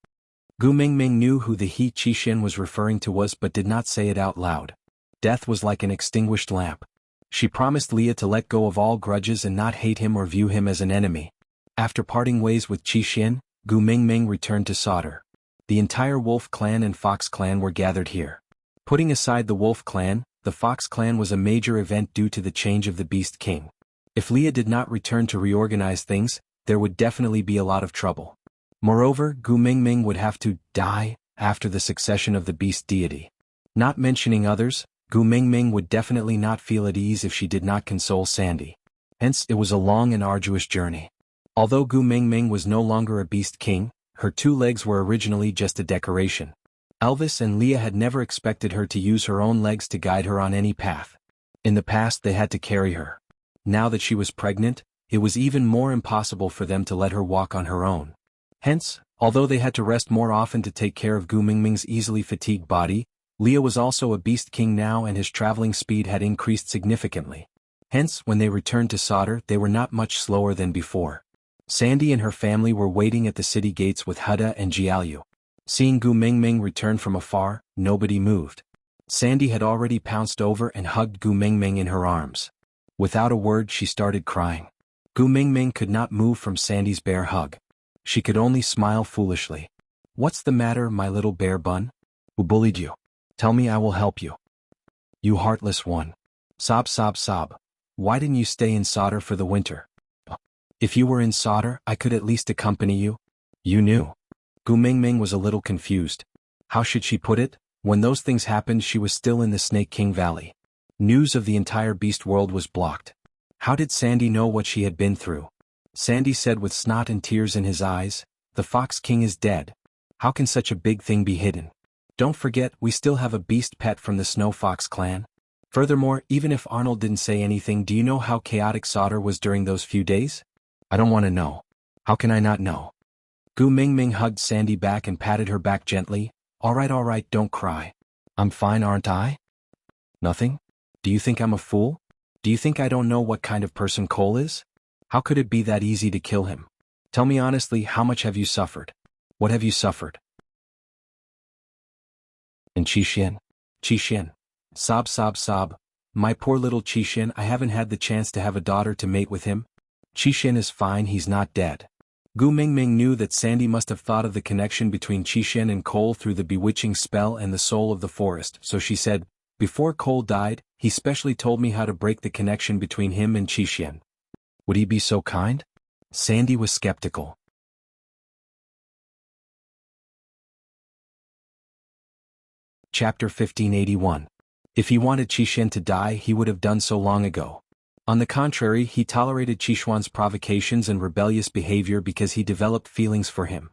Gu Mingming knew who the he Qixin was referring to was but did not say it out loud. Death was like an extinguished lamp. She promised Leah to let go of all grudges and not hate him or view him as an enemy. After parting ways with Qixin, Gu Mingming returned to Sauter. The entire Wolf clan and Fox clan were gathered here. Putting aside the Wolf clan, the Fox clan was a major event due to the change of the Beast King. If Leah did not return to reorganize things, there would definitely be a lot of trouble. Moreover, Gu Mingming would have to die after the succession of the beast deity. Not mentioning others, Gu Mingming would definitely not feel at ease if she did not console Sandy. Hence, it was a long and arduous journey. Although Gu Mingming was no longer a beast king, her 2 legs were originally just a decoration. Elvis and Leah had never expected her to use her own legs to guide her on any path. In the past they had to carry her. Now that she was pregnant, it was even more impossible for them to let her walk on her own. Hence, although they had to rest more often to take care of Gu Mingming's easily fatigued body, Leah was also a beast king now and his traveling speed had increased significantly. Hence, when they returned to Sauter, they were not much slower than before. Sandy and her family were waiting at the city gates with Huda and Jiaoyu. Seeing Gu Mingming return from afar, nobody moved. Sandy had already pounced over and hugged Gu Mingming in her arms. Without a word she started crying. Gu Mingming could not move from Sandy's bear hug. She could only smile foolishly. "What's the matter, my little bear bun? Who bullied you? Tell me, I will help you. You heartless one. Sob sob sob. Why didn't you stay in Sauter for the winter? If you were in Sauter, I could at least accompany you." You knew. Gu Mingming was a little confused. How should she put it? When those things happened she was still in the Snake King Valley. News of the entire beast world was blocked. How did Sandy know what she had been through? Sandy said with snot and tears in his eyes, "The Fox King is dead. How can such a big thing be hidden? Don't forget, we still have a beast pet from the Snow Fox clan. Furthermore, even if Arnold didn't say anything, do you know how chaotic Sauter was during those few days?" "I don't want to know. How can I not know?" Gu Mingming hugged Sandy back and patted her back gently. All right, don't cry. I'm fine, aren't I?" "Nothing? Do you think I'm a fool? Do you think I don't know what kind of person Cole is? How could it be that easy to kill him? Tell me honestly, how much have you suffered? What have you suffered?" "And Qixin? Qixin. Sob sob sob. My poor little Qixin, I haven't had the chance to have a daughter to mate with him. Qixin is fine, he's not dead." Gu Mingming knew that Sandy must have thought of the connection between Qixin and Cole through the bewitching spell and the soul of the forest, so she said, "Before Cole died, he specially told me how to break the connection between him and Qixin. Would he be so kind?" Sandy was skeptical. Chapter 1581. If he wanted Qixin to die, he would have done so long ago. On the contrary, he tolerated Qixuan's provocations and rebellious behavior because he developed feelings for him.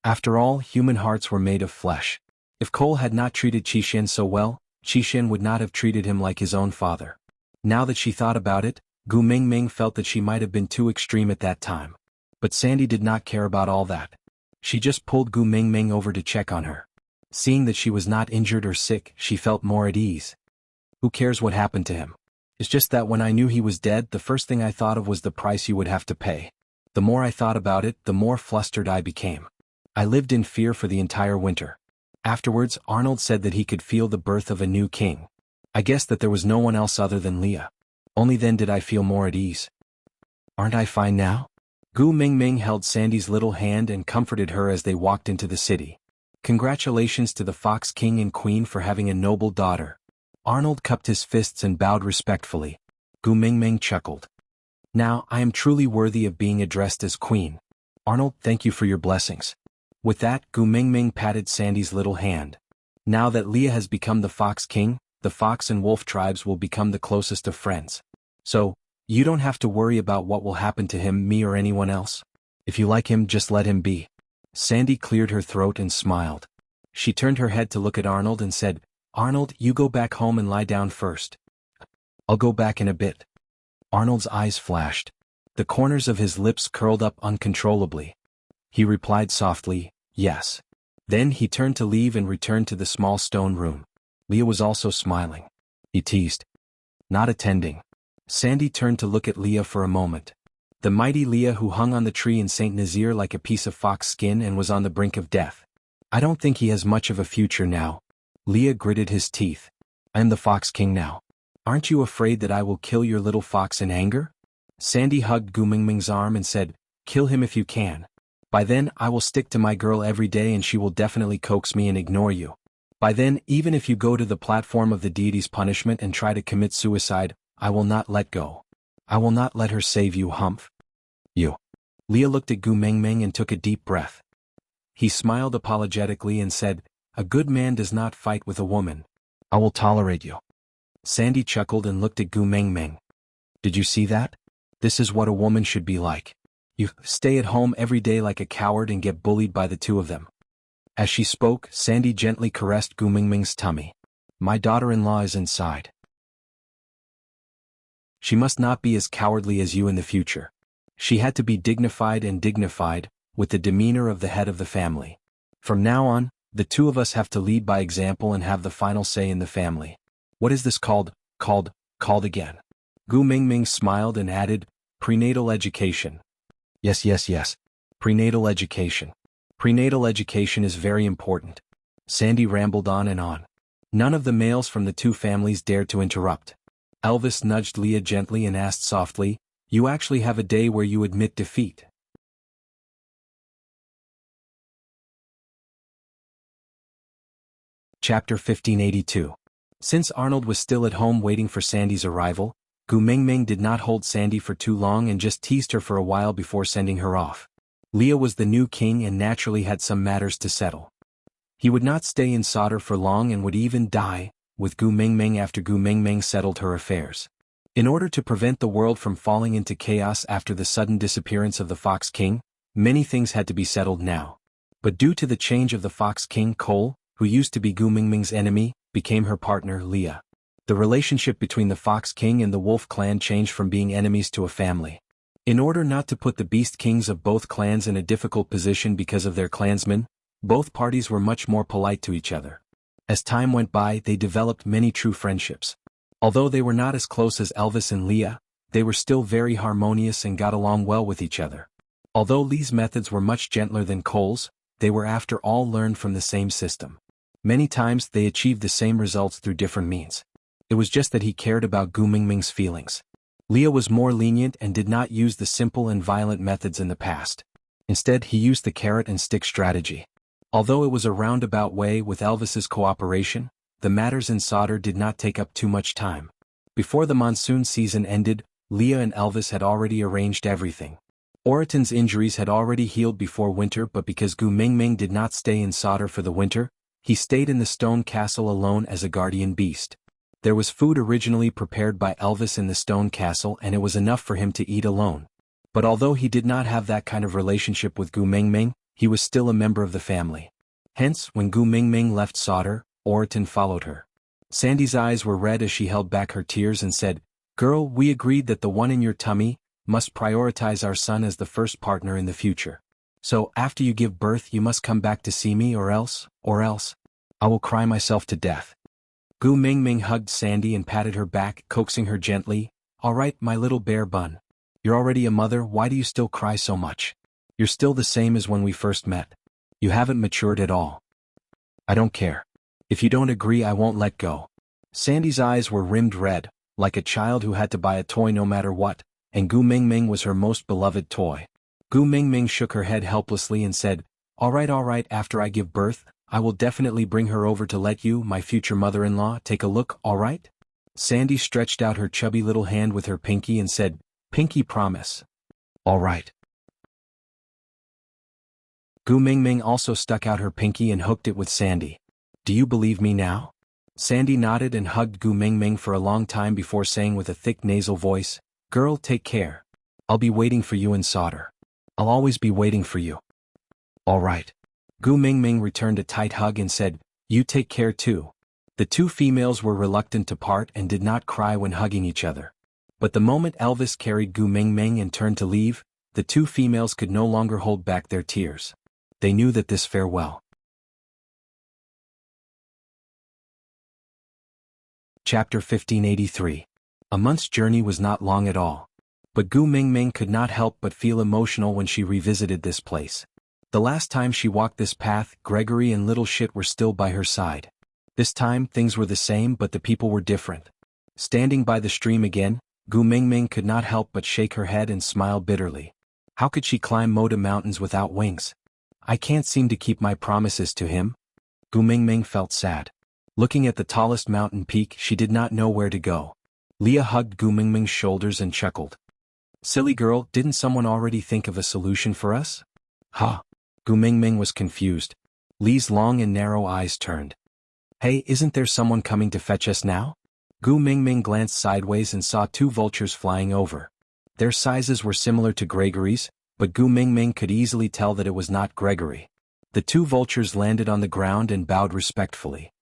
After all, human hearts were made of flesh. If Cole had not treated Qixin so well, Qixin would not have treated him like his own father. Now that she thought about it, Gu Mingming felt that she might have been too extreme at that time. But Sandy did not care about all that. She just pulled Gu Mingming over to check on her. Seeing that she was not injured or sick, she felt more at ease. "Who cares what happened to him? It's just that when I knew he was dead, the first thing I thought of was the price you would have to pay. The more I thought about it, the more flustered I became. I lived in fear for the entire winter." Afterwards, Arnold said that he could feel the birth of a new king. I guessed that there was no one else other than Leah. Only then did I feel more at ease. "Aren't I fine now?" Gu Mingming held Sandy's little hand and comforted her as they walked into the city. Congratulations to the Fox King and Queen for having a noble daughter. Arnold cupped his fists and bowed respectfully. Gu Mingming chuckled. "Now, I am truly worthy of being addressed as Queen. Arnold, thank you for your blessings." With that, Gu Mingming patted Sandy's little hand. Now that Leah has become the Fox King, the Fox and Wolf tribes will become the closest of friends. So, you don't have to worry about what will happen to him, me or anyone else. If you like him, just let him be. Sandy cleared her throat and smiled. She turned her head to look at Arnold and said, "Arnold, you go back home and lie down first. I'll go back in a bit." Arnold's eyes flashed. The corners of his lips curled up uncontrollably. He replied softly, "Yes." Then he turned to leave and returned to the small stone room. Leah was also smiling. He teased, "Not attending." Sandy turned to look at Leah for a moment. The mighty Leah who hung on the tree in St. Nazaire like a piece of fox skin and was on the brink of death. "I don't think he has much of a future now." Leah gritted his teeth. "I am the Fox King now. Aren't you afraid that I will kill your little fox in anger?" Sandy hugged Gu Mingming's arm and said, "Kill him if you can. By then, I will stick to my girl every day and she will definitely coax me and ignore you. By then, even if you go to the platform of the deity's punishment and try to commit suicide, I will not let go. I will not let her save you, Humph. You." Leah looked at Gu Mingming and took a deep breath. He smiled apologetically and said, A good man does not fight with a woman. I will tolerate you. Sandy chuckled and looked at Gu Mingming. Did you see that? This is what a woman should be like. You stay at home every day like a coward and get bullied by the two of them. As she spoke, Sandy gently caressed Gu Mingming's tummy. My daughter-in-law is inside. She must not be as cowardly as you in the future. She had to be dignified, with the demeanor of the head of the family. From now on, the two of us have to lead by example and have the final say in the family. What is this called again? Gu Mingming smiled and added, prenatal education. Yes. Prenatal education. Prenatal education is very important. Sandy rambled on and on. None of the males from the two families dared to interrupt. Elvis nudged Leah gently and asked softly, you actually have a day where you admit defeat. Chapter 1582. Since Arnold was still at home waiting for Sandy's arrival, Gu Mingming did not hold Sandy for too long and just teased her for a while before sending her off. Leah was the new king and naturally had some matters to settle. He would not stay in Sodor for long and would even die with Gu Mingming after Gu Mingming settled her affairs. In order to prevent the world from falling into chaos after the sudden disappearance of the Fox King, many things had to be settled now. But due to the change of the Fox King, Cole, who used to be Gu Mingming's enemy, became her partner, Leah. The relationship between the Fox King and the Wolf clan changed from being enemies to a family. In order not to put the Beast Kings of both clans in a difficult position because of their clansmen, both parties were much more polite to each other. As time went by, they developed many true friendships. Although they were not as close as Elvis and Leah, they were still very harmonious and got along well with each other. Although Lee's methods were much gentler than Cole's, they were after all learned from the same system. Many times they achieved the same results through different means. It was just that he cared about Gu Mingming's feelings. Leah was more lenient and did not use the simple and violent methods in the past. Instead, he used the carrot and stick strategy. Although it was a roundabout way with Elvis's cooperation, the matters in Sodor did not take up too much time. Before the monsoon season ended, Leah and Elvis had already arranged everything. Oraton's injuries had already healed before winter, but because Gu Mingming did not stay in Sodor for the winter, he stayed in the stone castle alone as a guardian beast. There was food originally prepared by Elvis in the stone castle and it was enough for him to eat alone. But although he did not have that kind of relationship with Gu Mingming, he was still a member of the family. Hence, when Gu Mingming left Sodor, Oraton followed her. Sandy's eyes were red as she held back her tears and said, Girl, we agreed that the one in your tummy must prioritize our son as the first partner in the future. So, after you give birth you must come back to see me or else, I will cry myself to death. Gu Mingming hugged Sandy and patted her back, coaxing her gently, All right, my little bear bun. You're already a mother, why do you still cry so much? You're still the same as when we first met. You haven't matured at all. I don't care. If you don't agree I won't let go. Sandy's eyes were rimmed red, like a child who had to buy a toy no matter what, and Gu Mingming was her most beloved toy. Gu Mingming shook her head helplessly and said, All right, after I give birth, I will definitely bring her over to let you, my future mother-in-law, take a look, all right? Sandy stretched out her chubby little hand with her pinky and said, Pinky promise. All right. Gu Mingming also stuck out her pinky and hooked it with Sandy. Do you believe me now? Sandy nodded and hugged Gu Mingming for a long time before saying with a thick nasal voice, Girl, take care. I'll be waiting for you in Sodor. I'll always be waiting for you. All right. Gu Mingming returned a tight hug and said, You take care too. The two females were reluctant to part and did not cry when hugging each other. But the moment Elvis carried Gu Mingming and turned to leave, the two females could no longer hold back their tears. They knew that this farewell. Chapter 1583. A month's journey was not long at all. But Gu Mingming could not help but feel emotional when she revisited this place. The last time she walked this path, Gregory and Little Shit were still by her side. This time, things were the same but the people were different. Standing by the stream again, Gu Mingming could not help but shake her head and smile bitterly. How could she climb Moda Mountains without wings? I can't seem to keep my promises to him. Gu Mingming felt sad. Looking at the tallest mountain peak, she did not know where to go. Leah hugged Gu Mingming's shoulders and chuckled. Silly girl, didn't someone already think of a solution for us? Huh? Gu Mingming was confused. Lee's long and narrow eyes turned. Hey, isn't there someone coming to fetch us now? Gu Mingming glanced sideways and saw two vultures flying over. Their sizes were similar to Gregory's, but Gu Mingming could easily tell that it was not Gregory. The two vultures landed on the ground and bowed respectfully.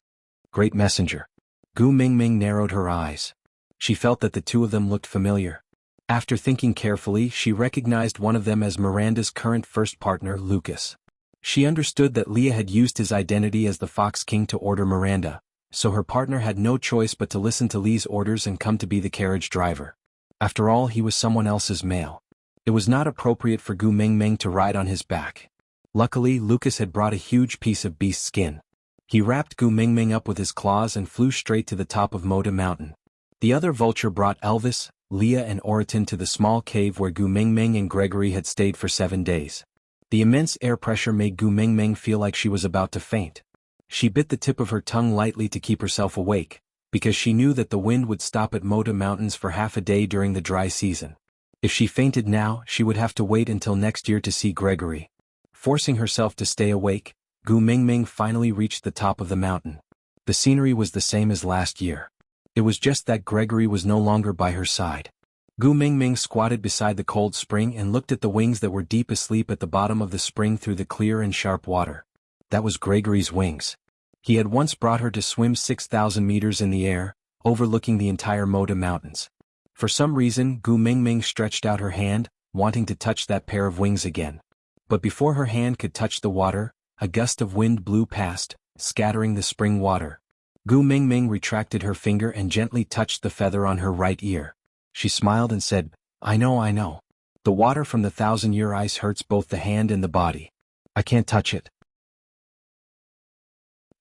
Great messenger. Gu Mingming narrowed her eyes. She felt that the two of them looked familiar. After thinking carefully, she recognized one of them as Miranda's current first partner, Lucas. She understood that Leah had used his identity as the Fox King to order Miranda, so her partner had no choice but to listen to Lee's orders and come to be the carriage driver. After all, he was someone else's male. It was not appropriate for Gu Mingming to ride on his back. Luckily, Lucas had brought a huge piece of beast skin. He wrapped Gu Mingming up with his claws and flew straight to the top of Moda Mountain. The other vulture brought Elvis, Leah and Oriton to the small cave where Gu Mingming and Gregory had stayed for 7 days. The immense air pressure made Gu Mingming feel like she was about to faint. She bit the tip of her tongue lightly to keep herself awake, because she knew that the wind would stop at Moda Mountains for half a day during the dry season. If she fainted now, she would have to wait until next year to see Gregory. Forcing herself to stay awake, Gu Mingming finally reached the top of the mountain. The scenery was the same as last year. It was just that Gregory was no longer by her side. Gu Mingming squatted beside the cold spring and looked at the wings that were deep asleep at the bottom of the spring through the clear and sharp water. That was Gregory's wings. He had once brought her to swim 6,000 meters in the air, overlooking the entire Moda Mountains. For some reason, Gu Mingming stretched out her hand, wanting to touch that pair of wings again. But before her hand could touch the water, a gust of wind blew past, scattering the spring water. Gu Mingming retracted her finger and gently touched the feather on her right ear. She smiled and said, I know. The water from the 1,000-year ice hurts both the hand and the body. I can't touch it.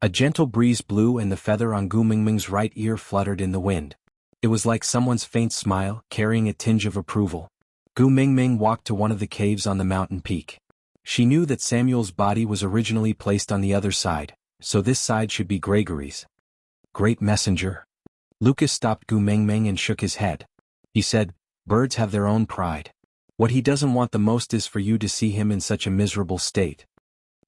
A gentle breeze blew and the feather on Gu Mingming's right ear fluttered in the wind. It was like someone's faint smile, carrying a tinge of approval. Gu Mingming walked to one of the caves on the mountain peak. She knew that Samuel's body was originally placed on the other side, so this side should be Gregory's. Great messenger. Lucas stopped Gu Mingming and shook his head. He said, birds have their own pride. What he doesn't want the most is for you to see him in such a miserable state.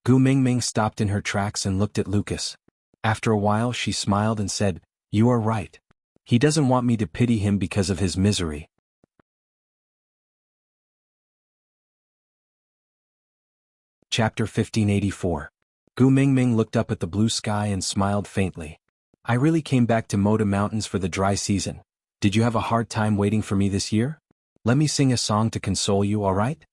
Gu Mingming stopped in her tracks and looked at Lucas. After a while she smiled and said, you are right. He doesn't want me to pity him because of his misery. Chapter 1584. Gu Mingming looked up at the blue sky and smiled faintly. I really came back to Moda Mountains for the dry season. Did you have a hard time waiting for me this year? Let me sing a song to console you, alright?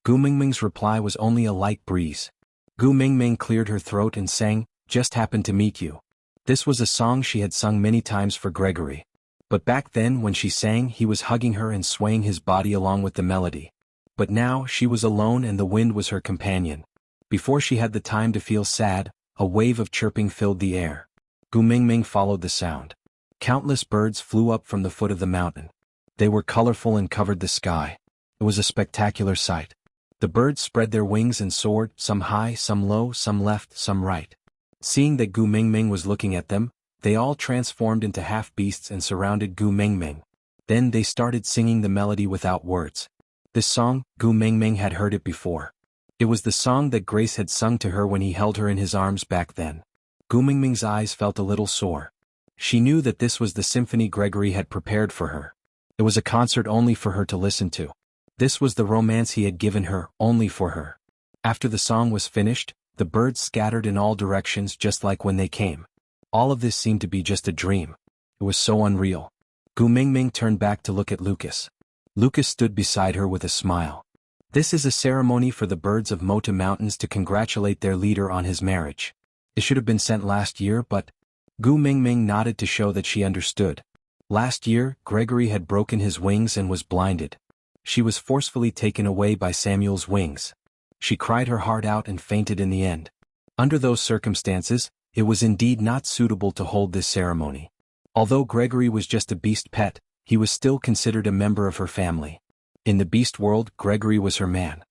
Gu Mingming's reply was only a light breeze. Gu Mingming cleared her throat and sang, Just Happened to Meet You. This was a song she had sung many times for Gregory. But back then when she sang, he was hugging her and swaying his body along with the melody. But now she was alone and the wind was her companion. Before she had the time to feel sad, a wave of chirping filled the air. Gu Mingming followed the sound. Countless birds flew up from the foot of the mountain. They were colorful and covered the sky. It was a spectacular sight. The birds spread their wings and soared, some high, some low, some left, some right. Seeing that Gu Mingming was looking at them, they all transformed into half-beasts and surrounded Gu Mingming. Then they started singing the melody without words. This song, Gu Mingming had heard it before. It was the song that Grace had sung to her when he held her in his arms back then. Gu Mingming's eyes felt a little sore. She knew that this was the symphony Gregory had prepared for her. It was a concert only for her to listen to. This was the romance he had given her, only for her. After the song was finished, the birds scattered in all directions just like when they came. All of this seemed to be just a dream. It was so unreal. Gu Mingming turned back to look at Lucas. Lucas stood beside her with a smile. This is a ceremony for the birds of Moda Mountains to congratulate their leader on his marriage. It should have been sent last year, but... Gu Mingming nodded to show that she understood. Last year, Gregory had broken his wings and was blinded. She was forcefully taken away by Samuel's wings. She cried her heart out and fainted in the end. Under those circumstances, it was indeed not suitable to hold this ceremony. Although Gregory was just a beast pet, he was still considered a member of her family. In the beast world, Gregory was her man.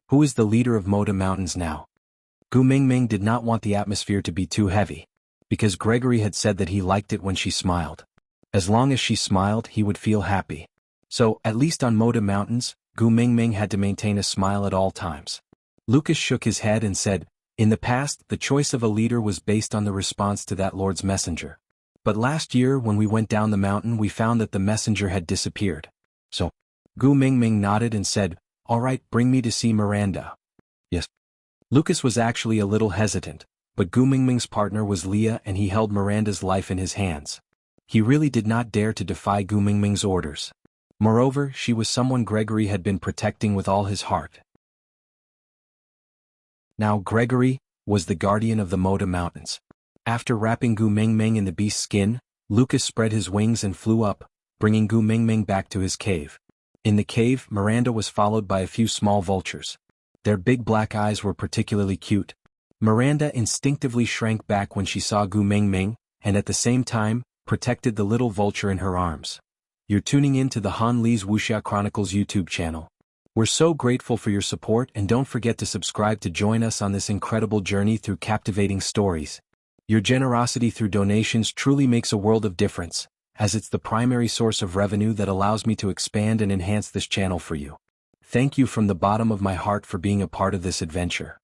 Who is the leader of Moda Mountains now? Gu Mingming did not want the atmosphere to be too heavy, because Gregory had said that he liked it when she smiled. As long as she smiled, he would feel happy. So, at least on Moda Mountains, Gu Mingming had to maintain a smile at all times. Lucas shook his head and said, In the past, the choice of a leader was based on the response to that lord's messenger. But last year when we went down the mountain we found that the messenger had disappeared. So, Gu Mingming nodded and said, "All right, bring me to see Miranda." Yes. Lucas was actually a little hesitant, but Gu Mingming's partner was Leah and he held Miranda's life in his hands. He really did not dare to defy Gu Mingming's orders. Moreover, she was someone Gregory had been protecting with all his heart. Now Gregory was the guardian of the Moda Mountains. After wrapping Gu Mingming in the beast's skin, Lucas spread his wings and flew up, bringing Gu Mingming back to his cave. In the cave, Miranda was followed by a few small vultures. Their big black eyes were particularly cute. Miranda instinctively shrank back when she saw Gu Mingming, and at the same time, protected the little vulture in her arms. You're tuning in to the Han Li's Wuxia Chronicles YouTube channel. We're so grateful for your support and don't forget to subscribe to join us on this incredible journey through captivating stories. Your generosity through donations truly makes a world of difference, as it's the primary source of revenue that allows me to expand and enhance this channel for you. Thank you from the bottom of my heart for being a part of this adventure.